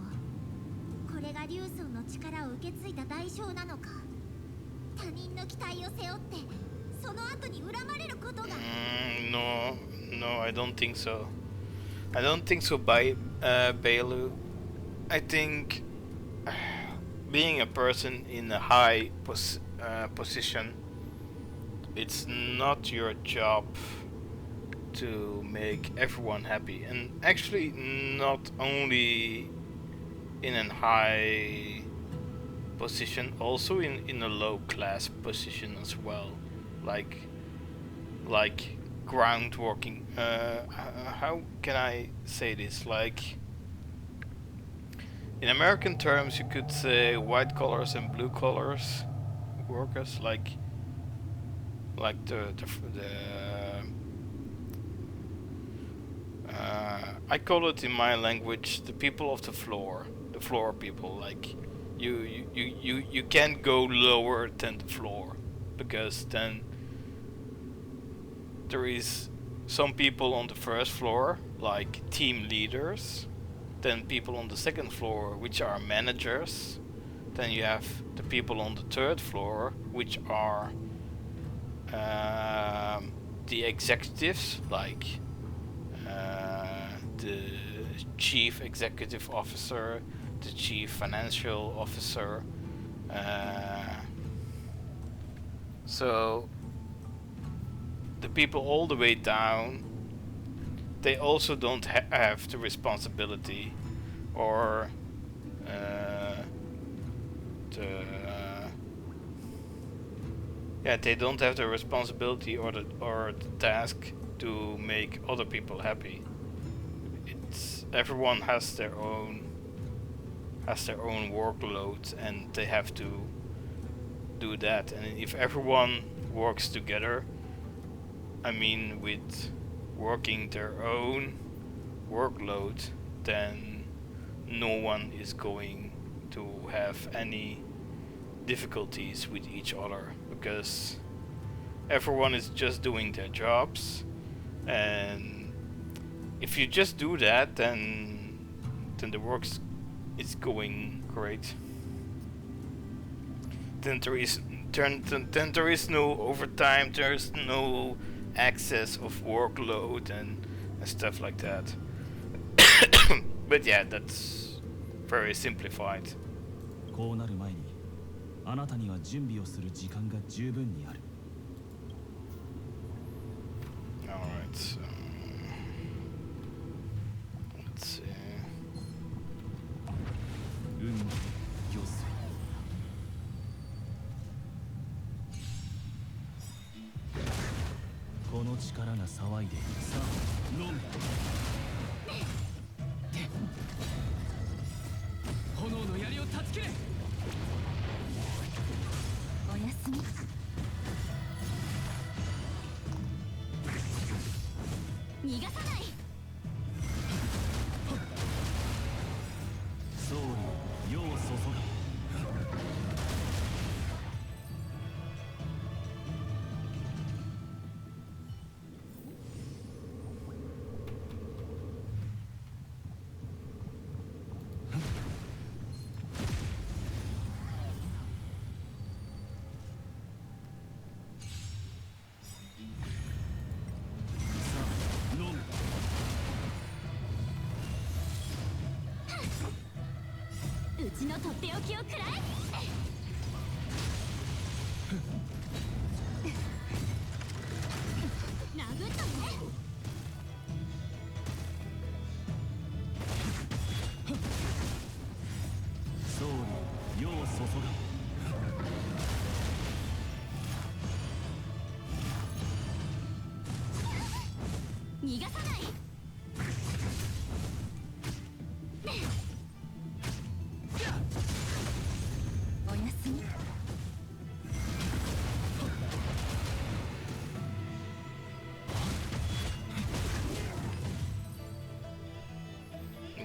これが竜尊の力を受け継いだ代償なのか。他人の期待を背負ってその後に恨まれることが。No, I don't think so. I don't think so, Bailu. I think being a person in a high position, it's not your job to make everyone happy, and actually not only in a high position, also in a low class position as well, like ground working. How can I say this? Like, in American terms, you could say white collars and blue collars workers, like the I call it in my language the people of the floor people. Like, you can't go lower than the floor, because then there is some people on the first floor, like team leaders, then people on the second floor, which are managers. Then you have the people on the third floor, which are the executives, like the chief executive officer, the chief financial officer. So the people all the way down, they also don't have the responsibility or they don't have the responsibility or the task to make other people happy. It's everyone has their own workload, and they have to do that. And if everyone works together, I mean with working their own workload, then no one is going to have any difficulties with each other, because everyone is just doing their jobs. And if you just do that, then the work is going great. Then there is no overtime, there's no excess of workload and stuff like that. But yeah, that's very simplified. こうなる前にあなたには準備をする時間が十分にある。 Alright, so let's see. 運命、行水。この力が騒いでいる。さあ、飲め。炎の槍を断ち切れ。おやすみ。逃がさない。総理、世を注が。 うちのとっておきをくらえ。殴ったね。総理、世を注が。 逃がさない。おやすみ。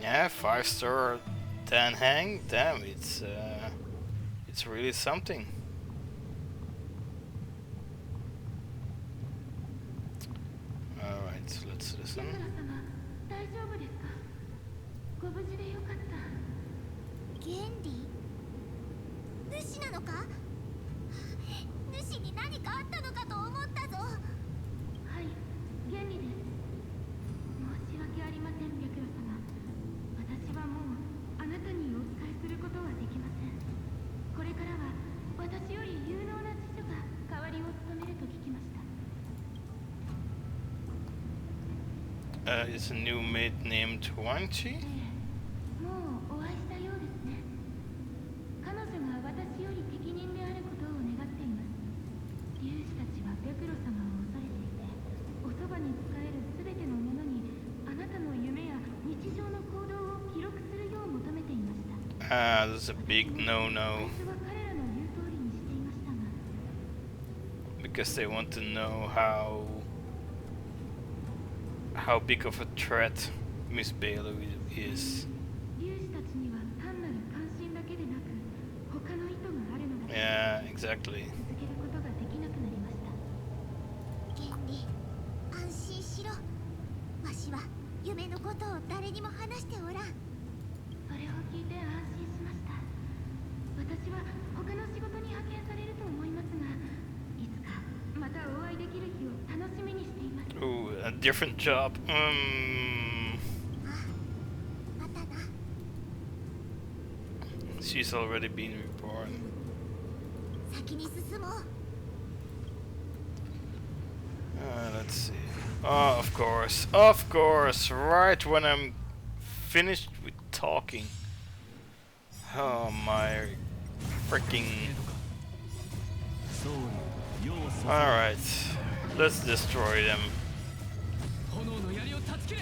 Yeah, 5-star Dan Hang. Damn, it's really something. Alright, let's listen. 大丈夫ですか？ご無事でよかった。原理？主なのか？主に何かあったのかと思ったぞ。はい、原理です。申し訳ありません、白露様。私はもうあなたにお仕えすることはできません。これからは私より有能な知女が代わりを務めると聞きました。 Is a new maid named Wanchi? もうお会いしたようですね。彼女が私より適任であることを願っています。竜士たちは白露様を恐れていて、おそばに仕えるすべての者にあなたの夢や日常の行動を記録するよう求めていました。 Ah, that's a big no-no. 私は彼らの言う通りにしていましたが。 Because they want to know how big of a threat Miss Bailey is. 竜士たちには単なる関心だけでなく、他の意図があるのだ。 Yeah, exactly. 続けることができなくなりました。原理、安心しろ。わしは夢のことを誰にも話しておらん。different job. またな。 She's already been reborn. 先に進もう。 Let's see. Oh, of course, right when I'm finished with talking. Oh my freaking. Alright, let's destroy them. 炎の槍を断ち切れ。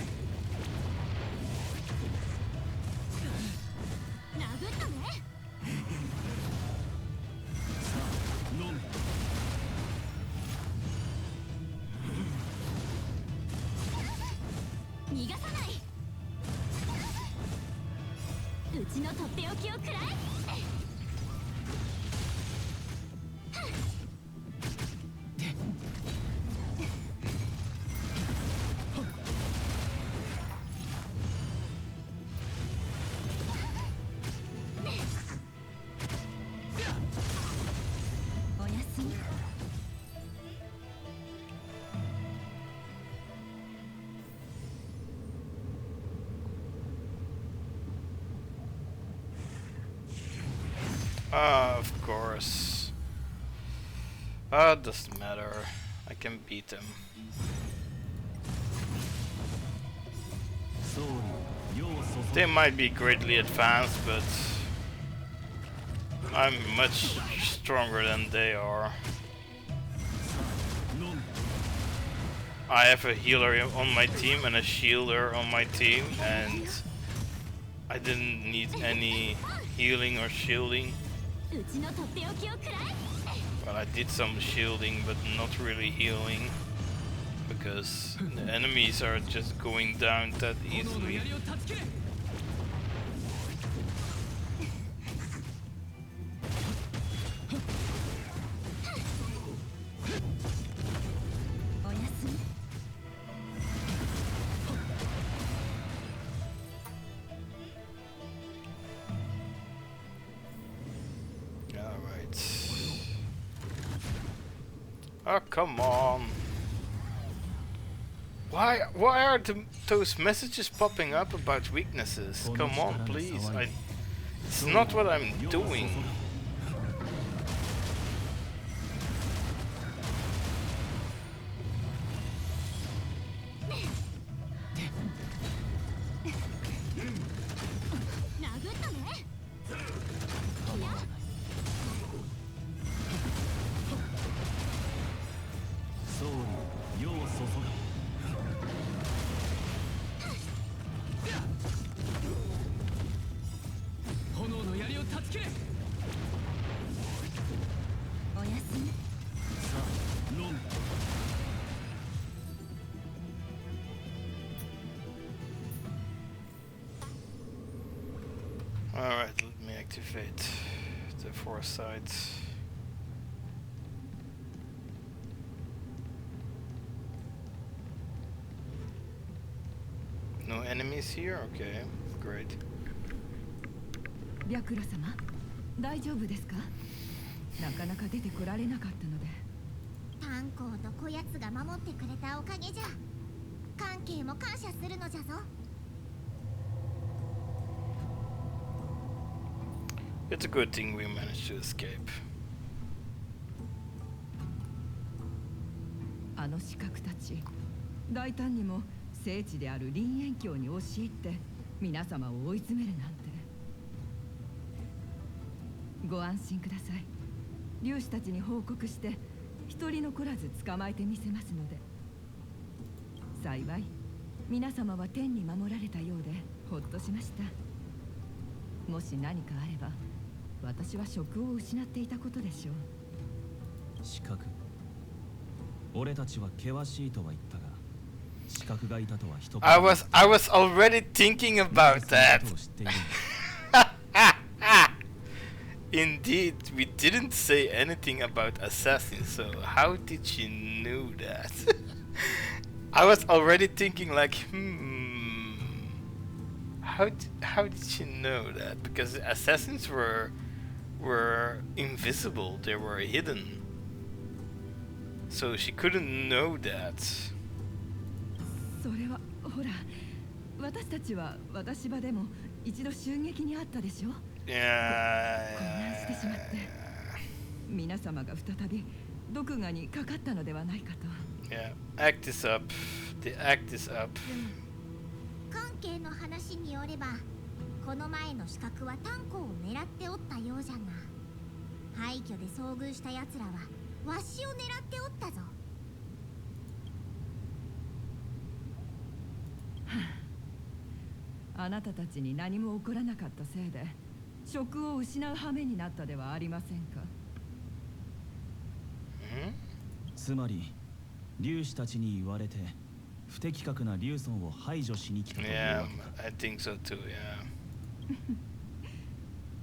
殴ったね。逃がさない。うちのとっておきを食らえ。おやすみ。 Of course. Doesn't matter. I can beat them. They might be greatly advanced, but I'm much stronger than they are. I have a healer on my team and a shielder on my team, and I didn't need any healing or shielding. Well, I did some shielding, but not really healing, because the enemies are just going down that easily. Oh, come on. Why are those messages popping up about weaknesses? Come on, please. It's not what I'm doing. Alright, let me activate the foresight. No enemies here? Okay, great. 白羅様、大丈夫ですか？なかなか出てこられなかったので。炭鉱とこやつが守ってくれたおかげじゃ。関係も感謝するのじゃぞ。 It's a good thing we managed to escape. あの刺客たち、大胆にも聖地である林苑峡に押し入って皆様を追い詰めるなんて。ご安心ください。竜士たちに報告して一人残らず捕まえてみせますので。幸い皆様は天に守られたようでほっとしました。もし何かあれば私は職を失っていたことでしょう。資格。俺たちは険しいとは言ったが、資格がいたとは一言。I was already thinking about that. Indeed, we didn't say anything about assassins, so how did she know that? I was already thinking like, how did she know that? Because assassins were invisible, they were hidden. So she couldn't know that. それはほら、私たちは私場でも一度襲撃にあったでしょ。混乱してしまって、皆様が再び毒牙にかかったのではないかと。Yeah, act this up. The act this up. 関係の話によれば、この前の刺客は炭鉱を狙っておったようじゃが、廃墟で遭遇した奴らはわしを狙っておったぞ。あなたたちに何も起こらなかったせいで職を失う羽目になったではありませんか。つまり粒子たちに言われて不適格なリュウソンを排除しに来たという Yeah, わけか。 I think so too, yeah.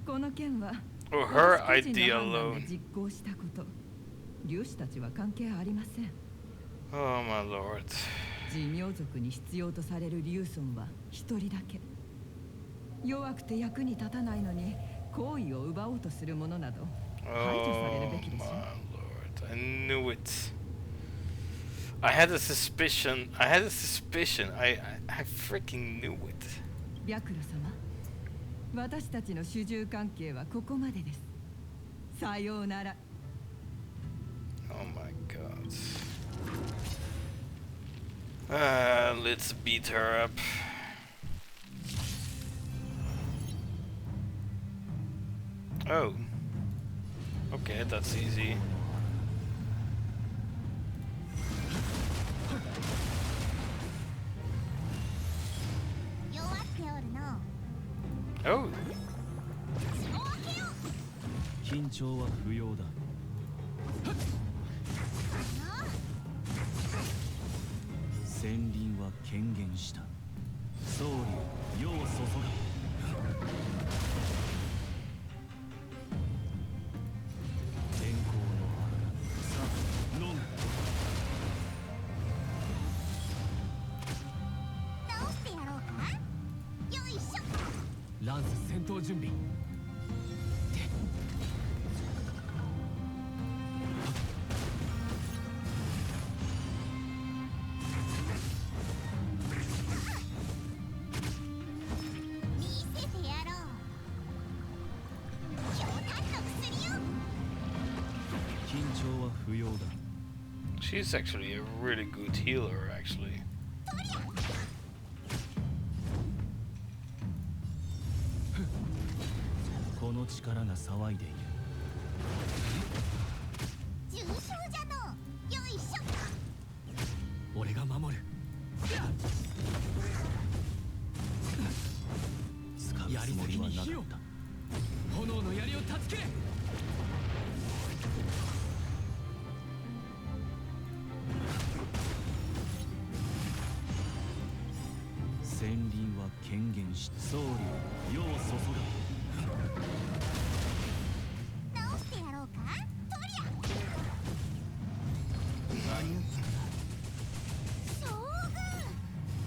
この件は Or her 私個人 idea の判断で alone. 実行したこと。粒子たちは関係ありません。 Oh my lord. 寿命族に必要とされるリュウソンは一人だけ。弱くて役に立たないのに好意を奪おうとする者など排除されるべきでしょ。 My lord, I knew it. I had a suspicion. I freaking knew it. 白露様、私たちの主従関係はここまでです。さようなら。 Oh my god. Let's beat her up. Oh. Okay, that's easy. Oh. 緊張は不要だ。戦輪は権限した。総理、世を注が。天候のさあ、飲む。直してやろうか。よいしょ。ランス戦闘準備。見せてやろう。強炭の薬よ。緊張は不要だ。 She's actually a really good healer, actually. この力が騒いでいる。重傷じゃの。よいしょ。俺が守る。使うつもりはなかった。炎の槍を断つけ。戦輪は権限し、総理、世を注が。直してやろうか。とりゃ。将軍。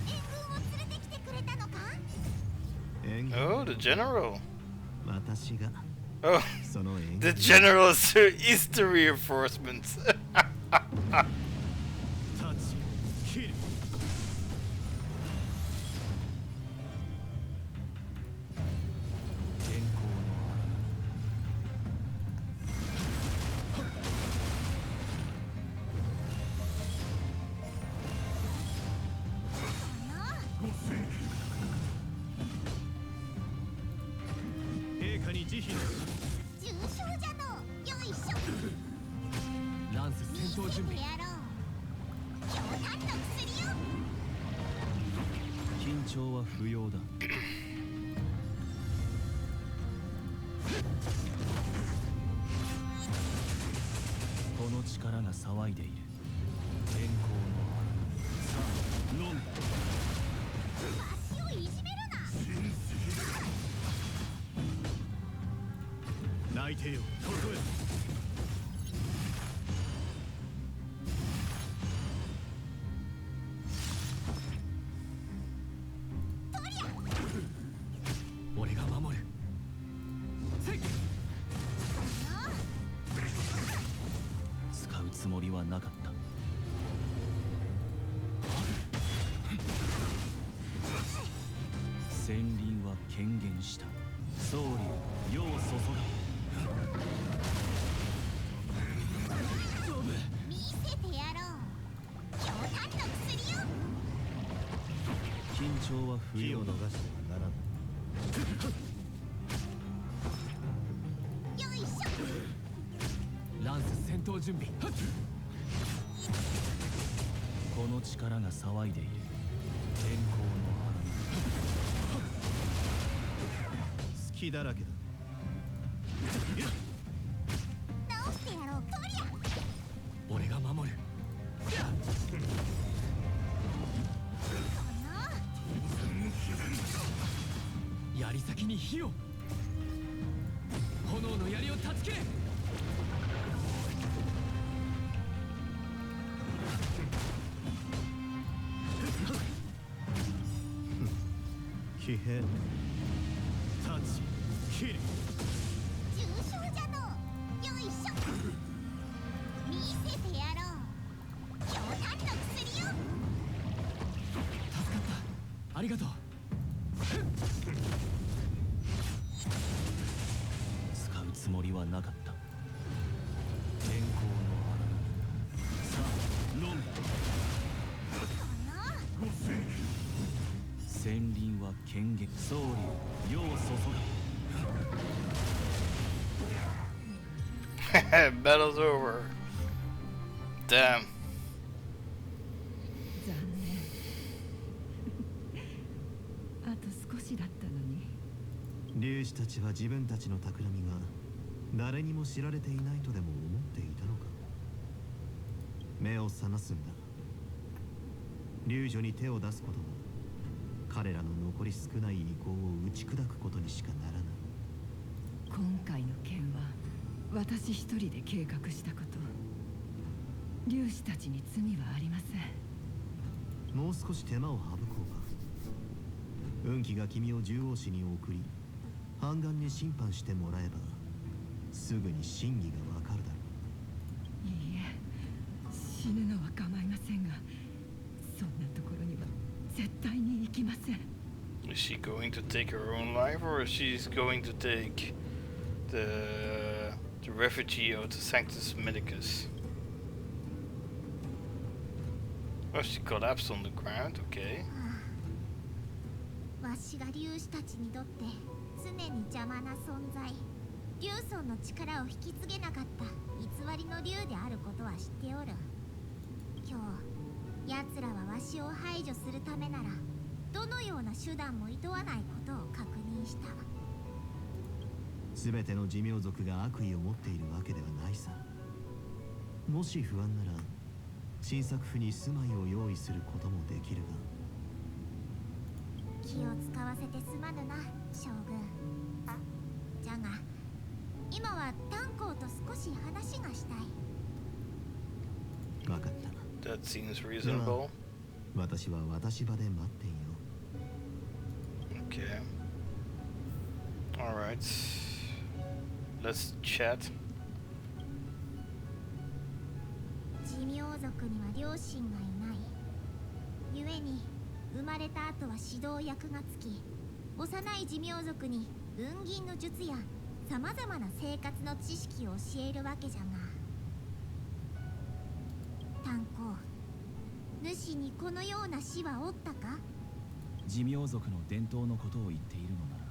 援軍を連れてきてくれたのか。援軍 Oh, the general. 私が Oh, その援 the 軍 general is the reinforcements. 立ち切る。天候の陛下に慈悲の重傷じゃの。よいしょ。ランス戦闘準備。やろう。強炭の薬よ。緊張は不要だ。この力が騒いでいる。天候のさあ、飲む。足をいじめるな。泣いてよ、ここへ。俺が守る。使うつもりはなかった。戦輪は権限した。総理、世を注が。見せてやろう。強炭の薬よ。緊張は不要だ。気を逃してはならない。よいしょ。ランス戦闘準備。この力が騒いでいる。天候の隙だらけだ。直してやろう。こりゃ。俺が守る。槍先に火を。炎の槍を断ち切れ。騎兵立ち切れ。重傷じゃのう。よいしょ。見せてやろう。強炭の薬よ。助かった。ありがとう。使うつもりはなかった。天候の荒波。さあ、飲め。戦輪は権限。総理、世を注が。 Battle's over. Damn. 残念。あと少しだったのに。竜士たちは自分たちの企みが誰にも知られていないとでも思っていたのか。目を覚ますんだ。竜女に手を出すことは彼らの残り少ない意向を打ち砕くことにしかならない。今回の件は私一人で計画したこと。竜士たちに罪はありません。もう少し手間を省こうか。運気が君を獣王市に送り半眼に審判してもらえばすぐに真偽がわかるだろいいえ、死ぬのは構いませんが、そんなところには絶対に行きません。 Is she going to take her own life, or is she going to take the refugee of the Sanctus Medicus? Oh, she collapsed on the ground. Okay. わしが竜士たちにとって常に邪魔な存在。竜尊の力を引き継げなかった偽りの竜であることは知っておる。今日奴らはわしを排除するためならどのような手段も厭わないことを確認した。全ての寿命族が悪意を持っているわけではないさ。もし不安なら新作府に住まいを用意することもできるが。気を使わせてすまぬな、将軍。じゃが今は炭鉱と少し話がしたい。分かった。 That seems reasonable. 私は私場で待っていよう。 Okay. Alright. Let's chat. 寿命族には両親がいない。故に生まれた後は指導役がつき、幼い寿命族に運銀の術やさまざまな生活の知識を教えるわけじゃが、炭鉱主にこのような死はおったか。寿命族の伝統のことを言っているのなら、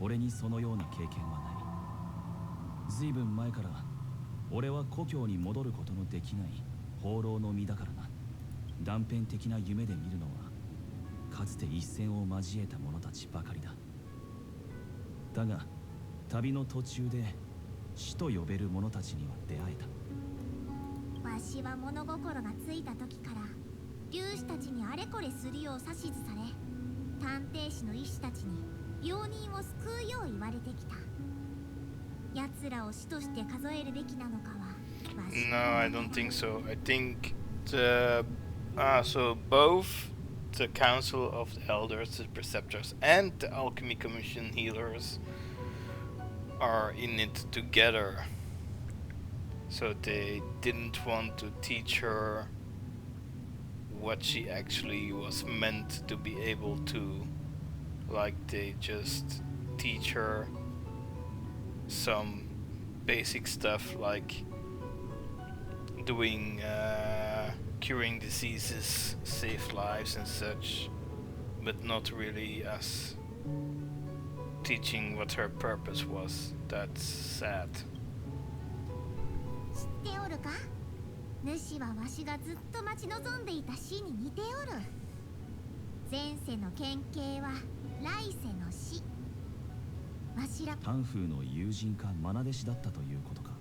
俺にそのような経験はない。随分前から俺は故郷に戻ることのできない放浪の身だからな。断片的な夢で見るのはかつて一戦を交えた者たちばかりだ。だが旅の途中で死と呼べる者たちには出会えた。わしは物心がついた時から竜士たちにあれこれするよう指図され、探偵士の医師たちに病人を救うよう言われてきた。奴らを死として数えるべきなのかはわし No, I don't think so. I think so both the Council of the Elders, the Preceptors, and the Alchemy Commission healers are in it together. So they didn't want to teach her what she actually was meant to be able to like they just teach her some basic stuff like doing curing diseases, save lives and such, but not really as teaching what her purpose was. That's sad. 知っておるか？主はわしがずっと待ち望んでいた死に似ておる。前世の県警は来世の死。わしらタンフーの友人か愛弟子だったということか。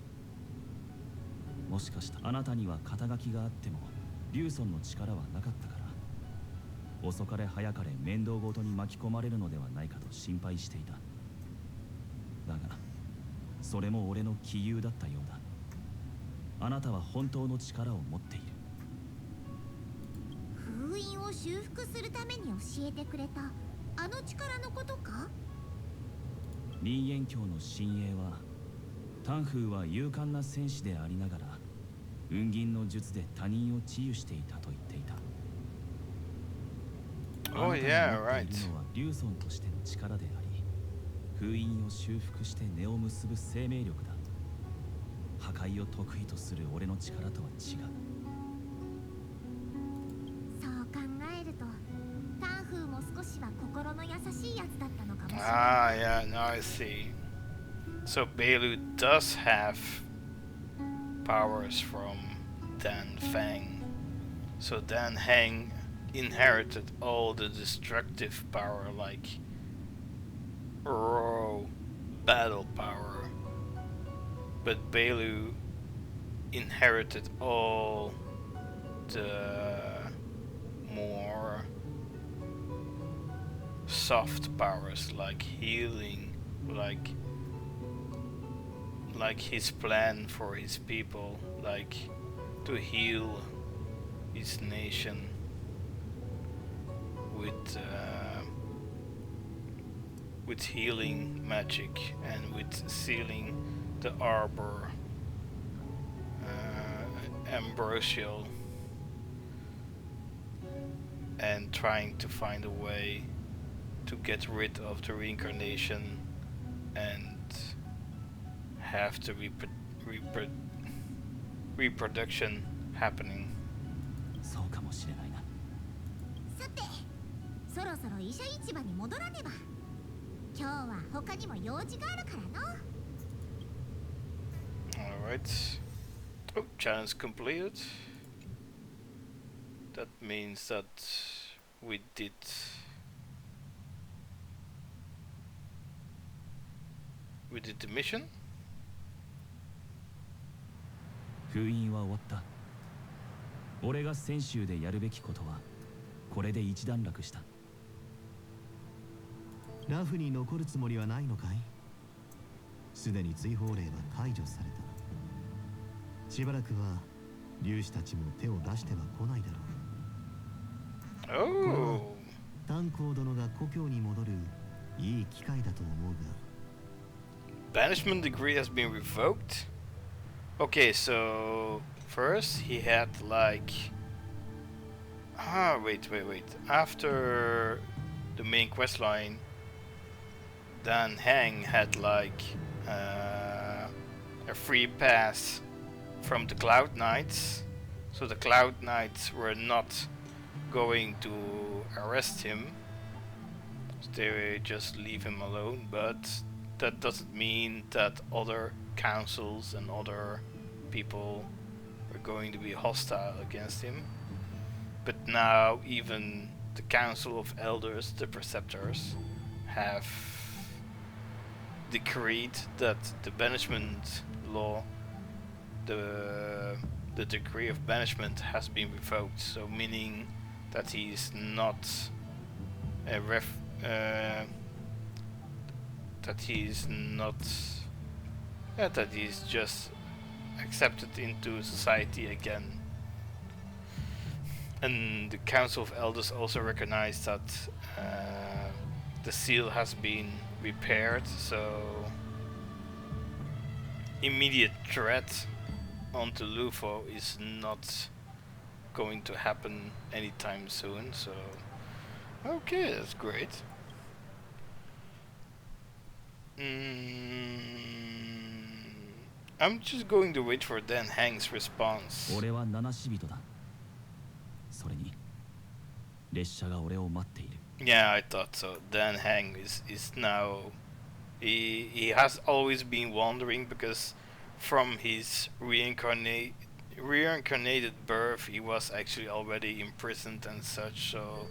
もしかしたらあなたには肩書きがあってもリュウソンの力はなかったから遅かれ早かれ面倒ごとに巻き込まれるのではないかと心配していた。だがそれも俺の杞憂だったようだ。あなたは本当の力を持っている。封印を修復するために教えてくれたあの力のことか？林炎教の親衛はタンフーは勇敢な戦士でありながら雲銀の術で他人を治癒していたと言っていた。Oh yeah, right. あなたが持っているのはリュウソンとしての力であり、封印を修復して根を結ぶ生命力だ。破壊を得意とする俺の力とは違う。そう考えるとタンフーも少しは心の優しいやつだったのかもしれない。Ah, yeah, now I see. So Belu does have powers from Dan Fang. So Dan Hang inherited all the destructive power, like raw battle power. But Belu inherited all the more soft powers, like healing, like his plan for his people, like to heal his nation with healing magic and with sealing the arbor ambrosial and trying to find a way to get rid of the reincarnation and have the reproduction happening. そうかもしれないな。さて、そろそろ医者市場に戻らねば。今日は他にも用事があるからの。Alright. Oh, challenge completed. That means that we did the mission. 封印は終わった。俺が泉州でやるべきことはこれで一段落した。ラフに残るつもりはないのかい？すでに追放令は解除された。しばらくは粒子たちも手を出しては来ないだろう。これは炭鉱殿が故郷に戻るいい機会だと思うが。Banishment decree has been revoked. Okay, so first he had like wait. After the main quest line, Dan Hang had like a free pass from the Cloud Knights. So the Cloud Knights were not going to arrest him. They just leave him alone, but that doesn't mean that other councils and other people are going to be hostile against him. But now even the Council of Elders, the Preceptors, have decreed that the banishment law, the decree of banishment has been revoked. So meaning that he's not a that he's just accepted into society again. And the Council of Elders also recognized that the seal has been repaired, so immediate threat onto Lufo is not going to happen anytime soon. So okay, that's great. I'm just going to wait for Dan Hang's response. 俺は七死人だ。それに列車が俺を待っている。 Yeah, I thought so. Dan Hang is now... He has always been wandering because from his reincarnated birth he was actually already imprisoned and such, so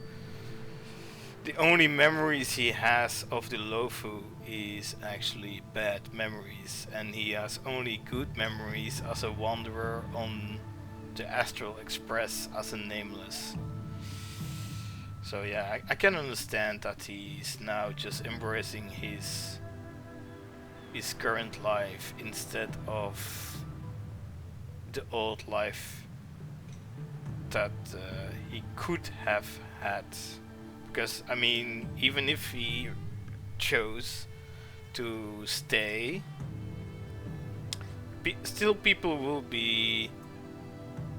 the only memories he has of the Lofu is actually bad memories, and he has only good memories as a wanderer on the Astral Express as a nameless. So yeah, I can understand that he's now just embracing his current life instead of the old life that he could have had. Because I mean, even if he chose to stay, still people will be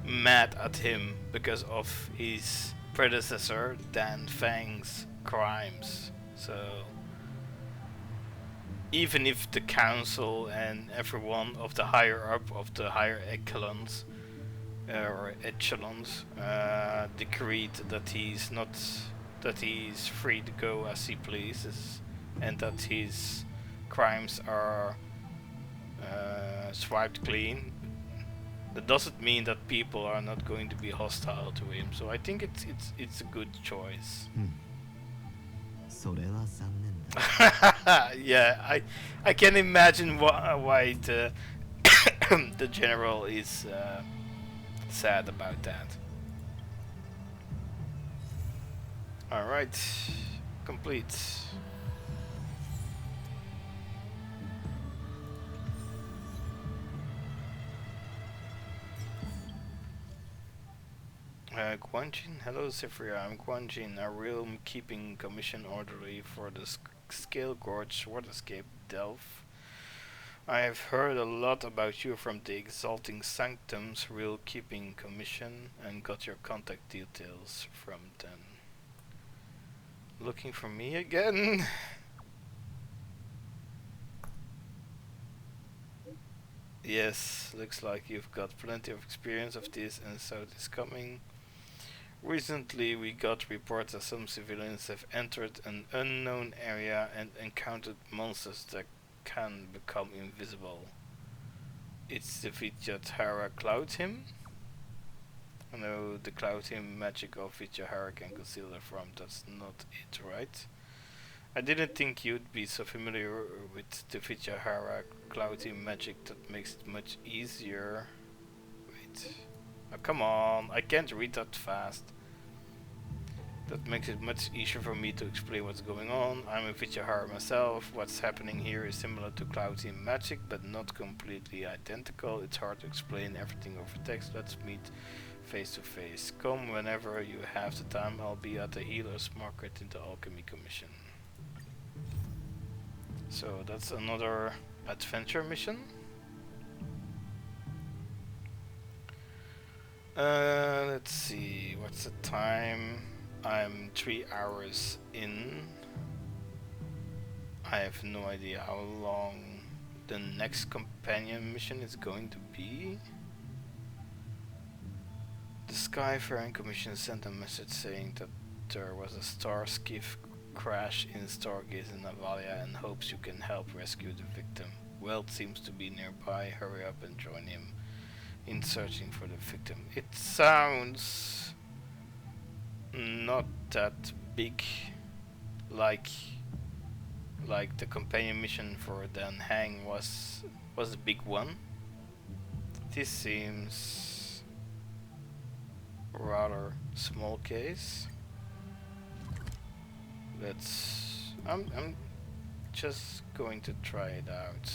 mad at him because of his predecessor Dan Fang's crimes. So even if the council and everyone of the higher up of the higher echelons decreed that he's free to go as he pleases and that his crimes are swiped clean, that doesn't mean that people are not going to be hostile to him. So I think it's a good choice. それは残念だ。 Yeah, I can imagine why the the general is sad about that. All right, complete. Guanjin, hello Zephyria, I'm Guanjin, a realm keeping commission orderly for the Scale Gorge Waterscape Delph. I have heard a lot about you from the Exalting Sanctum's Real Keeping Commission and got your contact details from them. Looking for me again? Yes, looks like you've got plenty of experience of this and so it is coming. Recently we got reports that some civilians have entered an unknown area and encountered monsters that can become invisible. It's the Vijathara Cloud Hymn? No, the Cloud Hymn magic of Vijathara can conceal the from. That's not it, right? I didn't think you'd be so familiar with the Vijathara Cloud Hymn magic. That makes it much easier. Wait. Oh, come on, I can't read that fast. That makes it much easier for me to explain what's going on. I'm a Vichahara myself. What's happening here is similar to Cloud Team magic, but not completely identical. It's hard to explain everything over text. Let's meet face to face. Come whenever you have the time. I'll be at the Healer's Market in the Alchemy Commission. So that's another adventure mission. Let's see, what's the time? I'm 3 hours in. I have no idea how long the next companion mission is going to be. The Skyfaring Commission sent a message saying that there was a star skiff crash in Stargaze in Navalia and hopes you can help rescue the victim. Weld seems to be nearby. Hurry up and join him in searching for the victim. It sounds not that big, like the companion mission for Dan Hang was a big one. This seems rather small case. I'm just going to try it out.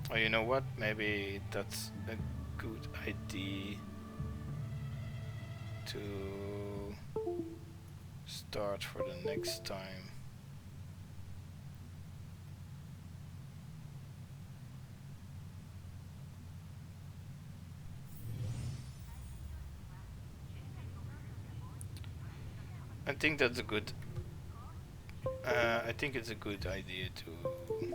Oh, you know what? Maybe that's a good idea to start for the next time. I think that's a good. I think it's a good idea to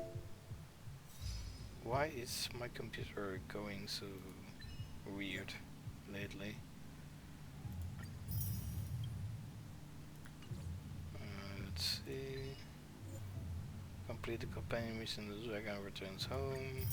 Why is my computer going so weird lately? Let's see. Complete the companion mission. The dragon returns home.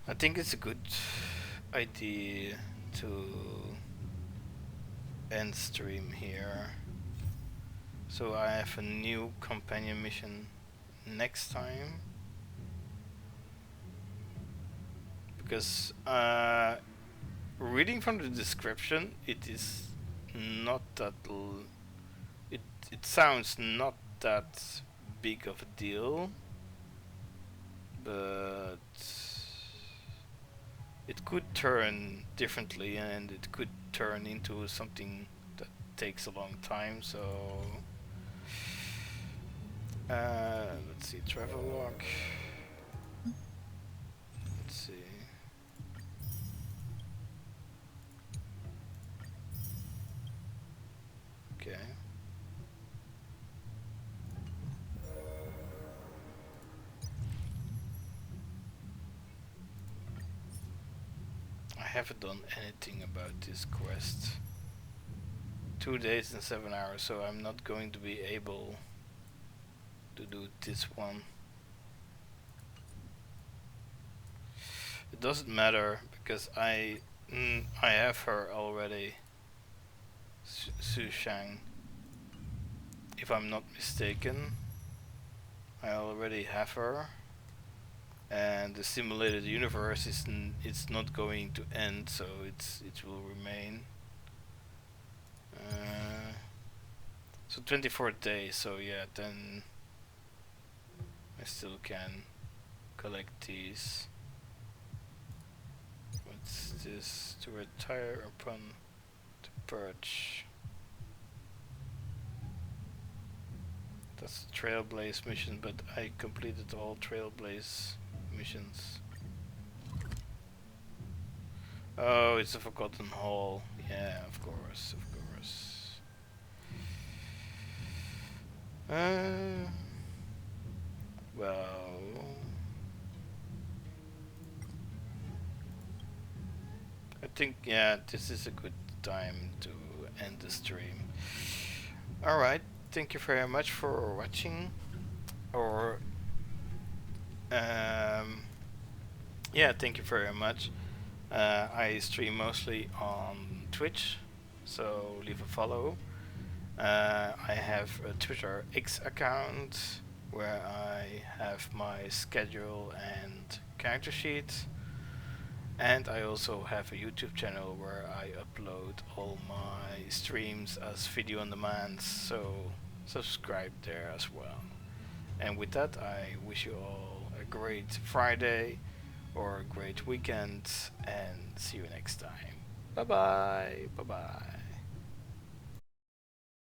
I think it's a good idea to end stream here. So I have a new companion mission next time. Because reading from the description, it is not that it sounds not that big of a deal, but it could turn differently, and it could turn into something that takes a long time. So let's see, travel log. Let's see. Okay. I haven't done anything about this quest. 2 days and 7 hours, so I'm not going to be able to do this one. It doesn't matter because I have her already, Su Shang. If I'm not mistaken, I already have her, and the simulated universe is it's not going to end, so it will remain. So 24 days. So yeah, then I still can collect these. What's this? To retire upon the purge. That's the Trailblaze mission, but I completed all Trailblaze missions. Oh, it's a Forgotten Hall. Yeah, of course, of course. Well, I think, yeah, this is a good time to end the stream. Alright, thank you very much for watching. Or, yeah, thank you very much. I stream mostly on Twitch, so leave a follow. I have a Twitter X account where I have my schedule and character sheet, and I also have a YouTube channel where I upload all my streams as video on demand, so subscribe there as well. And with that, I wish you all a great Friday or a great weekend, and see you next time. Bye bye. Bye bye.